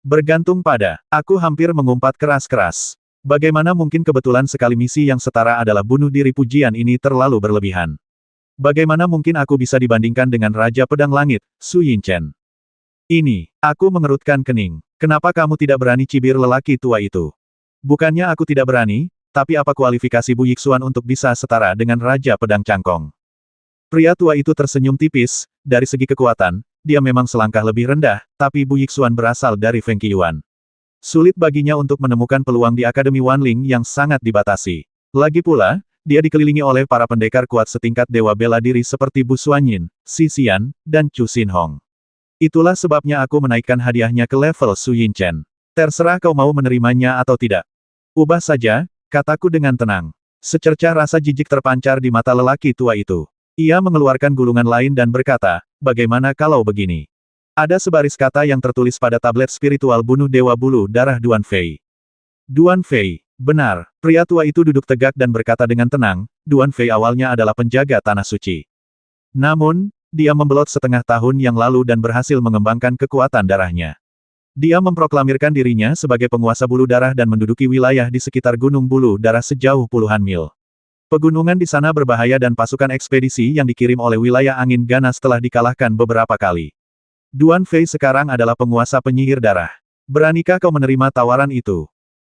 Bergantung pada." Aku hampir mengumpat keras-keras. Bagaimana mungkin kebetulan sekali misi yang setara adalah bunuh diri? Pujian ini terlalu berlebihan. Bagaimana mungkin aku bisa dibandingkan dengan Raja Pedang Langit, Su Yinchen? Aku mengerutkan kening. Kenapa kamu tidak berani? Cibir lelaki tua itu. Bukannya aku tidak berani, tapi apa kualifikasi Bu Yixuan untuk bisa setara dengan Raja Pedang Cangkong? Pria tua itu tersenyum tipis. Dari segi kekuatan, dia memang selangkah lebih rendah, tapi Bu Yixuan berasal dari Feng Qiyuan. Sulit baginya untuk menemukan peluang di Akademi Wanling yang sangat dibatasi. Lagi pula, dia dikelilingi oleh para pendekar kuat setingkat dewa bela diri seperti Bu Xuanyin, Xi Xian, dan Chu Xinhong. Itulah sebabnya aku menaikkan hadiahnya ke level Su Yinchen. Terserah kau mau menerimanya atau tidak. Ubah saja, kataku dengan tenang. Secercah rasa jijik terpancar di mata lelaki tua itu. Ia mengeluarkan gulungan lain dan berkata, bagaimana kalau begini? Ada sebaris kata yang tertulis pada tablet spiritual bunuh Dewa Bulu Darah Duan Fei. Duan Fei, benar. Pria tua itu duduk tegak dan berkata dengan tenang, Duan Fei awalnya adalah penjaga tanah suci. Namun, dia membelot setengah tahun yang lalu dan berhasil mengembangkan kekuatan darahnya. Dia memproklamirkan dirinya sebagai penguasa bulu darah dan menduduki wilayah di sekitar Gunung Bulu Darah sejauh puluhan mil. Pegunungan di sana berbahaya dan pasukan ekspedisi yang dikirim oleh wilayah angin ganas telah dikalahkan beberapa kali. Duan Fei sekarang adalah penguasa penyihir darah. Beranikah kau menerima tawaran itu?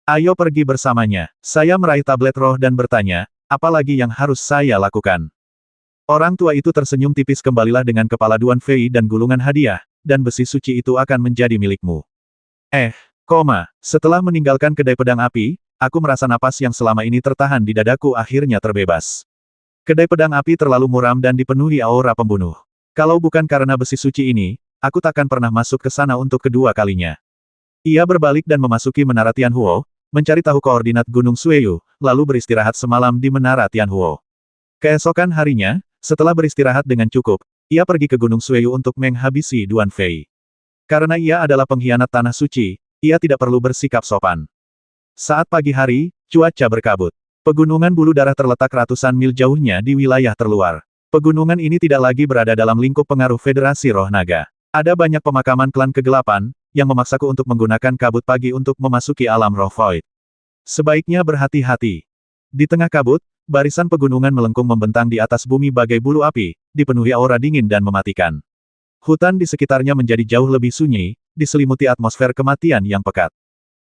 Ayo pergi bersamanya. Saya meraih tablet roh dan bertanya, apa lagi yang harus saya lakukan? Orang tua itu tersenyum tipis. Kembalilah dengan kepala Duan Fei dan gulungan hadiah, dan besi suci itu akan menjadi milikmu. Setelah meninggalkan kedai pedang api, aku merasa napas yang selama ini tertahan di dadaku akhirnya terbebas. Kedai pedang api terlalu muram dan dipenuhi aura pembunuh. Kalau bukan karena besi suci ini, aku takkan pernah masuk ke sana untuk kedua kalinya. Ia berbalik dan memasuki Menara Tianhuo, mencari tahu koordinat Gunung Sueyu, lalu beristirahat semalam di Menara Tianhuo. Keesokan harinya, setelah beristirahat dengan cukup, ia pergi ke Gunung Sueyu untuk menghabisi Duan Fei. Karena ia adalah pengkhianat tanah suci, ia tidak perlu bersikap sopan. Saat pagi hari, cuaca berkabut. Pegunungan Bulu Darah terletak ratusan mil jauhnya di wilayah terluar. Pegunungan ini tidak lagi berada dalam lingkup pengaruh Federasi Roh Naga. Ada banyak pemakaman klan kegelapan, yang memaksaku untuk menggunakan kabut pagi untuk memasuki alam roh void. Sebaiknya berhati-hati. Di tengah kabut, barisan pegunungan melengkung membentang di atas bumi bagai bulu api, dipenuhi aura dingin dan mematikan. Hutan di sekitarnya menjadi jauh lebih sunyi, diselimuti atmosfer kematian yang pekat.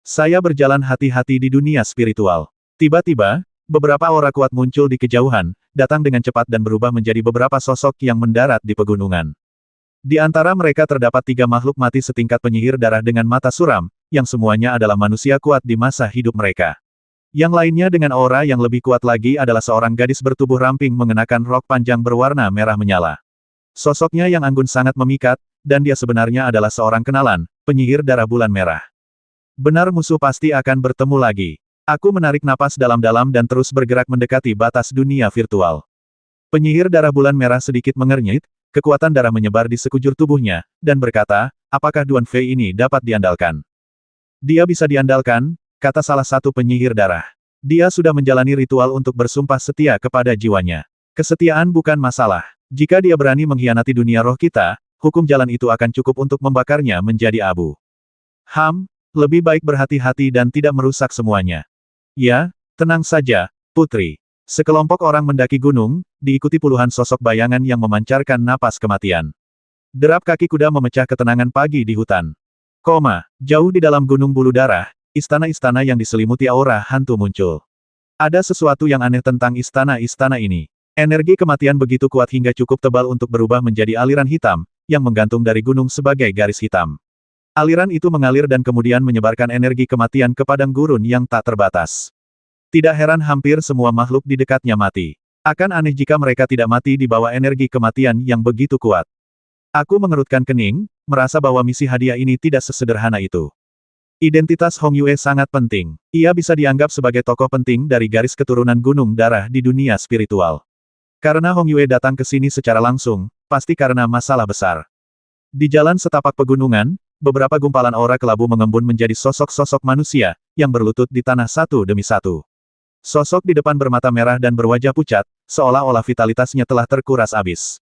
Saya berjalan hati-hati di dunia spiritual. Tiba-tiba, beberapa aura kuat muncul di kejauhan, datang dengan cepat dan berubah menjadi beberapa sosok yang mendarat di pegunungan. Di antara mereka terdapat 3 makhluk mati setingkat penyihir darah dengan mata suram, yang semuanya adalah manusia kuat di masa hidup mereka. Yang lainnya dengan aura yang lebih kuat lagi adalah seorang gadis bertubuh ramping mengenakan rok panjang berwarna merah menyala. Sosoknya yang anggun sangat memikat, dan dia sebenarnya adalah seorang kenalan, penyihir darah bulan merah. Benar musuh pasti akan bertemu lagi. Aku menarik napas dalam-dalam dan terus bergerak mendekati batas dunia virtual. Penyihir darah bulan merah sedikit mengernyit, kekuatan darah menyebar di sekujur tubuhnya, dan berkata, apakah Duan Fei ini dapat diandalkan? Dia bisa diandalkan, kata salah satu penyihir darah. Dia sudah menjalani ritual untuk bersumpah setia kepada jiwanya. Kesetiaan bukan masalah. Jika dia berani mengkhianati dunia roh kita, hukum jalan itu akan cukup untuk membakarnya menjadi abu. Lebih baik berhati-hati dan tidak merusak semuanya. Ya, tenang saja, putri. Sekelompok orang mendaki gunung, diikuti puluhan sosok bayangan yang memancarkan napas kematian. Derap kaki kuda memecah ketenangan pagi di hutan. Jauh di dalam Gunung Bulu Darah, istana-istana yang diselimuti aura hantu muncul. Ada sesuatu yang aneh tentang istana-istana ini. Energi kematian begitu kuat hingga cukup tebal untuk berubah menjadi aliran hitam, yang menggantung dari gunung sebagai garis hitam. Aliran itu mengalir dan kemudian menyebarkan energi kematian ke padang gurun yang tak terbatas. Tidak heran hampir semua makhluk di dekatnya mati. Akan aneh jika mereka tidak mati di bawah energi kematian yang begitu kuat. Aku mengerutkan kening, merasa bahwa misi hadiah ini tidak sesederhana itu. Identitas Hong Yue sangat penting. Ia bisa dianggap sebagai tokoh penting dari garis keturunan Gunung Darah di dunia spiritual. Karena Hong Yue datang ke sini secara langsung, pasti karena masalah besar. Di jalan setapak pegunungan, beberapa gumpalan aura kelabu mengembun menjadi sosok-sosok manusia, yang berlutut di tanah satu demi satu. Sosok di depan bermata merah dan berwajah pucat, seolah-olah vitalitasnya telah terkuras habis.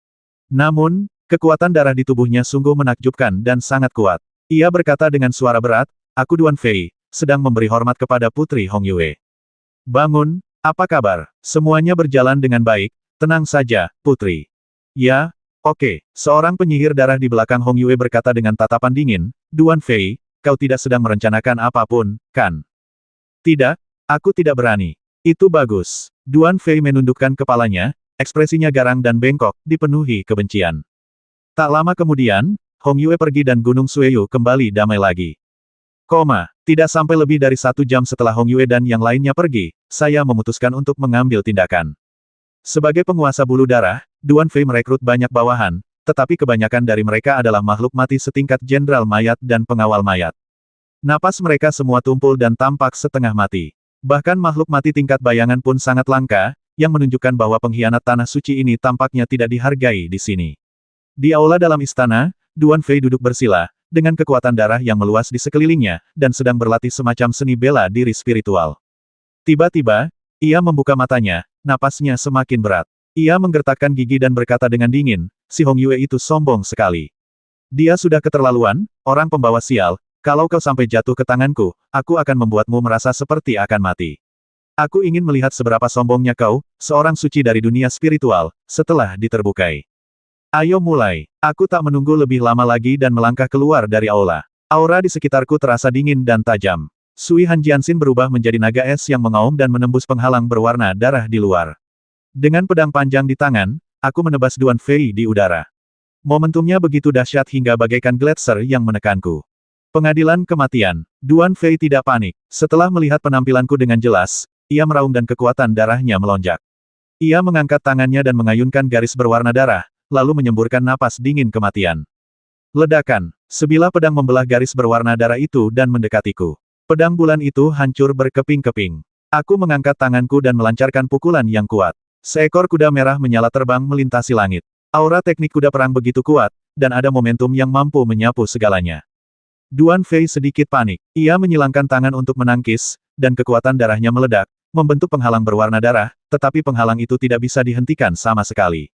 Namun, kekuatan darah di tubuhnya sungguh menakjubkan dan sangat kuat. Ia berkata dengan suara berat, aku Duan Fei, sedang memberi hormat kepada Putri Hong Yue. Bangun, apa kabar? Semuanya berjalan dengan baik, tenang saja, Putri. Ya, oke. Seorang penyihir darah di belakang Hong Yue berkata dengan tatapan dingin, Duan Fei, kau tidak sedang merencanakan apapun, kan? Tidak, aku tidak berani. Itu bagus. Duan Fei menundukkan kepalanya, ekspresinya garang dan bengkok, dipenuhi kebencian. Tak lama kemudian, Hong Yue pergi dan Gunung Sueyu kembali damai lagi. Tidak sampai lebih dari 1 jam setelah Hong Yue dan yang lainnya pergi, saya memutuskan untuk mengambil tindakan. Sebagai penguasa bulu darah, Duan Fei merekrut banyak bawahan, tetapi kebanyakan dari mereka adalah makhluk mati setingkat jenderal mayat dan pengawal mayat. Napas mereka semua tumpul dan tampak setengah mati. Bahkan makhluk mati tingkat bayangan pun sangat langka, yang menunjukkan bahwa pengkhianat tanah suci ini tampaknya tidak dihargai di sini. Di aula dalam istana, Duan Fei duduk bersila, dengan kekuatan darah yang meluas di sekelilingnya, dan sedang berlatih semacam seni bela diri spiritual. Tiba-tiba, ia membuka matanya, napasnya semakin berat. Ia menggertakkan gigi dan berkata dengan dingin, si Hong Yue itu sombong sekali. Dia sudah keterlaluan, orang pembawa sial, kalau kau sampai jatuh ke tanganku, aku akan membuatmu merasa seperti akan mati. Aku ingin melihat seberapa sombongnya kau, seorang suci dari dunia spiritual, setelah diterbukai. Ayo mulai. Aku tak menunggu lebih lama lagi dan melangkah keluar dari aula. Aura di sekitarku terasa dingin dan tajam. Sui Han Jianxin berubah menjadi naga es yang mengaum dan menembus penghalang berwarna darah di luar. Dengan pedang panjang di tangan, aku menebas Duan Fei di udara. Momentumnya begitu dahsyat hingga bagaikan gletser yang menekanku. Pengadilan kematian. Duan Fei tidak panik. Setelah melihat penampilanku dengan jelas, ia meraung dan kekuatan darahnya melonjak. Ia mengangkat tangannya dan mengayunkan garis berwarna darah, lalu menyemburkan napas dingin kematian. Ledakan. Sebilah pedang membelah garis berwarna darah itu dan mendekatiku. Pedang bulan itu hancur berkeping-keping. Aku mengangkat tanganku dan melancarkan pukulan yang kuat. Seekor kuda merah menyala terbang melintasi langit. Aura teknik kuda perang begitu kuat, dan ada momentum yang mampu menyapu segalanya. Duan Fei sedikit panik. Ia menyilangkan tangan untuk menangkis, dan kekuatan darahnya meledak, membentuk penghalang berwarna darah, tetapi penghalang itu tidak bisa dihentikan sama sekali.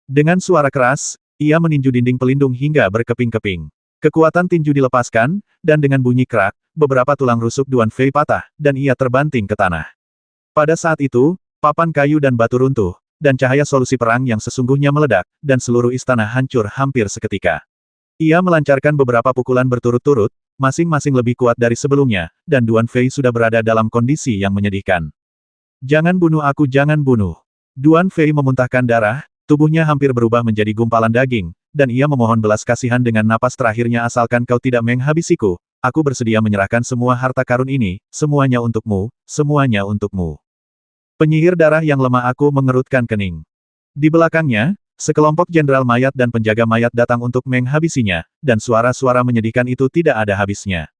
Dengan suara keras, ia meninju dinding pelindung hingga berkeping-keping. Kekuatan tinju dilepaskan, dan dengan bunyi kerak, beberapa tulang rusuk Duan Fei patah, dan ia terbanting ke tanah. Pada saat itu, papan kayu dan batu runtuh, dan cahaya solusi perang yang sesungguhnya meledak, dan seluruh istana hancur hampir seketika. Ia melancarkan beberapa pukulan berturut-turut, masing-masing lebih kuat dari sebelumnya, dan Duan Fei sudah berada dalam kondisi yang menyedihkan. Jangan bunuh aku, jangan bunuh. Duan Fei memuntahkan darah, tubuhnya hampir berubah menjadi gumpalan daging, dan ia memohon belas kasihan dengan napas terakhirnya asalkan kau tidak menghabisiku, aku bersedia menyerahkan semua harta karun ini, semuanya untukmu, semuanya untukmu. Penyihir darah yang lemah aku mengerutkan kening. Di belakangnya, sekelompok jenderal mayat dan penjaga mayat datang untuk menghabisinya, dan suara-suara menyedihkan itu tidak ada habisnya.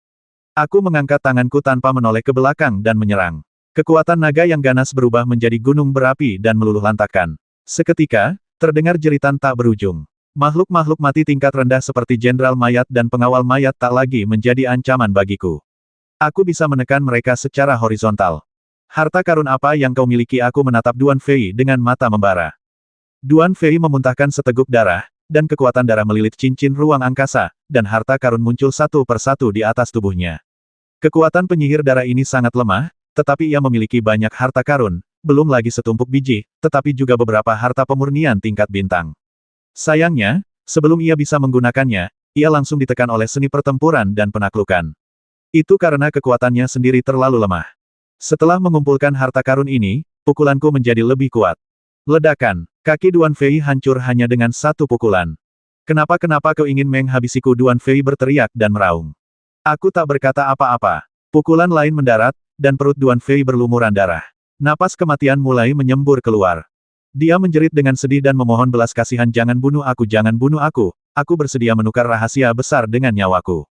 Aku mengangkat tanganku tanpa menoleh ke belakang dan menyerang. Kekuatan naga yang ganas berubah menjadi gunung berapi dan meluluh lantakkan. Seketika, terdengar jeritan tak berujung. Makhluk-makhluk mati tingkat rendah seperti jenderal mayat dan pengawal mayat tak lagi menjadi ancaman bagiku. Aku bisa menekan mereka secara horizontal. Harta karun apa yang kau miliki? Aku menatap Duan Fei dengan mata membara. Duan Fei memuntahkan seteguk darah, dan kekuatan darah melilit cincin ruang angkasa, dan harta karun muncul satu persatu di atas tubuhnya. Kekuatan penyihir darah ini sangat lemah, tetapi ia memiliki banyak harta karun, belum lagi setumpuk biji, tetapi juga beberapa harta pemurnian tingkat bintang. Sayangnya, sebelum ia bisa menggunakannya, ia langsung ditekan oleh seni pertempuran dan penaklukan. Itu karena kekuatannya sendiri terlalu lemah. Setelah mengumpulkan harta karun ini, pukulanku menjadi lebih kuat. Ledakan. Kaki Duan Fei hancur hanya dengan satu pukulan. Kenapa kau ingin menghabisiku? Duan Fei berteriak dan meraung. Aku tak berkata apa-apa. Pukulan lain mendarat, dan perut Duan Fei berlumuran darah. Napas kematian mulai menyembur keluar. Dia menjerit dengan sedih dan memohon belas kasihan. Jangan bunuh aku, jangan bunuh aku. Aku bersedia menukar rahasia besar dengan nyawaku.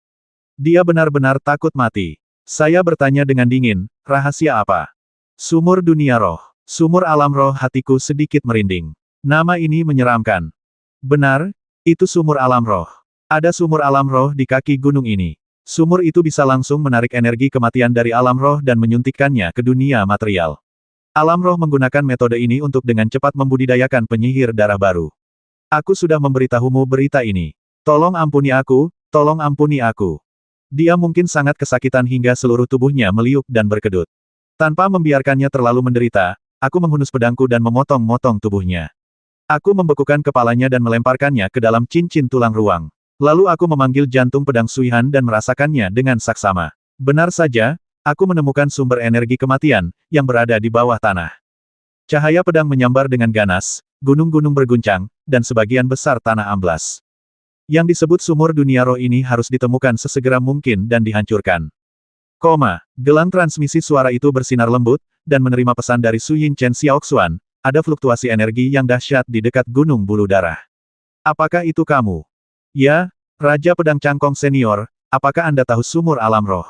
Dia benar-benar takut mati. Saya bertanya dengan dingin, rahasia apa? Sumur dunia roh. Sumur alam roh. Hatiku sedikit merinding. Nama ini menyeramkan. Benar, itu sumur alam roh. Ada sumur alam roh di kaki gunung ini. Sumur itu bisa langsung menarik energi kematian dari alam roh dan menyuntikkannya ke dunia material. Alam roh menggunakan metode ini untuk dengan cepat membudidayakan penyihir darah baru. Aku sudah memberitahumu berita ini. Tolong ampuni aku, tolong ampuni aku. Dia mungkin sangat kesakitan hingga seluruh tubuhnya meliuk dan berkedut. Tanpa membiarkannya terlalu menderita, aku menghunus pedangku dan memotong-motong tubuhnya. Aku membekukan kepalanya dan melemparkannya ke dalam cincin tulang ruang. Lalu aku memanggil jantung pedang Sui Han dan merasakannya dengan saksama. Benar saja, aku menemukan sumber energi kematian, yang berada di bawah tanah. Cahaya pedang menyambar dengan ganas, gunung-gunung berguncang, dan sebagian besar tanah amblas. Yang disebut sumur dunia roh ini harus ditemukan sesegera mungkin dan dihancurkan. Gelang transmisi suara itu bersinar lembut, dan menerima pesan dari Su Yinchen Xiaoxuan, ada fluktuasi energi yang dahsyat di dekat Gunung Bulu Darah. Apakah itu kamu? Ya, Raja Pedang Cangkong Senior, apakah Anda tahu sumur alam roh?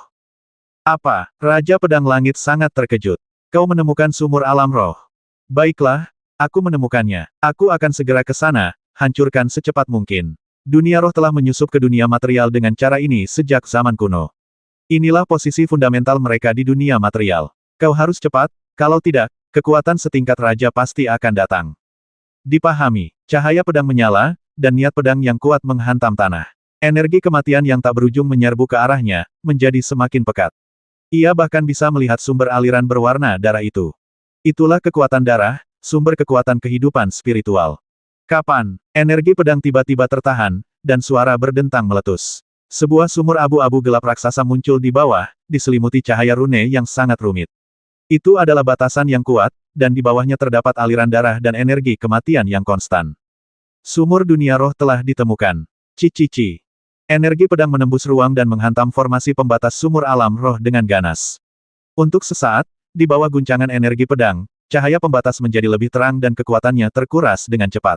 Apa? Raja Pedang Langit sangat terkejut. Kau menemukan sumur alam roh. Baiklah, aku menemukannya. Aku akan segera ke sana, hancurkan secepat mungkin. Dunia roh telah menyusup ke dunia material dengan cara ini sejak zaman kuno. Inilah posisi fundamental mereka di dunia material. Kau harus cepat, kalau tidak, kekuatan setingkat raja pasti akan datang. Dipahami, cahaya pedang menyala, dan niat pedang yang kuat menghantam tanah. Energi kematian yang tak berujung menyerbu ke arahnya, menjadi semakin pekat. Ia bahkan bisa melihat sumber aliran berwarna darah itu. Itulah kekuatan darah, sumber kekuatan kehidupan spiritual. Kapan, energi pedang tiba-tiba tertahan, dan suara berdentang meletus. Sebuah sumur abu-abu gelap raksasa muncul di bawah, diselimuti cahaya rune yang sangat rumit. Itu adalah batasan yang kuat, dan di bawahnya terdapat aliran darah dan energi kematian yang konstan. Sumur dunia roh telah ditemukan. Cici. Energi pedang menembus ruang dan menghantam formasi pembatas sumur alam roh dengan ganas. Untuk sesaat, di bawah guncangan energi pedang, cahaya pembatas menjadi lebih terang dan kekuatannya terkuras dengan cepat.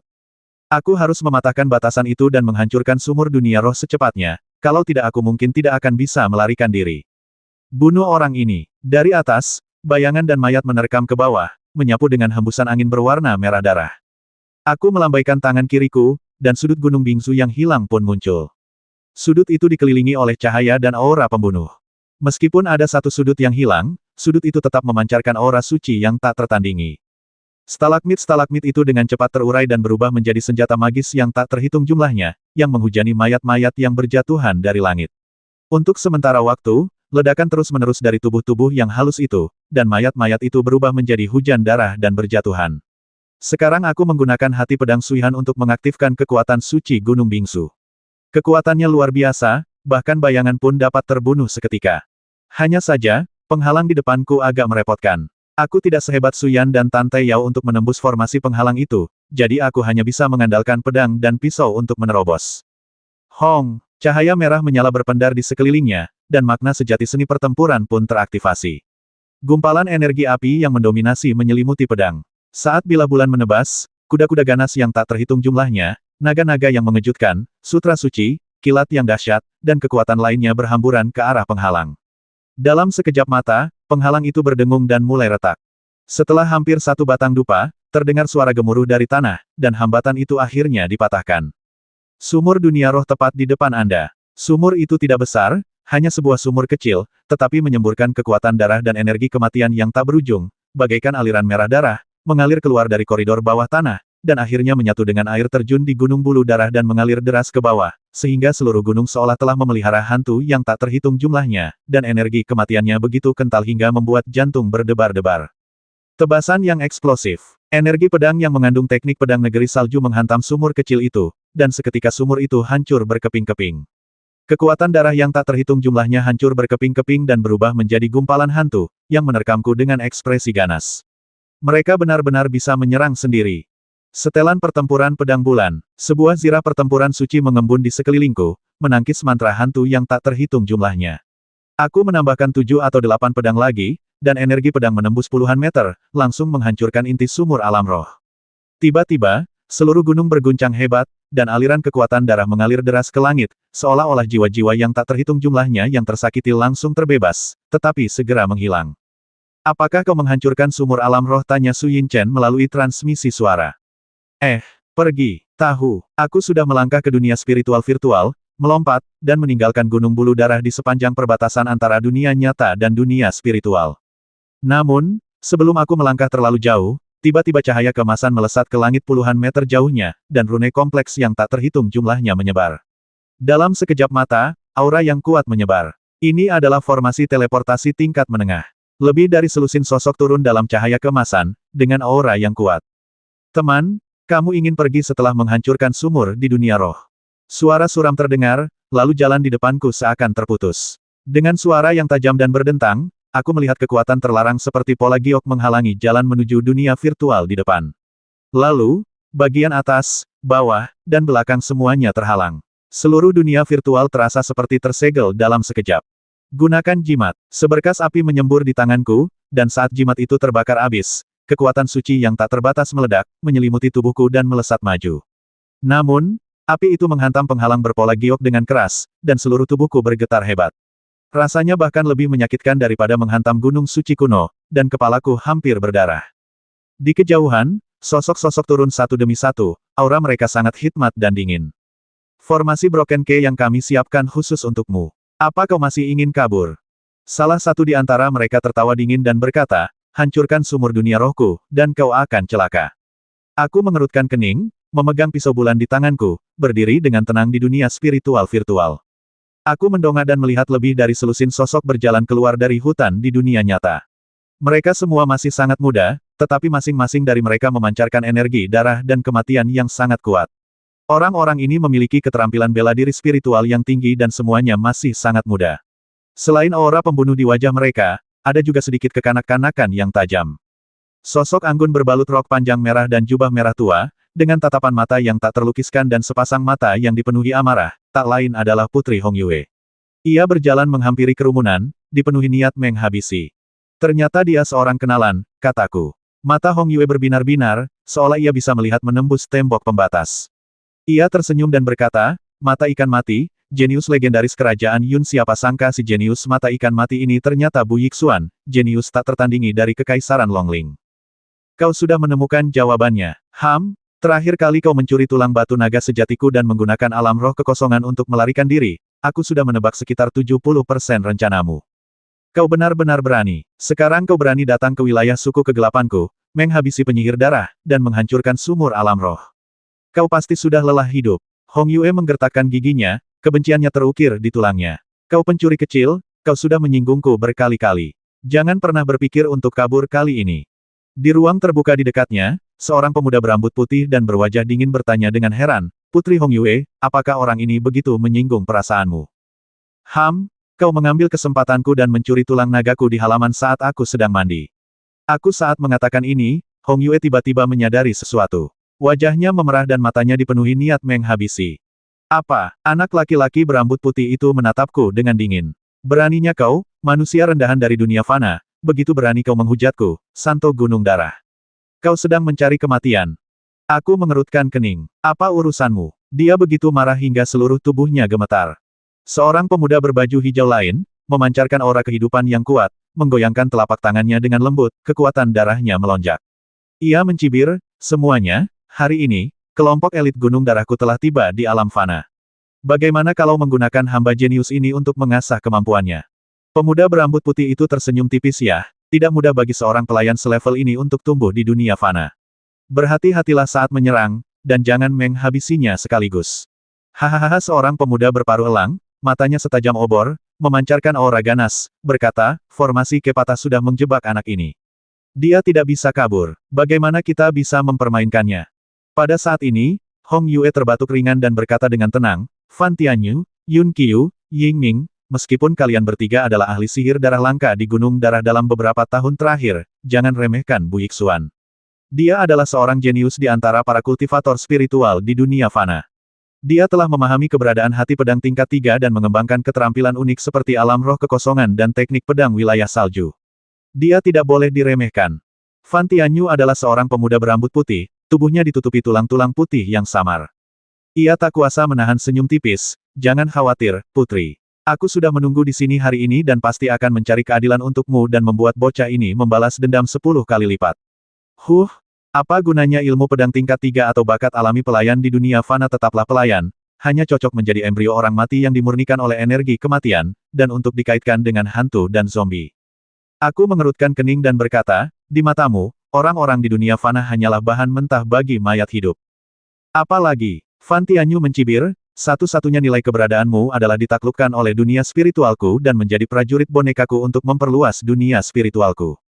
Aku harus mematahkan batasan itu dan menghancurkan sumur dunia roh secepatnya, kalau tidak aku mungkin tidak akan bisa melarikan diri. Bunuh orang ini. Dari atas, bayangan dan mayat menerkam ke bawah, menyapu dengan hembusan angin berwarna merah darah. Aku melambaikan tangan kiriku, dan sudut gunung bingsu yang hilang pun muncul. Sudut itu dikelilingi oleh cahaya dan aura pembunuh. Meskipun ada satu sudut yang hilang, sudut itu tetap memancarkan aura suci yang tak tertandingi. Stalagmit-stalagmit itu dengan cepat terurai dan berubah menjadi senjata magis yang tak terhitung jumlahnya, yang menghujani mayat-mayat yang berjatuhan dari langit. Untuk sementara waktu, ledakan terus-menerus dari tubuh-tubuh yang halus itu, dan mayat-mayat itu berubah menjadi hujan darah dan berjatuhan. Sekarang aku menggunakan hati pedang Suihan untuk mengaktifkan kekuatan suci Gunung Bingsu. Kekuatannya luar biasa, bahkan bayangan pun dapat terbunuh seketika. Hanya saja, penghalang di depanku agak merepotkan. Aku tidak sehebat Suyan dan Tante Yao untuk menembus formasi penghalang itu, jadi aku hanya bisa mengandalkan pedang dan pisau untuk menerobos. Hong, cahaya merah menyala berpendar di sekelilingnya, dan makna sejati seni pertempuran pun teraktivasi. Gumpalan energi api yang mendominasi menyelimuti pedang. Saat bilah bulan menebas, kuda-kuda ganas yang tak terhitung jumlahnya, naga-naga yang mengejutkan, sutra suci, kilat yang dahsyat, dan kekuatan lainnya berhamburan ke arah penghalang. Dalam sekejap mata, penghalang itu berdengung dan mulai retak. Setelah hampir satu batang dupa, terdengar suara gemuruh dari tanah, dan hambatan itu akhirnya dipatahkan. Sumur dunia roh tepat di depan Anda. Sumur itu tidak besar, hanya sebuah sumur kecil, tetapi menyemburkan kekuatan darah dan energi kematian yang tak berujung, bagaikan aliran merah darah, mengalir keluar dari koridor bawah tanah, dan akhirnya menyatu dengan air terjun di Gunung Bulu Darah dan mengalir deras ke bawah, sehingga seluruh gunung seolah telah memelihara hantu yang tak terhitung jumlahnya, dan energi kematiannya begitu kental hingga membuat jantung berdebar-debar. Tebasan yang eksplosif. Energi pedang yang mengandung teknik pedang negeri salju menghantam sumur kecil itu, dan seketika sumur itu hancur berkeping-keping. Kekuatan darah yang tak terhitung jumlahnya hancur berkeping-keping dan berubah menjadi gumpalan hantu, yang menerkamku dengan ekspresi ganas. Mereka benar-benar bisa menyerang sendiri. Setelan pertempuran pedang bulan, sebuah zirah pertempuran suci mengembun di sekelilingku, menangkis mantra hantu yang tak terhitung jumlahnya. Aku menambahkan 7 atau 8 pedang lagi, dan energi pedang menembus puluhan meter, langsung menghancurkan inti sumur alam roh. Tiba-tiba, seluruh gunung berguncang hebat, dan aliran kekuatan darah mengalir deras ke langit, seolah-olah jiwa-jiwa yang tak terhitung jumlahnya yang tersakiti langsung terbebas, tetapi segera menghilang. Apakah kau menghancurkan sumur alam roh? Tanya Su Yinchen melalui transmisi suara. Pergi. Tahu, aku sudah melangkah ke dunia spiritual virtual, melompat, dan meninggalkan Gunung Bulu Darah di sepanjang perbatasan antara dunia nyata dan dunia spiritual. Namun, sebelum aku melangkah terlalu jauh, tiba-tiba cahaya keemasan melesat ke langit puluhan meter jauhnya, dan rune kompleks yang tak terhitung jumlahnya menyebar. Dalam sekejap mata, aura yang kuat menyebar. Ini adalah formasi teleportasi tingkat menengah. Lebih dari selusin sosok turun dalam cahaya keemasan, dengan aura yang kuat. Teman, kamu ingin pergi setelah menghancurkan sumur di dunia roh. Suara suram terdengar, lalu jalan di depanku seakan terputus. Dengan suara yang tajam dan berdentang, aku melihat kekuatan terlarang seperti pola giok menghalangi jalan menuju dunia virtual di depan. Lalu, bagian atas, bawah, dan belakang semuanya terhalang. Seluruh dunia virtual terasa seperti tersegel dalam sekejap. Gunakan jimat. Seberkas api menyembur di tanganku, dan saat jimat itu terbakar abis, kekuatan suci yang tak terbatas meledak, menyelimuti tubuhku dan melesat maju. Namun, api itu menghantam penghalang berpola giok dengan keras, dan seluruh tubuhku bergetar hebat. Rasanya bahkan lebih menyakitkan daripada menghantam gunung suci kuno, dan kepalaku hampir berdarah. Di kejauhan, sosok-sosok turun satu demi satu, aura mereka sangat hikmat dan dingin. Formasi Broken Key yang kami siapkan khusus untukmu. Apa kau masih ingin kabur? Salah satu di antara mereka tertawa dingin dan berkata, hancurkan sumur dunia rohku, dan kau akan celaka. Aku mengerutkan kening, memegang pisau bulan di tanganku, berdiri dengan tenang di dunia spiritual virtual. Aku mendongak dan melihat lebih dari selusin sosok berjalan keluar dari hutan di dunia nyata. Mereka semua masih sangat muda, tetapi masing-masing dari mereka memancarkan energi darah dan kematian yang sangat kuat. Orang-orang ini memiliki keterampilan bela diri spiritual yang tinggi dan semuanya masih sangat muda. Selain aura pembunuh di wajah mereka, ada juga sedikit kekanak-kanakan yang tajam. Sosok anggun berbalut rok panjang merah dan jubah merah tua, dengan tatapan mata yang tak terlukiskan dan sepasang mata yang dipenuhi amarah, tak lain adalah Putri Hong Yue. Ia berjalan menghampiri kerumunan, dipenuhi niat menghabisi. Ternyata dia seorang kenalan, kataku. Mata Hong Yue berbinar-binar, seolah ia bisa melihat menembus tembok pembatas. Ia tersenyum dan berkata, mata ikan mati, jenius legendaris kerajaan Yun, siapa sangka si jenius mata ikan mati ini ternyata Bu Yixuan, jenius tak tertandingi dari kekaisaran Longling. Kau sudah menemukan jawabannya. Terakhir kali kau mencuri tulang batu naga sejatiku dan menggunakan alam roh kekosongan untuk melarikan diri, aku sudah menebak sekitar 70% rencanamu. Kau benar-benar berani. Sekarang kau berani datang ke wilayah suku kegelapanku, menghabisi penyihir darah, dan menghancurkan sumur alam roh. Kau pasti sudah lelah hidup. Hong Yue menggertakkan giginya, kebenciannya terukir di tulangnya. Kau pencuri kecil, kau sudah menyinggungku berkali-kali. Jangan pernah berpikir untuk kabur kali ini. Di ruang terbuka di dekatnya, seorang pemuda berambut putih dan berwajah dingin bertanya dengan heran, Putri Hong Yue, apakah orang ini begitu menyinggung perasaanmu? Kau mengambil kesempatanku dan mencuri tulang nagaku di halaman saat aku sedang mandi. Saat mengatakan ini, Hong Yue tiba-tiba menyadari sesuatu. Wajahnya memerah dan matanya dipenuhi niat menghabisi. Apa? Anak laki-laki berambut putih itu menatapku dengan dingin. Beraninya kau, manusia rendahan dari dunia fana, begitu berani kau menghujatku, Santo Gunung Darah. Kau sedang mencari kematian. Aku mengerutkan kening. Apa urusanmu? Dia begitu marah hingga seluruh tubuhnya gemetar. Seorang pemuda berbaju hijau lain, memancarkan aura kehidupan yang kuat, menggoyangkan telapak tangannya dengan lembut, kekuatan darahnya melonjak. Ia mencibir, semuanya, hari ini, kelompok elit Gunung Darahku telah tiba di alam fana. Bagaimana kalau menggunakan hamba jenius ini untuk mengasah kemampuannya? Pemuda berambut putih itu tersenyum tipis ya, tidak mudah bagi seorang pelayan selevel ini untuk tumbuh di dunia fana. Berhati-hatilah saat menyerang, dan jangan menghabisinya sekaligus. Hahaha, seorang pemuda berparuh elang, matanya setajam obor, memancarkan aura ganas, berkata, formasi Kepata sudah menjebak anak ini. Dia tidak bisa kabur, bagaimana kita bisa mempermainkannya? Pada saat ini, Hong Yue terbatuk ringan dan berkata dengan tenang, Fan Tianyu, Yun Qiu, Ying Ming, meskipun kalian bertiga adalah ahli sihir darah langka di Gunung Darah dalam beberapa tahun terakhir, jangan remehkan Bu Yixuan. Dia adalah seorang jenius di antara para kultivator spiritual di dunia fana. Dia telah memahami keberadaan hati pedang tingkat 3 dan mengembangkan keterampilan unik seperti alam roh kekosongan dan teknik pedang wilayah salju. Dia tidak boleh diremehkan. Fan Tianyu adalah seorang pemuda berambut putih, tubuhnya ditutupi tulang-tulang putih yang samar. Ia tak kuasa menahan senyum tipis, jangan khawatir, Putri. Aku sudah menunggu di sini hari ini dan pasti akan mencari keadilan untukmu dan membuat bocah ini membalas dendam 10 kali lipat. Apa gunanya ilmu pedang tingkat 3 atau bakat alami pelayan di dunia fana? Tetaplah pelayan, hanya cocok menjadi embrio orang mati yang dimurnikan oleh energi kematian, dan untuk dikaitkan dengan hantu dan zombie. Aku mengerutkan kening dan berkata, di matamu, orang-orang di dunia fana hanyalah bahan mentah bagi mayat hidup. Apalagi, Fan Tianyu mencibir, satu-satunya nilai keberadaanmu adalah ditaklukkan oleh dunia spiritualku dan menjadi prajurit bonekaku untuk memperluas dunia spiritualku.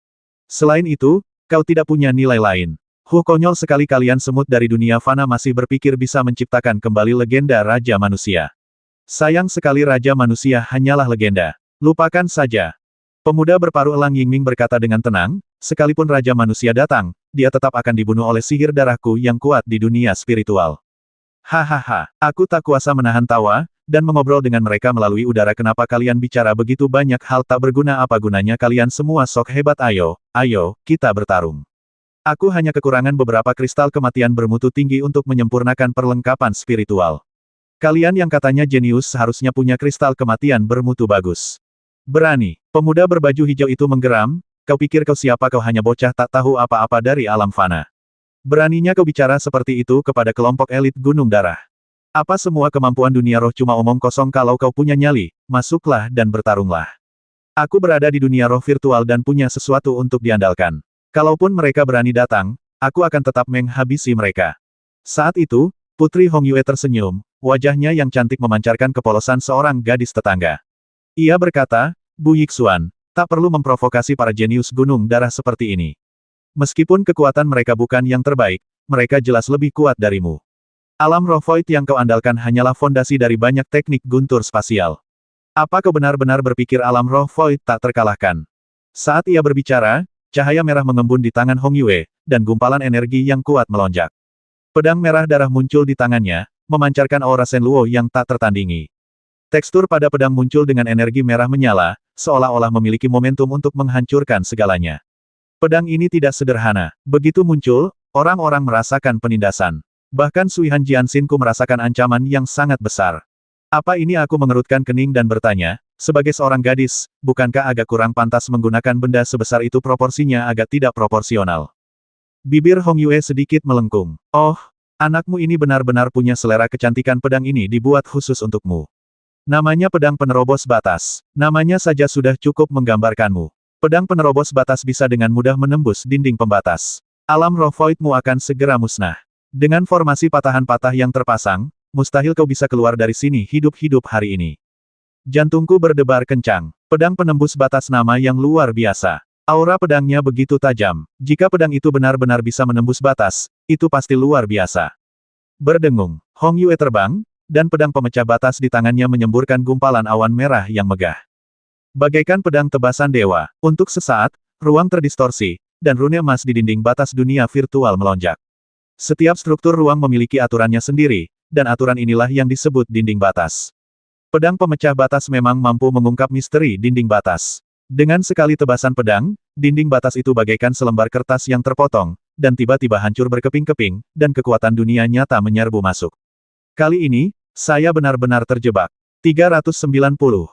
Selain itu, kau tidak punya nilai lain. Konyol sekali kalian semut dari dunia fana masih berpikir bisa menciptakan kembali legenda Raja Manusia. Sayang sekali Raja Manusia hanyalah legenda. Lupakan saja. Pemuda berparuh elang Yingming berkata dengan tenang, sekalipun Raja Manusia datang, dia tetap akan dibunuh oleh sihir darahku yang kuat di dunia spiritual. Hahaha, aku tak kuasa menahan tawa, dan mengobrol dengan mereka melalui udara. Kenapa kalian bicara begitu banyak hal tak berguna? Apa gunanya kalian semua sok hebat? Ayo, kita bertarung. Aku hanya kekurangan beberapa kristal kematian bermutu tinggi untuk menyempurnakan perlengkapan spiritual. Kalian yang katanya jenius seharusnya punya kristal kematian bermutu bagus. Berani. Pemuda berbaju hijau itu menggeram, kau pikir kau siapa? Kau hanya bocah tak tahu apa-apa dari alam fana. Beraninya kau bicara seperti itu kepada kelompok elit Gunung Darah. Apa semua kemampuan dunia roh cuma omong kosong? Kalau kau punya nyali, masuklah dan bertarunglah. Aku berada di dunia roh virtual dan punya sesuatu untuk diandalkan. Kalaupun mereka berani datang, aku akan tetap menghabisi mereka. Saat itu, Putri Hong Yue tersenyum, wajahnya yang cantik memancarkan kepolosan seorang gadis tetangga. Ia berkata, Bu Yixuan, tak perlu memprovokasi para jenius Gunung Darah seperti ini. Meskipun kekuatan mereka bukan yang terbaik, mereka jelas lebih kuat darimu. Alam roh void yang kau andalkan hanyalah fondasi dari banyak teknik guntur spasial. Apa kau benar-benar berpikir alam roh void tak terkalahkan? Saat ia berbicara, cahaya merah mengembun di tangan Hong Yue, dan gumpalan energi yang kuat melonjak. Pedang merah darah muncul di tangannya, memancarkan aura Shenluo yang tak tertandingi. Tekstur pada pedang muncul dengan energi merah menyala, seolah-olah memiliki momentum untuk menghancurkan segalanya. Pedang ini tidak sederhana. Begitu muncul, orang-orang merasakan penindasan. Bahkan Sui Han Jianxinku merasakan ancaman yang sangat besar. Apa ini? Aku mengerutkan kening dan bertanya, sebagai seorang gadis, bukankah agak kurang pantas menggunakan benda sebesar itu? Proporsinya agak tidak proporsional. Bibir Hong Yue sedikit melengkung. Oh, anakmu ini benar-benar punya selera kecantikan. Pedang ini dibuat khusus untukmu. Namanya pedang penerobos batas. Namanya saja sudah cukup menggambarkanmu. Pedang penerobos batas bisa dengan mudah menembus dinding pembatas. Alam roh voidmu akan segera musnah. Dengan formasi patahan-patah yang terpasang, mustahil kau bisa keluar dari sini hidup-hidup hari ini. Jantungku berdebar kencang. Pedang penembus batas, nama yang luar biasa. Aura pedangnya begitu tajam. Jika pedang itu benar-benar bisa menembus batas, itu pasti luar biasa. Berdengung, Hong Yue terbang, dan pedang pemecah batas di tangannya menyemburkan gumpalan awan merah yang megah. Bagaikan pedang tebasan dewa, untuk sesaat, ruang terdistorsi, dan rune emas di dinding batas dunia virtual melonjak. Setiap struktur ruang memiliki aturannya sendiri, dan aturan inilah yang disebut dinding batas. Pedang pemecah batas memang mampu mengungkap misteri dinding batas. Dengan sekali tebasan pedang, dinding batas itu bagaikan selembar kertas yang terpotong, dan tiba-tiba hancur berkeping-keping, dan kekuatan dunia nyata menyerbu masuk. Kali ini, saya benar-benar terjebak. 390.